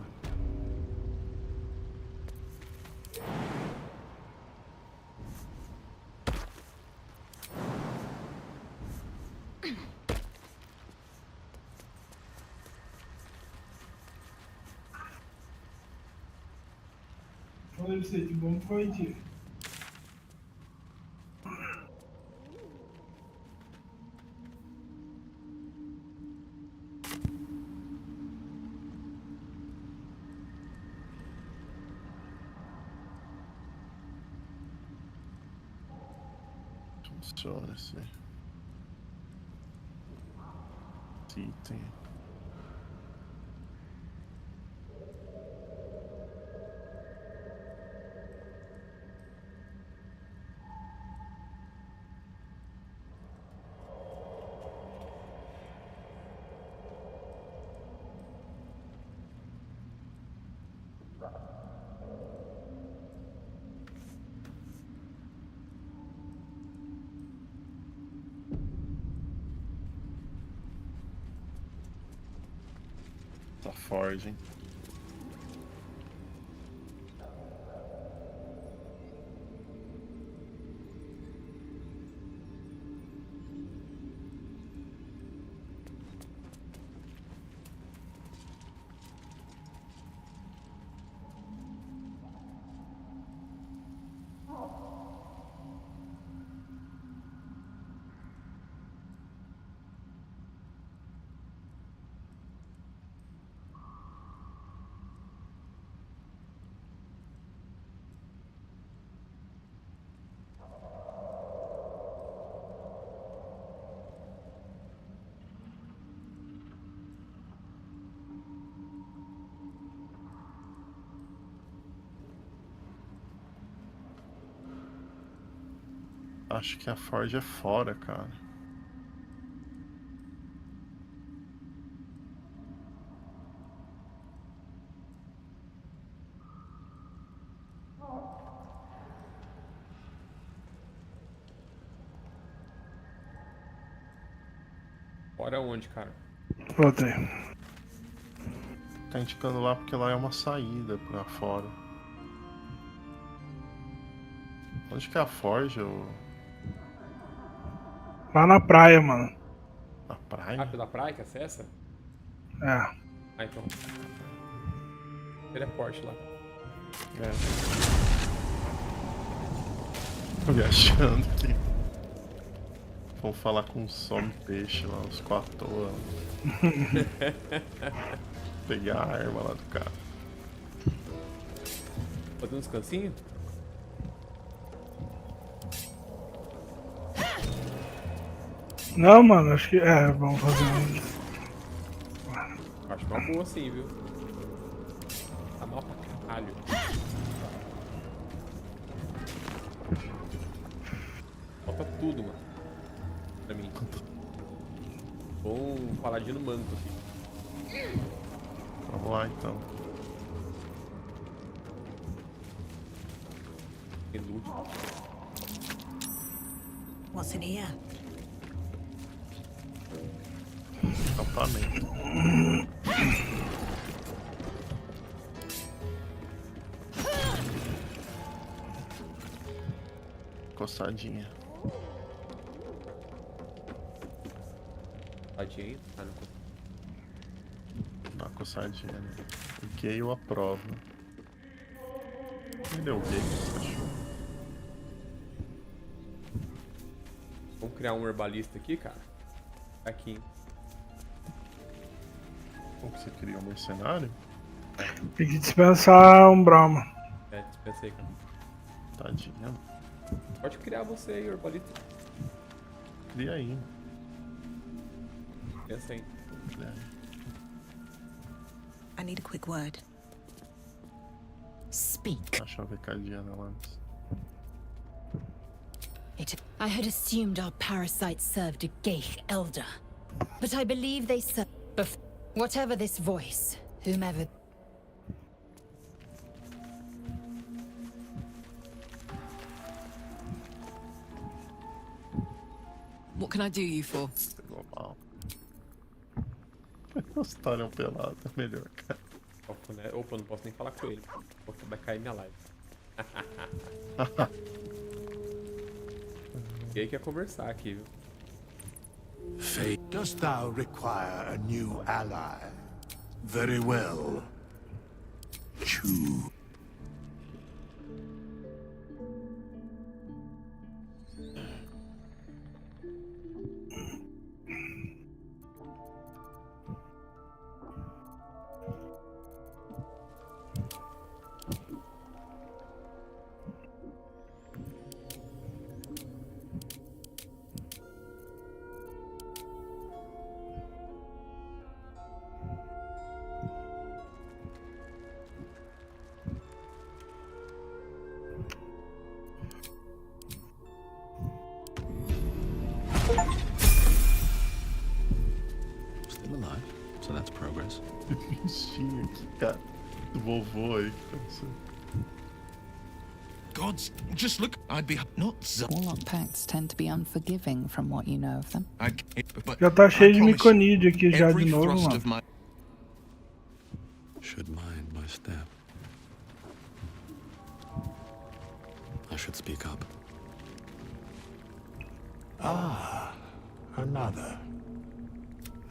Falei pra você, que bom que foi, tio. Funciona esse item. Puta forja, hein? Acho que a forja é fora, cara. Fora onde, cara? Voltei. Tá indicando lá porque lá é uma saída pra fora. Onde que é a forja? Lá na praia, mano. Na praia? Ah, pela praia que acessa? É. Ah, então. Teleporte lá. É. Tô me achando que vão falar com um some peixe lá, os quatro à toa. Pegar a arma lá do cara. Fazer um descansinho? Não, mano, acho que. É, vamos fazer um. Acho uma boa sim, viu? Tá mal pra caralho. Falta tudo, mano. Pra mim. Bom paladino manto aqui. Vamos lá então. Tem loot. What's in here? Acampamento. Coçadinha. Coçadinha? Ah, não. Dá uma coçadinha, né? O gay eu aprovo. Cadê o gay que você achou? Vamos criar um herbalista aqui, cara? Aqui, hein? Como que você cria um mercenário? Tem que dispensar um Brahma. É, dispensei, cara. Tadinha. Pode criar você aí, herbalista. Cria aí. Pensa aí. I need a quick word. Speak. Deixa eu ver cadinha nela antes. I had assumed our parasites served a Geich elder, but I believe they serve whatever this voice, whomever. What can I do you for? Pegou mal. Gostarem pelado, é melhor, cara. Opa, não posso nem falar com ele. Porque vai cair minha live. E aí quer conversar aqui, viu? Fate, dost thou require a new ally? Very well. Choose. Still alive, so that's progress. Bichinho aqui, cara. Do vovô aí. Gods, just look, I'd be not Warlock pacts tend to be unforgiving from what you know of them. Já tá cheio de miconide aqui já de novo, mano. should mind my step. I should speak up. Ah, another.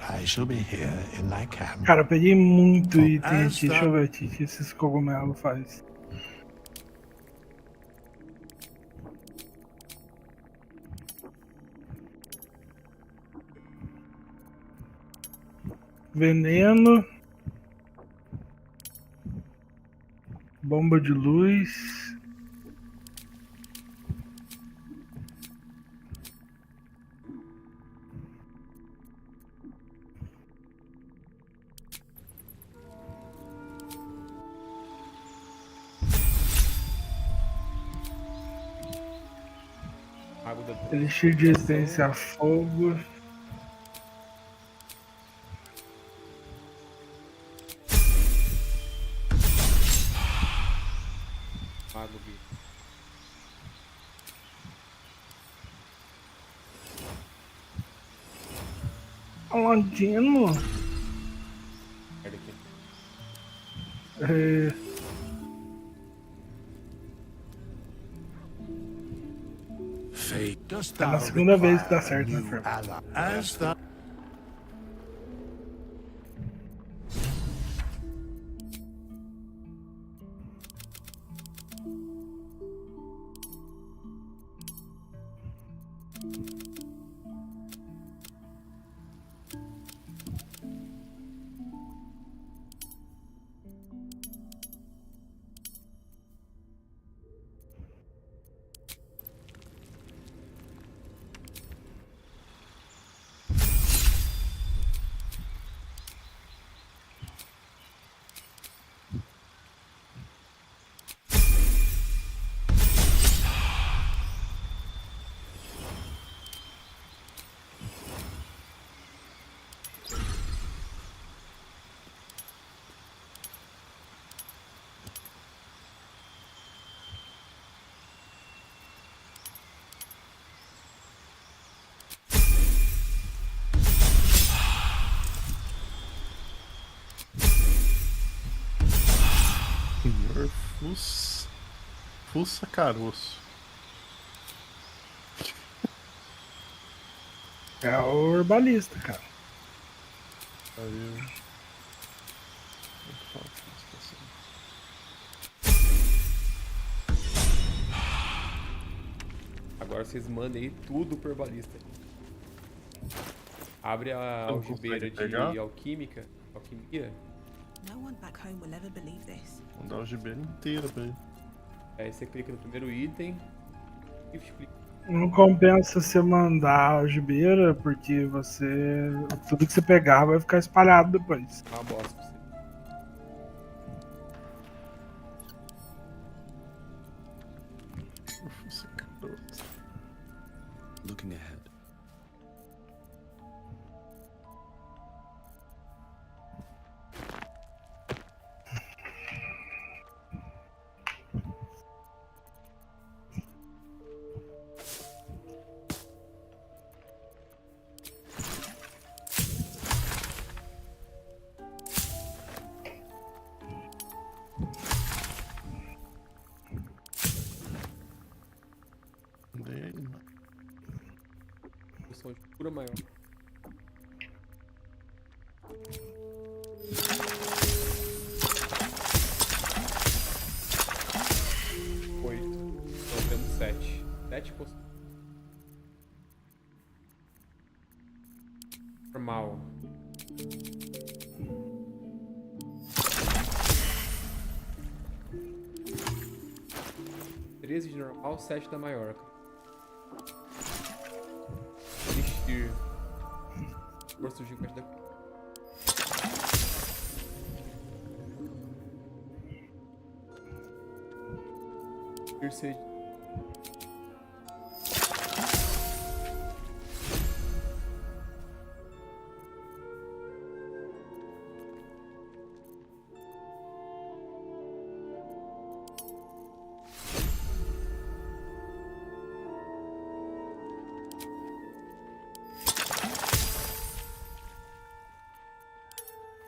I shall be here in thy camp. Cara, eu peguei muito item aqui. Deixa eu ver aqui o que esses cogumelos fazem. Veneno. Bomba de luz. Elixir de resistência a fogo. Mago, bicho. Aladino. É na segunda vez que dá certo, né, Fer? Senhor Fuça Caroço. É o herbalista, cara. Aí. Agora vocês mandem aí tudo pro herbalista. Abre a algibeira de alquimia. No one back home will ever believe this. Vou dar a algibeira inteira pra ele. Aí você clica no primeiro item e explica. Não compensa você mandar a algibeira, porque você. Tudo que você pegar vai ficar espalhado depois. Ah, bosta pra você. Looking ahead. Posição de cura maior. Oito. Então temos 7. 7 posições. Normal. Treze de normal, 7 da maior. Elixir. Força gigante da. Elixir.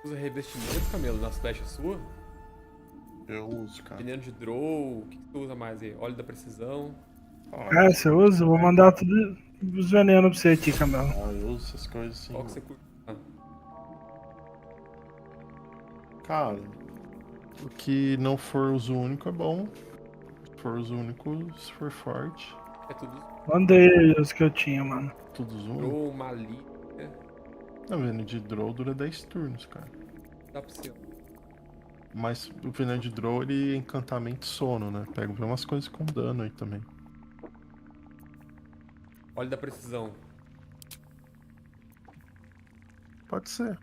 Usa revestimento, Camelo, nas flechas suas? Eu uso, cara. Veneno de draw, o que tu usa mais aí? Óleo da precisão. Você usa? Eu vou mandar tudo os venenos pra você aqui, Camelo. Eu uso essas coisas sim. Qual que você curte? Cara, o que não for uso único é bom. Se for uso único, se for forte. É tudo. Mandei os que eu tinha, mano. Tudo uso único. Draw, malícia. Tá vendo? De draw dura 10 turnos, cara. Dá pra você. Mas o veneno de draw, ele é encantamento sono, né? Pega umas coisas com dano aí também. Óleo da precisão. Pode ser.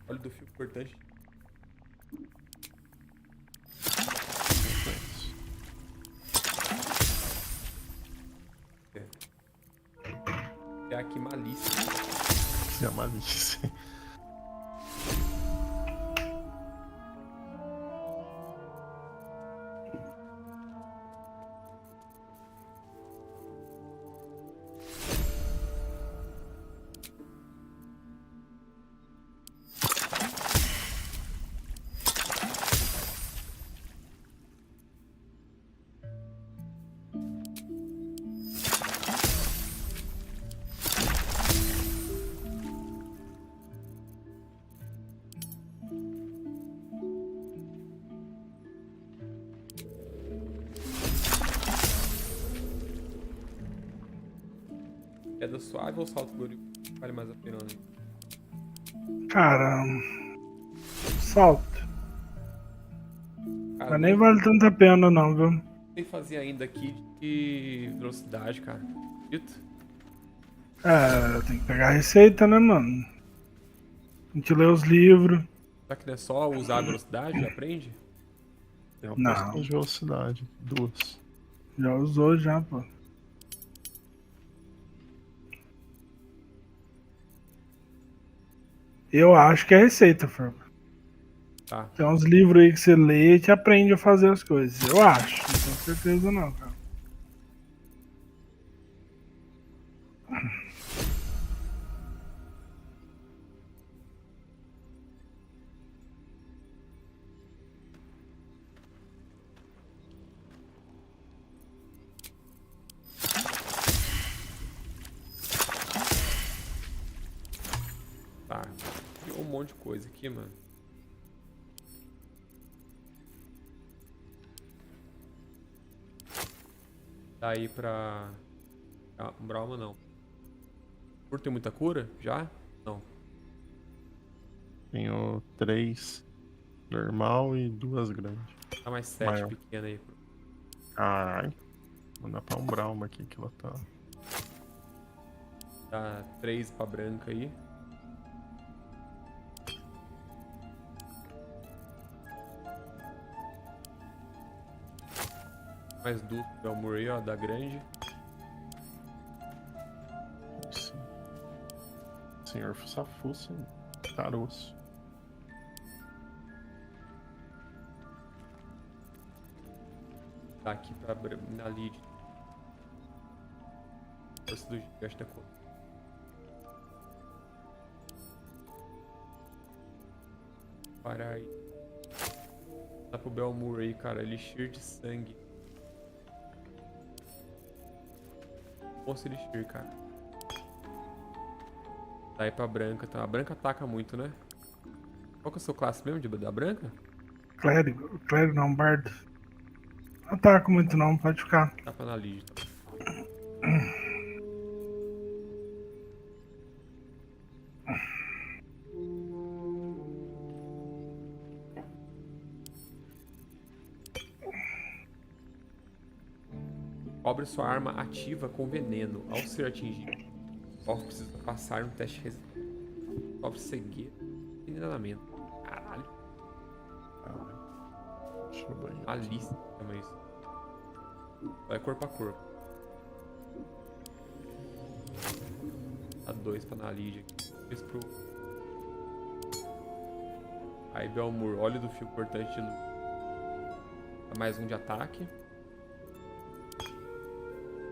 Óleo do fio cortante. É aqui malícia. É a malícia. Queda suave ou salto glorioso? Vale mais a pena, né? Cara, salto. Cara, Mas nem vale tanta pena não, viu? Não sei fazer ainda aqui de velocidade, cara. Acredita? Tem que pegar a receita, né, mano? Tem que ler os livros. Será que não é só usar a velocidade? Aprende? Tem uma Não. poção de velocidade. 2. Já usou já, pô. Eu acho que é receita, Ferba. Tá. Tem uns livros aí que você lê e que aprende a fazer as coisas. Eu acho. Não tenho certeza não, cara. Tá. Criou um monte de coisa aqui, mano. Daí pra... Ah, um Brahma não. Por ter muita cura? Já? Não. Tenho 3 normal e 2 grandes. Dá mais 7 Maior. pequena aí. Caralho. Vou dar pra um Brahma aqui que ela tá. Dá 3 pra branca aí. Mais duplo pra Elmur aí, ó, da grande. Sim. Senhor Safuça, caroço. Tá aqui pra na lead. Força do gigante da cor. Parar aí. Dá pro Belmur aí, cara. Elixir de sangue. Bom esse elixir, cara. Daí pra branca, tá? A branca ataca muito, né? Qual que é a sua classe mesmo da branca? Clérigo não, bardo. Não ataca muito não, pode ficar. Dá pra na lead, tá? Cobre sua arma ativa com veneno. Ao ser atingido, o alvo precisa passar um teste resistente. Cobre cegueira e envenenamento. Caralho. Malícia chama isso. Vai corpo a corpo. Dá 2 pra na lead aqui. 2 pro... Aí Belmur, óleo do fio cortante de luz. Dá mais 1 de ataque.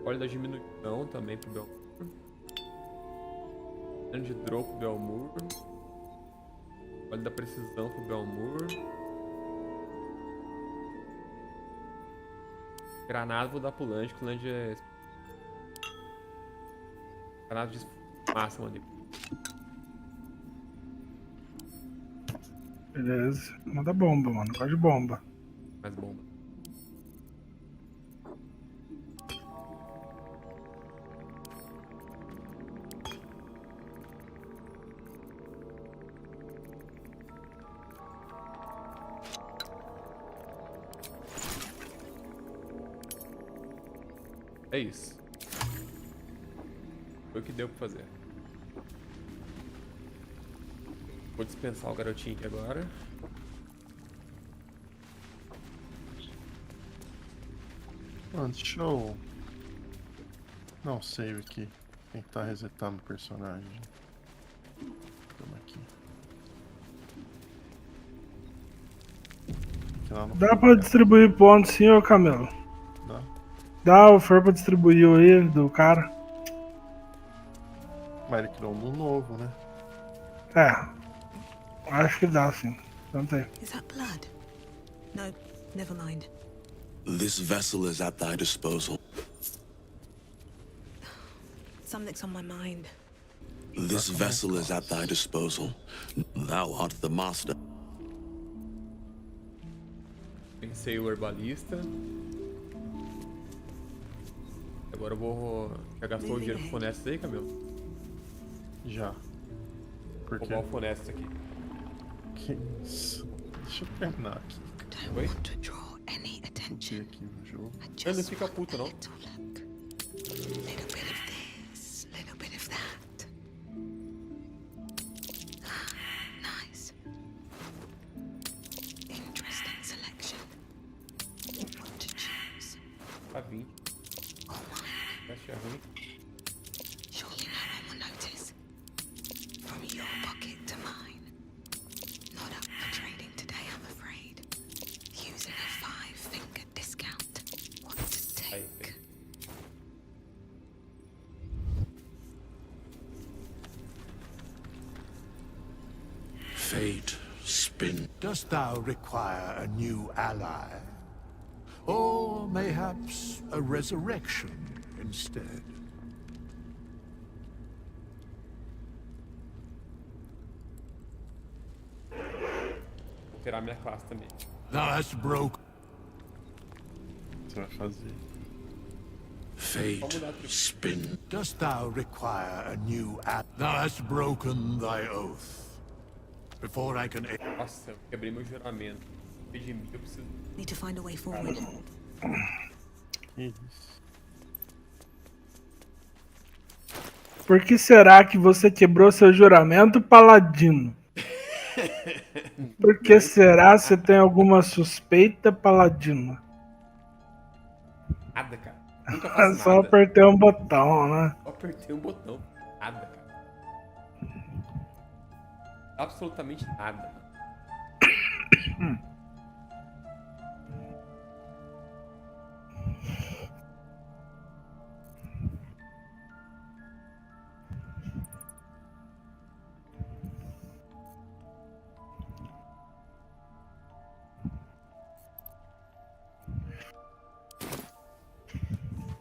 Óleo da diminuição também pro Belmur. Dano de draw pro Belmur. Olha da precisão pro Baldur. Granada vou dar pro Lange, que o Lange é... Granada de máximo ali. Beleza. Manda bomba, mano. Gosto de bomba. Mais bomba. É isso. Foi o que deu pra fazer. Vou dispensar o garotinho aqui agora. Mano, deixa eu... Não, save aqui. Tentar resetar no personagem. Toma aqui. Dá pra distribuir pontos sim, ô Camelo? Dá. Dá, o for pra distribuir aí do cara. Mas ele criou um novo, né? É. Acho que dá sim. Então tem. Is that blood? No, never mind. This vessel is at thy disposal. Something's on my mind. This vessel is at thy disposal. Thou art the master. Pensei o herbalista. Agora eu vou... Já gastou o dinheiro com fonestas aí, Camilo? Já. Por quê? Vou roubar o fonestas aqui. Que isso? Deixa eu terminar aqui. Oi? Any attention. Aqui no jogo. Ele não fica puto, não. Little bit of this, little bit of that. Nice. Interesting selection. What to choose? Tá 20. Acho ruim. Surely no one will notice. From your pocket to mine. Not up for trading today, I'm afraid. Using a 5-finger discount. What to take? Fate, spin. Dost thou require a new ally? Or mayhaps a resurrection instead? Vou tirar minha classe também. Thou hast broke. Você vai fazer. Fate, spin. Dost thou require a new ally? Thou hast broken thy oath. Before I can... Nossa, eu quebrei meu juramento. Pedi mil, eu preciso... Need to find a way forward. Isso. Por que será que você quebrou seu juramento, Paladino? Por que será? Você tem alguma suspeita, Paladino? Nada, cara. Nunca faço nada. Só apertei um botão, né? Só apertei um botão. Nada, cara. Absolutamente nada.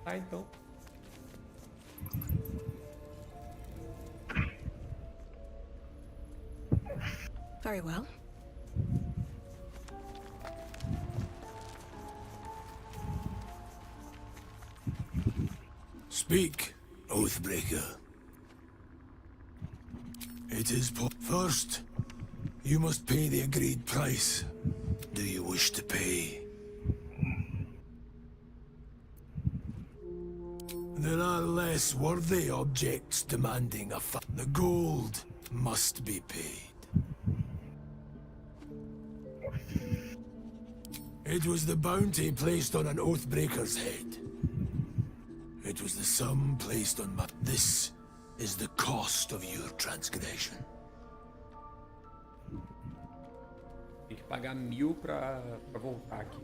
Tá, então. Very well. Speak, Oathbreaker. It is first, you must pay the agreed price. Do you wish to pay? There are less worthy objects demanding a The gold must be paid. It was the bounty placed on an Oathbreaker's head. It was the sum placed on my... This is the cost of your transgression. Tem que pagar 1000 pra voltar aqui.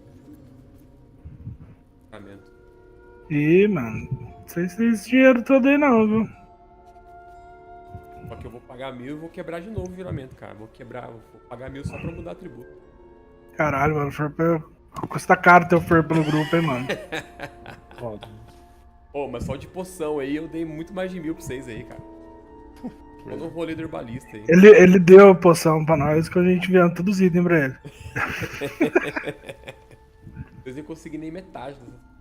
Pagamento. Ih, mano. Não sei se tem esse dinheiro todo aí não, viu? Só que eu vou pagar 1000 e vou quebrar de novo o viramento, cara. Vou pagar 1000 só pra mudar atributo. Caralho, mano, custa caro ter o Fer pelo grupo, hein, mano. Foda. Pô, mas só de poção aí eu dei muito mais de 1000 pra vocês aí, cara. Todo um rolê do herbalista aí. Ele deu a poção pra nós que a gente viu todos os itens pra ele. Vocês nem conseguiram nem metade dessa.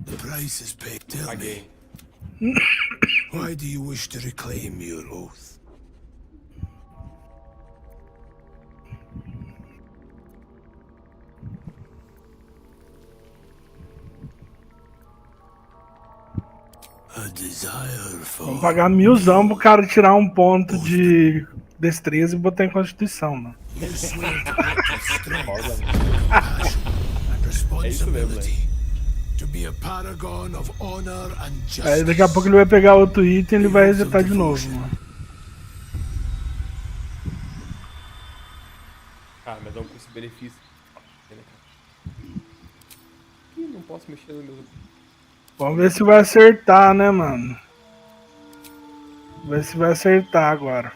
The price is paid. Tell me, why do you wish to reclaim your oath? A desire for... Vamos pagar 1000 pro cara tirar um ponto de destreza e botar em Constituição, mano. You swear to practice strength, passion, and responsibility. To be a paragon of honor and justice. Aí daqui a pouco ele vai pegar outro item e ele vai resetar de novo, mano. Ah, mas dá um custo-benefício. Ih, não posso mexer no meu... Vamos ver se vai acertar, né, mano? Vamos ver se vai acertar agora.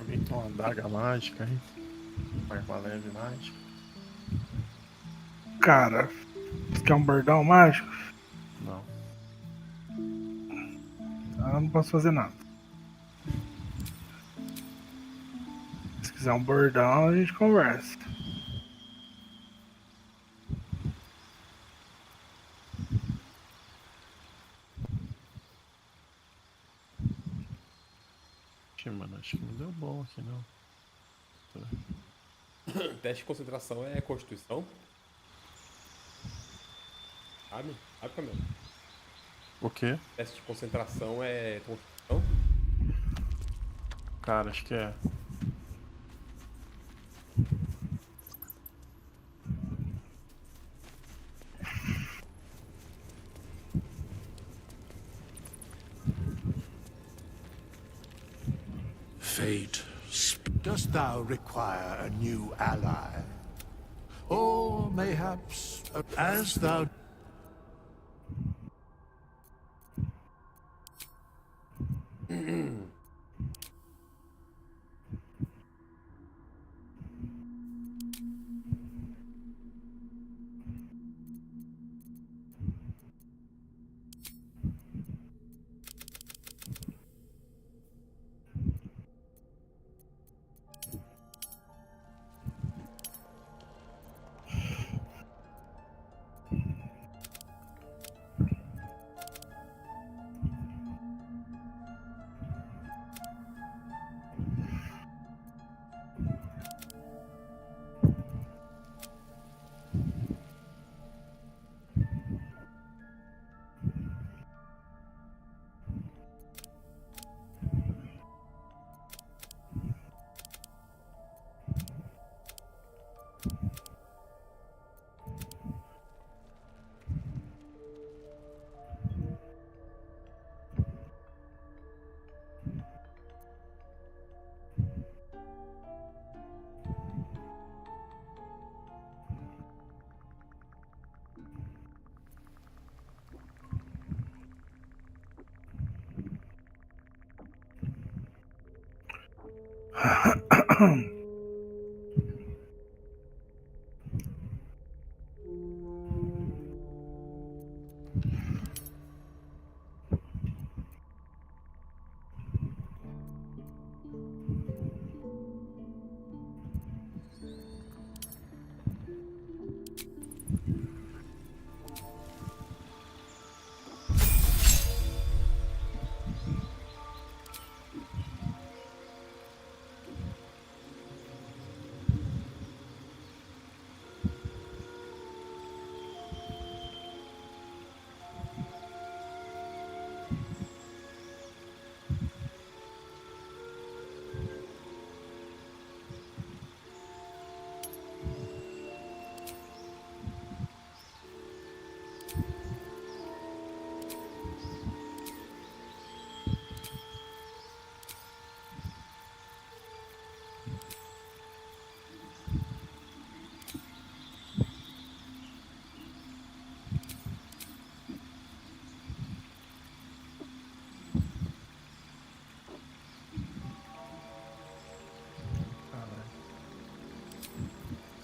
Alguém tem uma adaga mágica aí? Uma arma leve mágica? Cara, você quer um bordão mágico? Não. Ah, eu não posso fazer nada. Se quiser um bordão, a gente conversa. Mano, acho que não deu bom aqui não. Teste de concentração é Constituição? Sabe? Sabe, Camilo? O quê? Teste de concentração é Constituição? Cara, acho que é. Fate, dost thou require a new ally? Or mayhaps, as thou...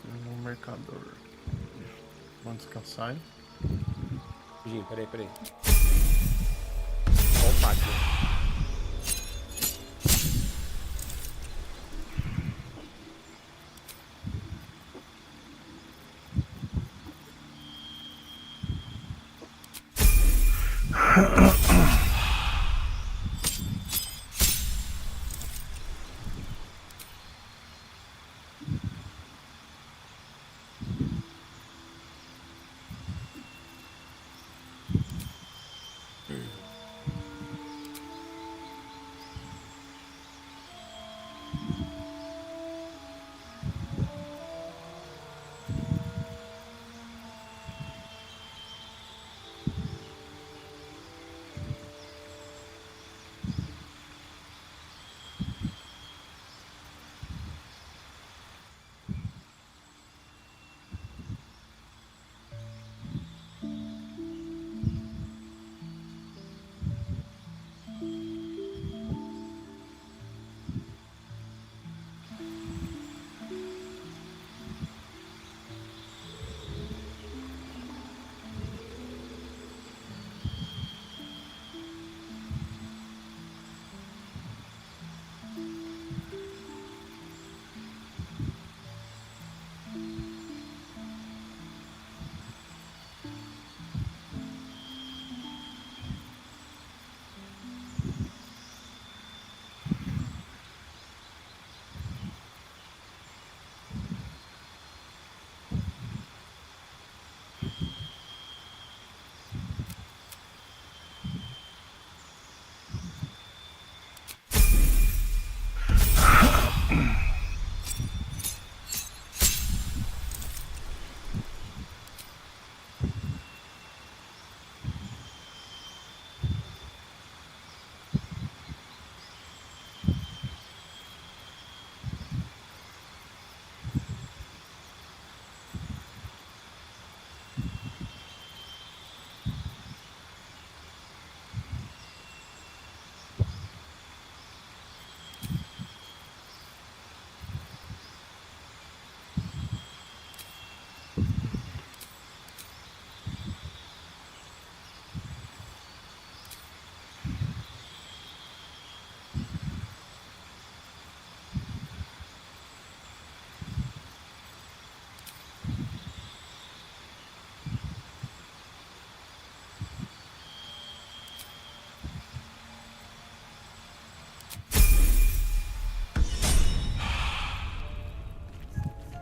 Um mercador. Vamos descansar, hein? Jim, peraí. Olha o pátio.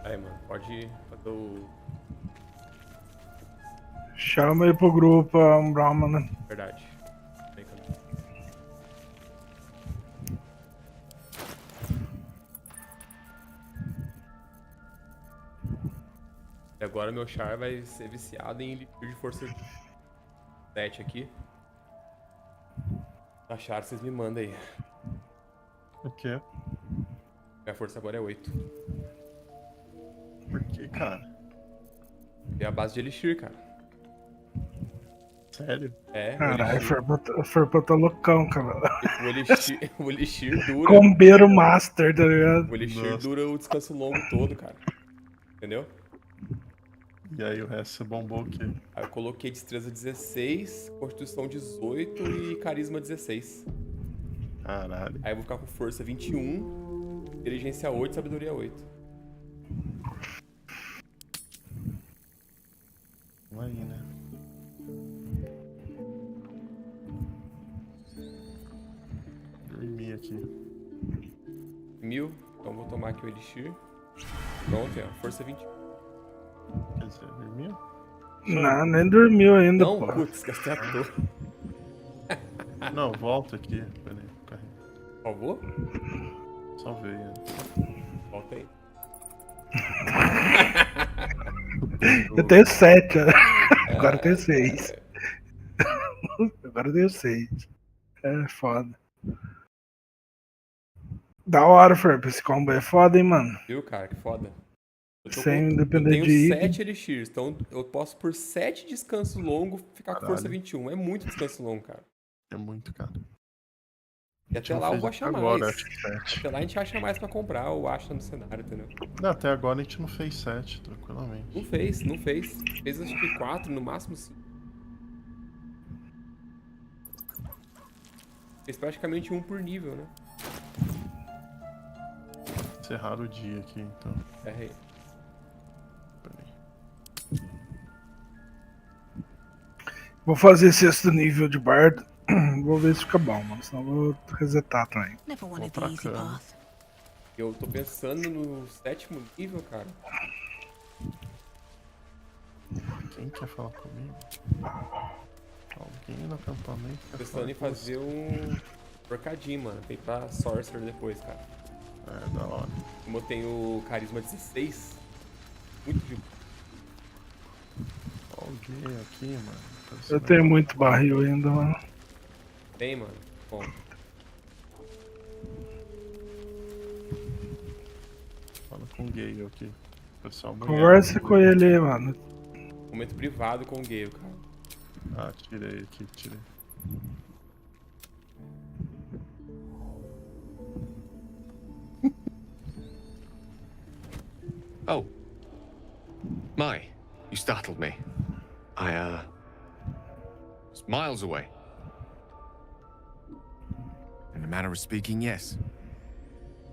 Aí, mano, pode fazer o... Chama aí pro grupo, um Brahma, né? Verdade. E agora meu char vai ser viciado em elixir de força 7 aqui. Achar, vocês me mandam aí. O quê? Minha força agora é 8. Por que, cara? É a base de elixir, cara. Sério? É, Caralho, o Ferpa tá loucão, cara. O elixir dura... Combeiro Master, tá ligado? O elixir dura o descanso longo todo, cara. Entendeu? E aí o resto você bombou o quê? Aí eu coloquei destreza 16, constituição 18 e carisma 16. Caralho. Aí eu vou ficar com força 21, inteligência 8 e sabedoria 8. Vamos aí, né? Dormi aqui. 1000, então vou tomar aqui o elixir. Pronto, ó, força 20. Quer dizer, dormiu? Não, nem dormiu ainda, não, pô. Putz, gastei à toa. Não, volta aqui. Peraí, carrega. Salvou? Salvei, né? Volta aí. Eu tenho 7, agora eu tenho 6. Agora eu tenho 6. É foda. Da hora, Ferpa. Esse combo é foda, hein, mano. Viu, cara? Que foda. Sem depender eu tenho de 7 elixirs, então eu posso por 7 descansos longos ficar com força 21. É muito descanso longo, cara. É muito, cara. E até lá eu vou achar agora, mais. acho que 7. Até lá a gente acha mais pra comprar ou acha no cenário, entendeu? Não, até agora a gente não fez 7, tranquilamente. Não fez, não fez. Fez acho que 4, no máximo 5. Fez praticamente um por nível, né? Encerrar o dia aqui, então. É. Vou fazer 6º nível de bardo. Vou ver se fica bom, mano. Senão eu vou resetar também. Vou pra cá. Eu tô pensando no 7º nível, cara. Quem quer falar comigo? Alguém no acampamento Tô quer pensando falar em com fazer um porcadinho, mano. Tem pra Sorcerer depois, cara. É, da hora. Como eu tenho carisma 16, muito de... Alguém aqui, mano. Eu tenho muito barril ainda, mano. Tem, mano. Bom. Fala com o Gale aqui. Pessoal, Conversa com ele aí, mano. Momento privado com o Gale, cara. Ah, tirei aqui, tirei. Oh. My, you startled me. I, was miles away. In a manner of speaking, yes.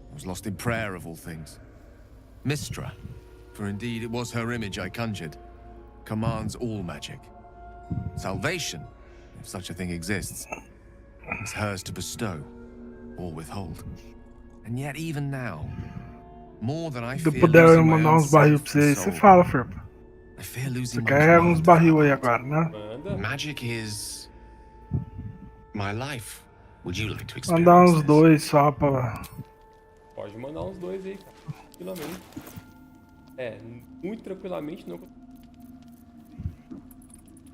I was lost in prayer of all things. Mistra, for indeed it was her image I conjured, commands all magic. Salvation, if such a thing exists, is hers to bestow or withhold. And yet even now, more than I Se eu fear puder losing my mandar own uns barril self pra você and aí, você soul, fala, Ferpa. I fear losing Você my quer mind uns to barril aí heart. agora, né? Magic is my life. Would you like to Mandar experience uns this? 2 só pra... Pode mandar uns 2 aí, cara. Tranquilamente. É, muito tranquilamente não.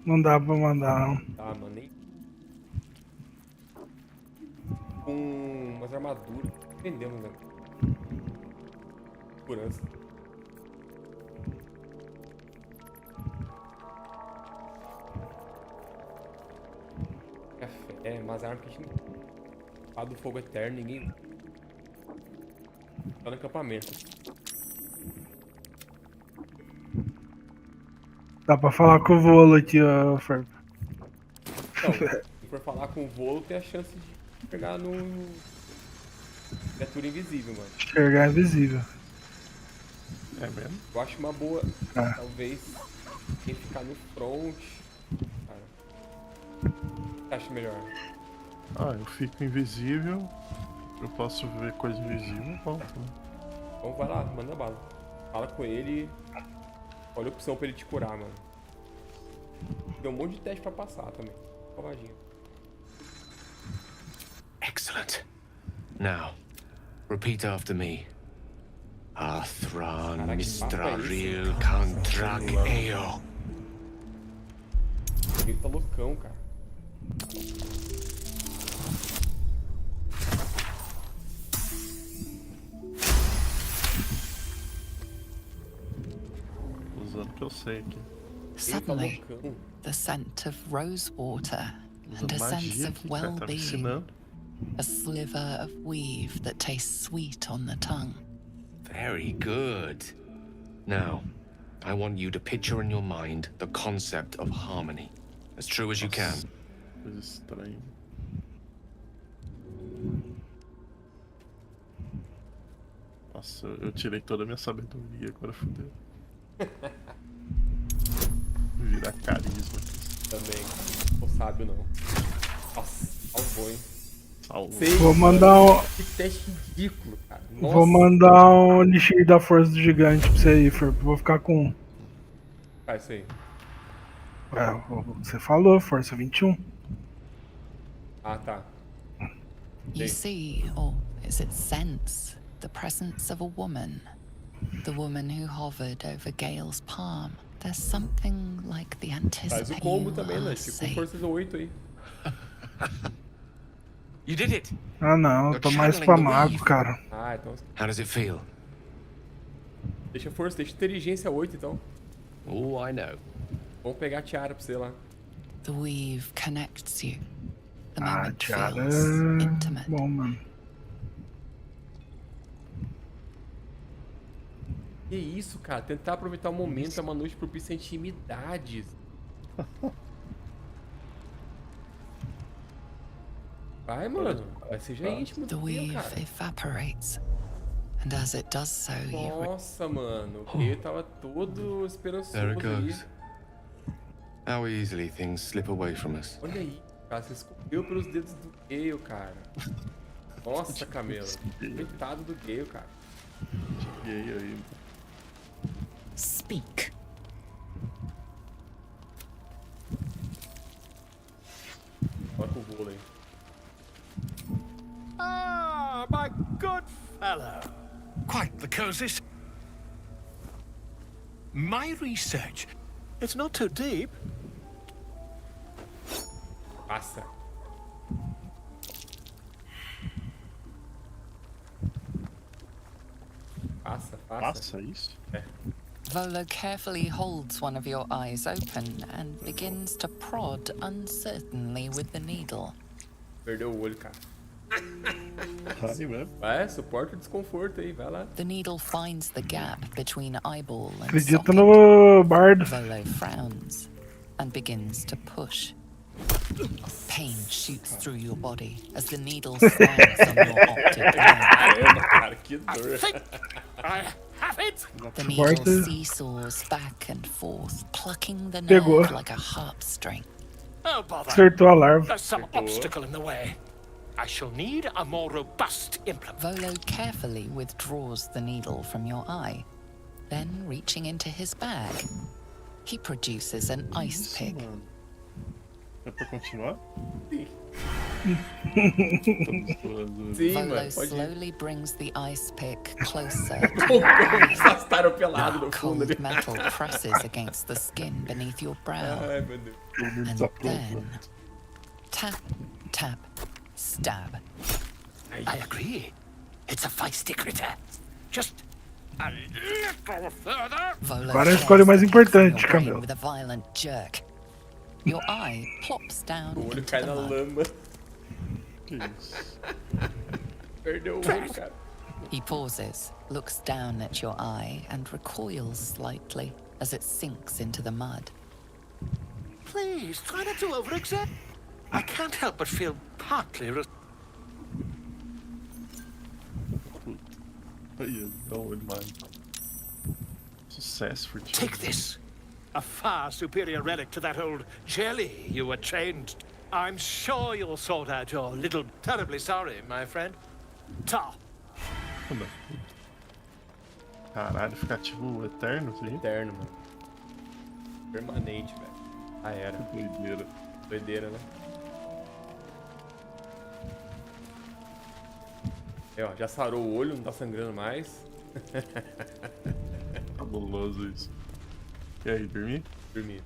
Não dá pra mandar, não. Tá, mano, nem... Com umas armaduras. Vendemos, né? Segurança. Café, umas armas que a gente não... Lá do fogo eterno, ninguém... Tá no acampamento. Dá pra falar com o Volo aqui, ó, Ferpa. Então, se for falar com o Volo, tem a chance de pegar no... Criatura invisível, mano. Enxergar invisível. É mesmo? Eu acho uma boa, Ah. talvez, quem ficar no front, cara. O que você acha melhor? Ah, eu fico invisível. Eu posso ver coisa invisível e volto, né? Então vai lá, manda bala. Fala com ele. Olha a opção pra ele te curar, mano. Tem um monte de teste pra passar também. Coladinho. Excellent. Now, repeat after me. Athran Mistraril Kantrak Eo. Ele tá loucão, cara. Usando o que eu sei aqui. Suddenly, the scent of rose water and a sense of well-being. A sliver of weave that tastes sweet on the tongue. Very good. Now, I want you to picture in your mind the concept of harmony, as true as you can. Coisa estranha. Nossa, eu tirei toda a minha sabedoria, agora fodeu. Virar carisma aqui. Também. Não sou sábio, não. Nossa, salvou, hein? Salvou. Vou mandar um... Que teste ridículo, cara. Nossa. Vou mandar um Elixir da Força do Gigante pra você aí, Ferpa. Vou ficar com 1. Ah, isso aí. Você falou, Força 21. Ah, tá. You see, or is it sense, the presence of a woman? The woman who hovered over Gale's palm. There's something like the Faz o combo também, né? Fica com forças 8 aí. You did it. Ah, não, eu tô mais pra mago, cara. Ah, então... How does it feel? Deixa força, deixa inteligência 8, então. Oh, I know. Vamos pegar a tiara pra você lá. The weave connects you. The Ah, moment tiara feels é intimate. bom, mano. Que isso, cara? Tentar aproveitar o momento é uma noite propícia a intimidades. Vai, mano. Vai, seja íntimo The do Gale, weave cara. evaporates, and as it does so, you Nossa, mano. O Gale tava todo There it esperançoso aí. goes. How easily things slip away from us. Olha aí, cara. Você escorreu pelos dedos do Gale, cara. Nossa, Camelo. Coitado do Gale, cara. Gay aí. Speak. Olha com o vôlei. Ah, my good fellow. Quite the cozy. My research, it's not too deep. Passa. Passa. Passa isso? É. Volo carefully holds one of your eyes open and begins to prod uncertainly with the needle. Perdeu o olho, cara. Vai mesmo. Vai, suporta o desconforto aí, vai lá. The needle finds the gap between eyeball and Acredito socket. no Bardo. Volo frowns and begins to push. Pain shoots through your body as the needle slides on your optic nerve. Caramba, cara, que dor. I have it. The needle seesaws back and forth, plucking the Pegou. nerve like a harp string. Oh, bother. Acertou a larva. There's some obstacle in the way. I shall need a more robust implement. Volo carefully withdraws the needle from your eye. Then, reaching into his bag, he produces an ice pick. Mano. É pra continuar? Sim, Volo mano, pode ir. slowly brings the ice pick closer Os astaram pelado no fundo ali. cold metal presses against the skin beneath your brow. Ai, meu Deus. And then, tap, tap, stab. I agree. It's a feisty critter. Just a little further. Volo Agora a escolha mais tears importante, your brain Camelo. with a violent jerk. Your eye plops down O olho into cai the na mud. lama. Que isso? Perdeu o olho, cara. He pauses, looks down at your eye, and recoils slightly as it sinks into the mud. Please, try not to overexert. I can't help but feel partly Aí, dá um olho mais. Sucesso for Take this. A far superior relic to that old jelly you were trained. I'm sure you'll sort out your little... Terribly sorry, my friend. Ta. Caralho, fica tipo eterno, assim? Eterno, mano. Permanente, velho. Ah, era. Doideira. Doideira, né? É, ó, já sarou o olho, não tá sangrando mais. Cabuloso isso. E aí, dormi? Dormi.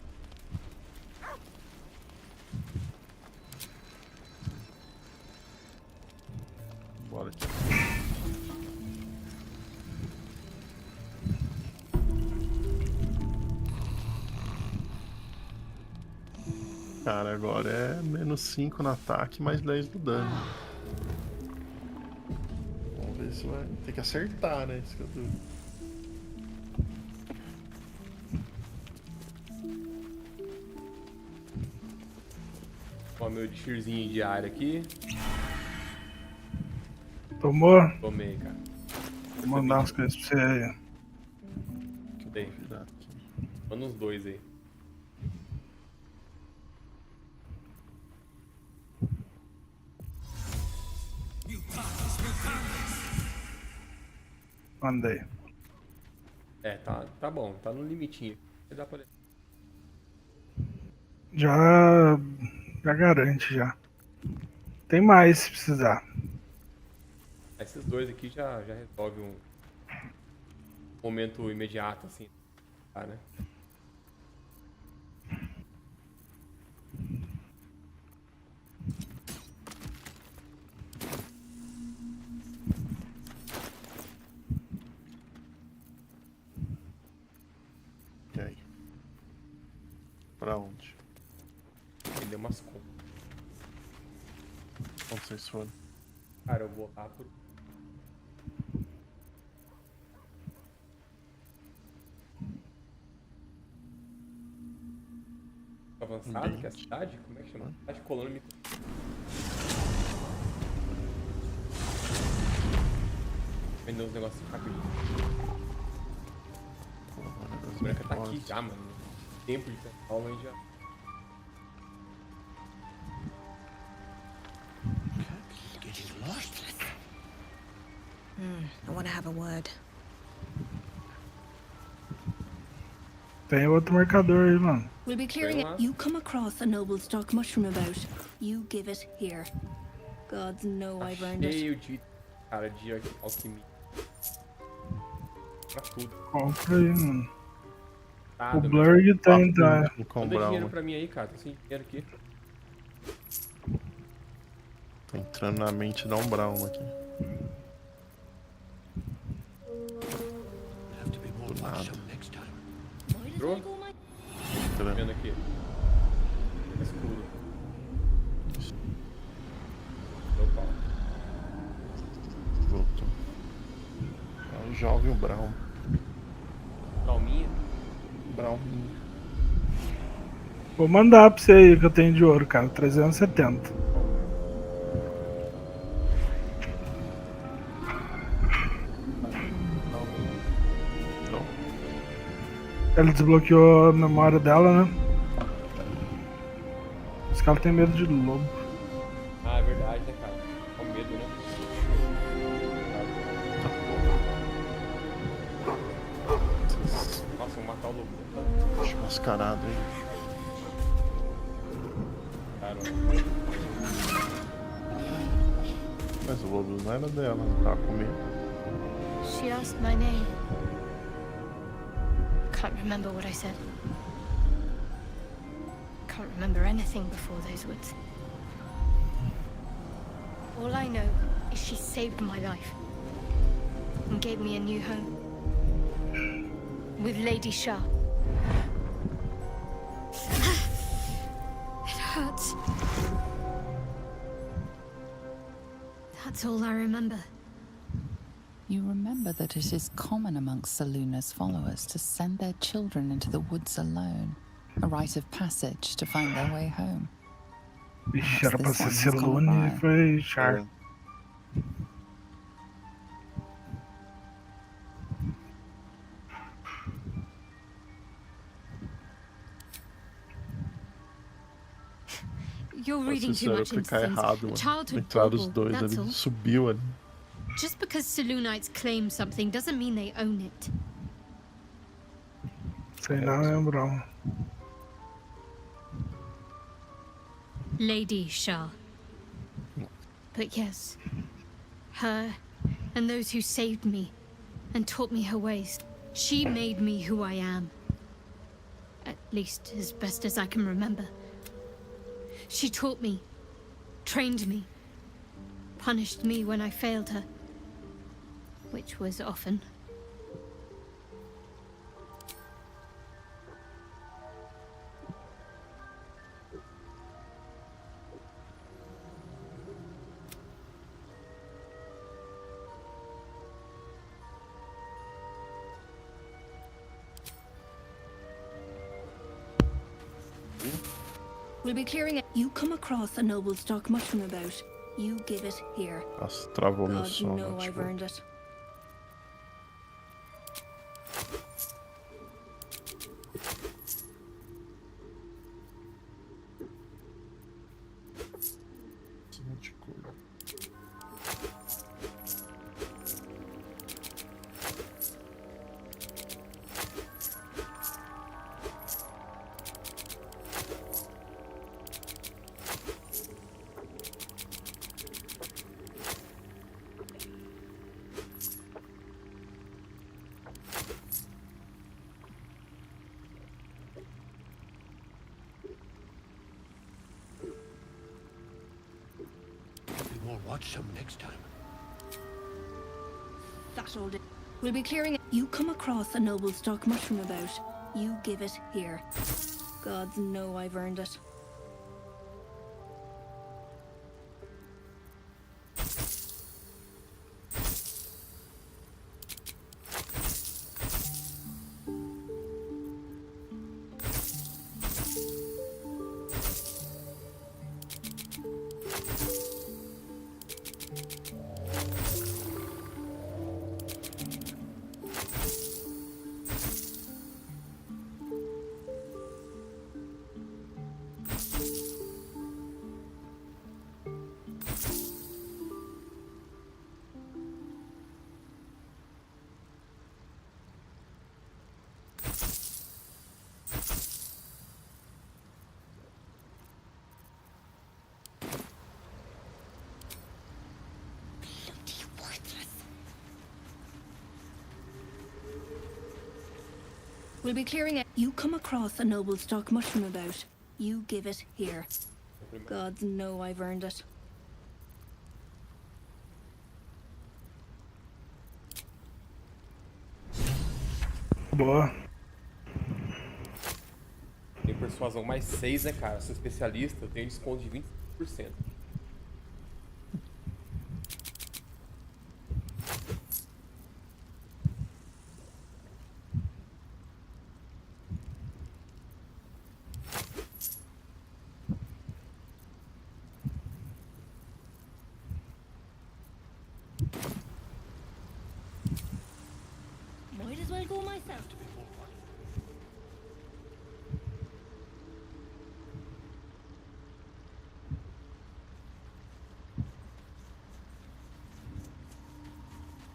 Bora aqui. Cara, agora é menos 5 no ataque, mais 10 no dano. Vamos ver se vai. Tem que acertar, né? Isso que eu tô... Ó, meu tirzinho de área aqui. Tomou? Tomei, cara. Vou mandar umas coisas pra você aí. Tem. Manda uns dois aí. Mandei. É, tá bom, tá no limitinho. Dá pra... Já garante, já. Tem mais se precisar. Esses dois aqui já resolve um momento imediato, assim. Tá, né? E aí? Pra onde? Vender umas compras. Onde vocês foram? Cara, eu vou lá pro... Avançado, que é a cidade? Como é que chama? Cidade colônia. Vender uns negócios rapidinho. A branca tá aqui já, mano. Tempo de pessoal, mas já. Getting lost. I want to have a word. Tem outro marcador aí, mano. We'll be clearing it. You come across a noble stock mushroom about. You give it here. Gods know I've earned it. Cheio de cara de alquimia. Pra tudo. Compra aí, mano. Tá, O Blurg tem, tá? Manda dinheiro pra mim aí, cara. Tô sem dinheiro aqui. Tô entrando na mente da Brown aqui. Do nada. Entrou? Tô vendo aqui. Escuro. Opa. Voltou. É um jovem Brown. Calminha. Brown. Vou mandar pra você aí que eu tenho de ouro, cara. 370. Ela desbloqueou a memória dela, né? Os caras têm medo de lobo. Ah, é verdade, né, cara? Com medo, né? Nossa, vou matar o lobo. Desmascarado aí. Caramba. Mas o lobo não era dela, não tava comigo. She asked my name. Can't remember what I said. Can't remember anything before those words. All I know is she saved my life and gave me a new home with Lady Shah. It hurts. That's all I remember. You remember that it is common amongst Seluna's followers to send their children into the woods alone, a rite of passage to find their way home. Ixi, era pra ser Selune e foi Char. You're reading too much into clicar things. errado, mano. Childhood Entraram os bauble, dois that's ali, all. subiu ali. Just because Selunites claim something doesn't mean they own it. Sei não lembro. Lady Shah. But yes, her and those who saved me and taught me her ways. She made me who I am. At least as best as I can remember. She taught me, trained me, punished me when I failed her. Which was often. We'll be clearing it. You come across a noble stock mushroom about. You give it here. Nossa, travou meu God som. know I've earned it. We'll watch some next time. That'll do. We'll be clearing it. You come across a noble stock mushroom about. You give it here. Gods know I've earned it. We'll be clearing it. You come across a noble stock mushroom about. You give it here. Gods know I've earned it. Boa. Tem persuasão mais 6, né, cara? Sou especialista, eu tenho desconto de 25%. Might as well go myself.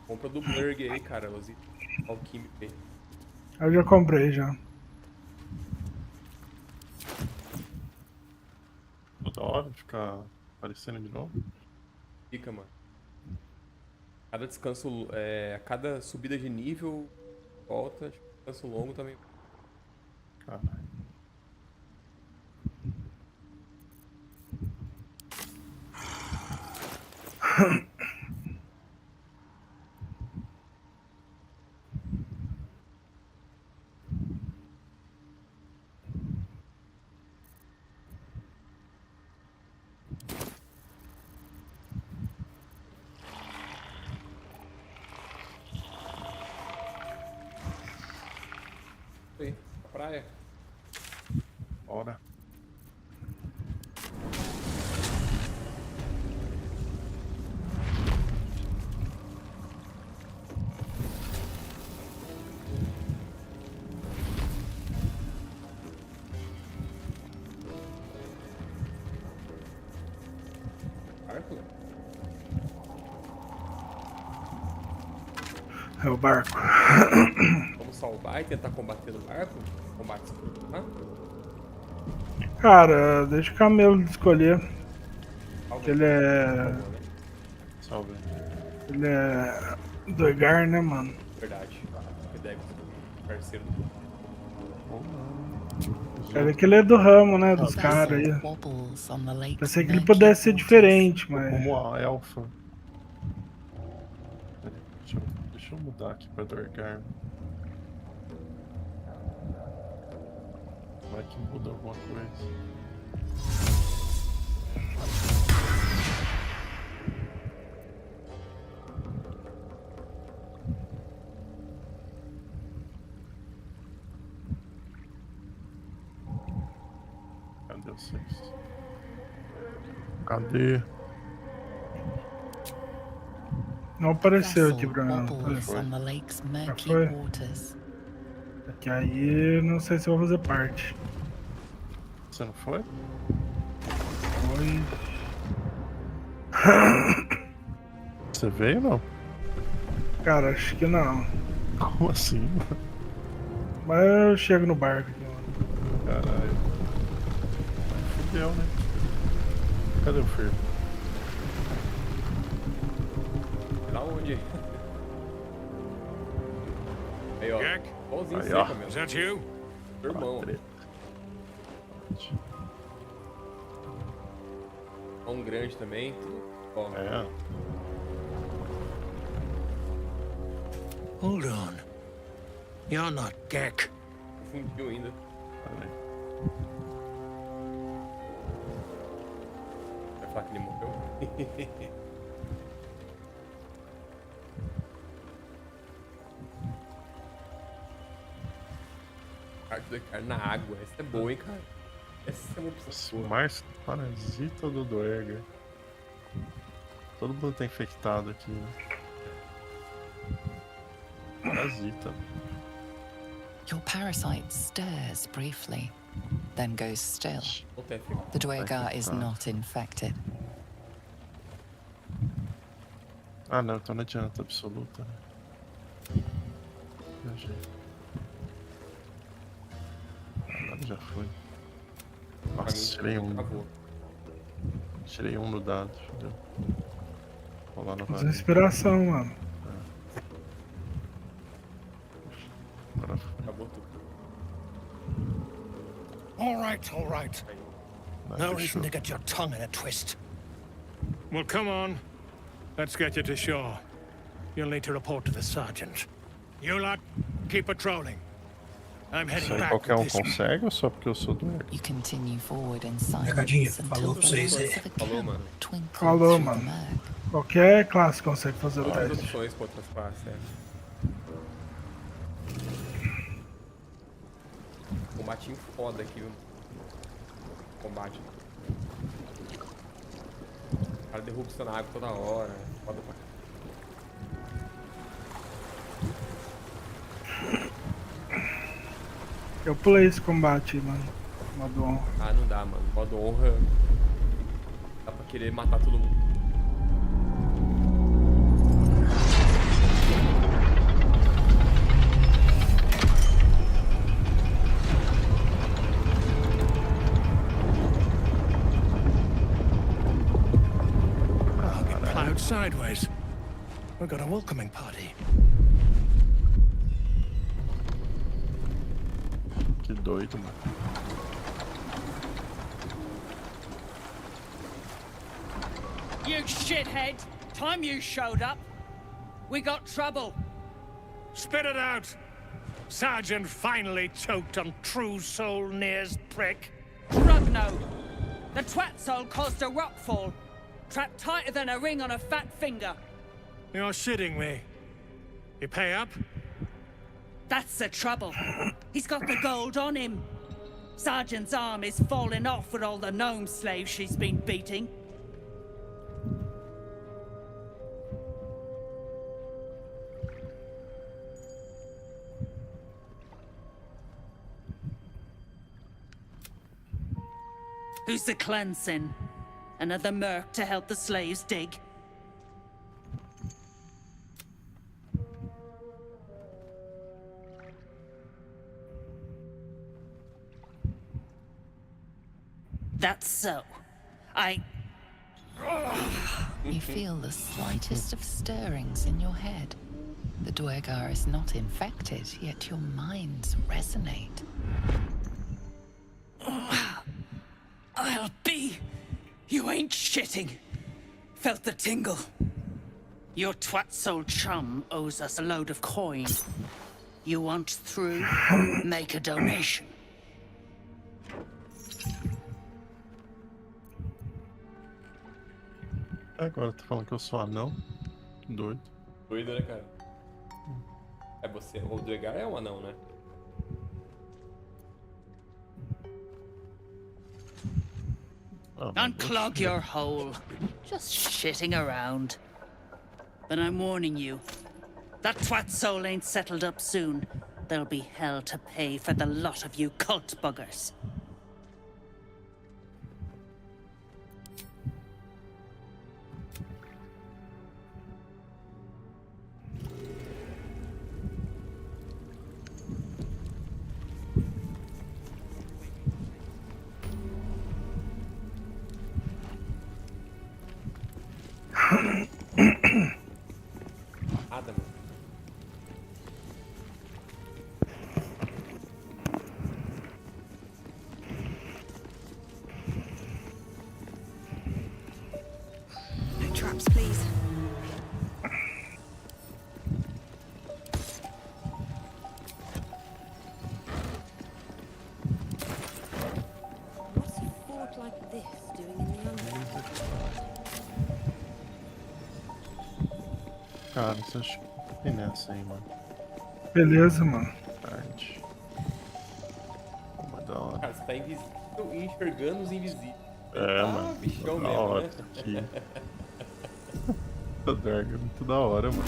Compra do Blurg aí, cara. Os alquímicos aí. Eu já comprei já. Toda hora ficar aparecendo de novo. Fica, mano. Cada descanso, cada subida de nível, volta, descanso longo também. Caralho. Aí, pra praia. Bora. Barco? É o barco. Vamos salvar e tentar combater no barco? Combate. Hã? Cara, deixa o camelo escolher. Salve. Que ele é. Salve. Ele é. Doigar, né, mano? Verdade. Que deve ser parceiro. Cara, que ele é do ramo, né? Dos caras aí. Pensei que ele pudesse ser diferente, mas. Como a elfa. Deixa eu mudar aqui pra Dorgar. Vai que muda alguma coisa. Cadê vocês? Cadê? Não apareceu aqui pra mim. Já foi? Que aí não sei se eu vou fazer parte. Você não foi? Foi. Você veio ou não? Cara, acho que não. Como assim? Mas eu chego no barco aqui, mano. Caralho. Fudeu, né? Cadê o Fer? Lá onde? Aí, ó. Jack? Igualzinho Aí, você, ó. Camelo. Is that you? Seu irmão. Mão grande também. Ó. É. Hold on. You're not Gek. Fundiu ainda. Vai falar que ele morreu? Arte da carne na água. Essa é boa, hein, cara? Essa é uma opção boa. Mais parasita do Dwerger. Todo mundo tá infectado aqui, né? Parasita. Your parasite stirs briefly, then goes still. The Dwegar is not infected. Ah não, então não adianta absoluta, né? Viajei. Agora já foi. Nossa, tirei um. Tirei um no dado, fodeu. Vou lá no Usa inspiração, mano. Agora foi. Acabou tudo. All right. No reason to get your tongue in a twist. Well, come on. Let's get you to shore. You'll need to report to the sergeant. You lot, keep patrolling. I'm heading Isso aí back qualquer with this. consegue ou só porque eu sou do Eric? You continue forward in Pegadinha, silence falou until pra the vocês lights aí. of a Falou, camp mano. twinkle Falou, through the mano. murk. Qualquer classe consegue fazer o Outras teste. opções com outras classes, é. Combatinho foda aqui, viu? Combate. O cara derruba você na água toda hora. Foda pra Eu pulei esse combate, mano. Modo honra. Ah, não dá, mano. Modo honra. Dá pra querer matar todo mundo. Plowed sideways. We've got a welcoming party. Que doido, mano. You shithead! Time you showed up, we got trouble. Spit it out! Sergeant finally choked on True Soul Near's prick. Rugno! The twat soul caused a rock fall. Trapped tighter than a ring on a fat finger. You're shitting me. You pay up? That's the trouble. He's got the gold on him. Sergeant's arm is falling off with all the gnome slaves she's been beating. Who's the cleansing? Another merc to help the slaves dig? That's so. You feel the slightest of stirrings in your head. The Duergar is not infected, yet your minds resonate. I'll be. You ain't shitting. Felt the tingle. Your twat soul chum owes us a load of coin. You want through? Make a donation. Agora tá falando que eu sou anão. Que doido. Doido, né, cara? É você. O Duergar é um anão, né? Unclog your hole. Just shitting around. But I'm warning you. That twat soul ain't settled up soon. There'll be hell to pay for the lot of you cult buggers. Adam. No traps, please. What's a fort like this doing in the underworld? Cara, você acha que tem nessa aí, mano? Beleza, mano. Tarde. Uma da hora. Cara, você tá invisível e enxergando os invisíveis. É, Ah, mano. bichão Da mesmo, hora né? aqui. Essa drag é muito da hora, mano.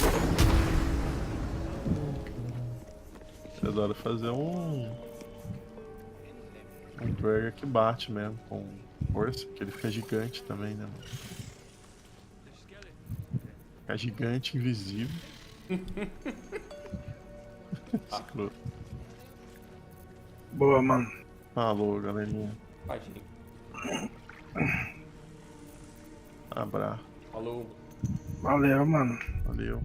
Eu adoro fazer um drag que bate mesmo, com força, porque ele fica gigante também, né, mano? Fica gigante, invisível. Escroto. Boa, mano. Falou, galerinha. Imagina. Abraço. Falou. Valeu, mano. Valeu.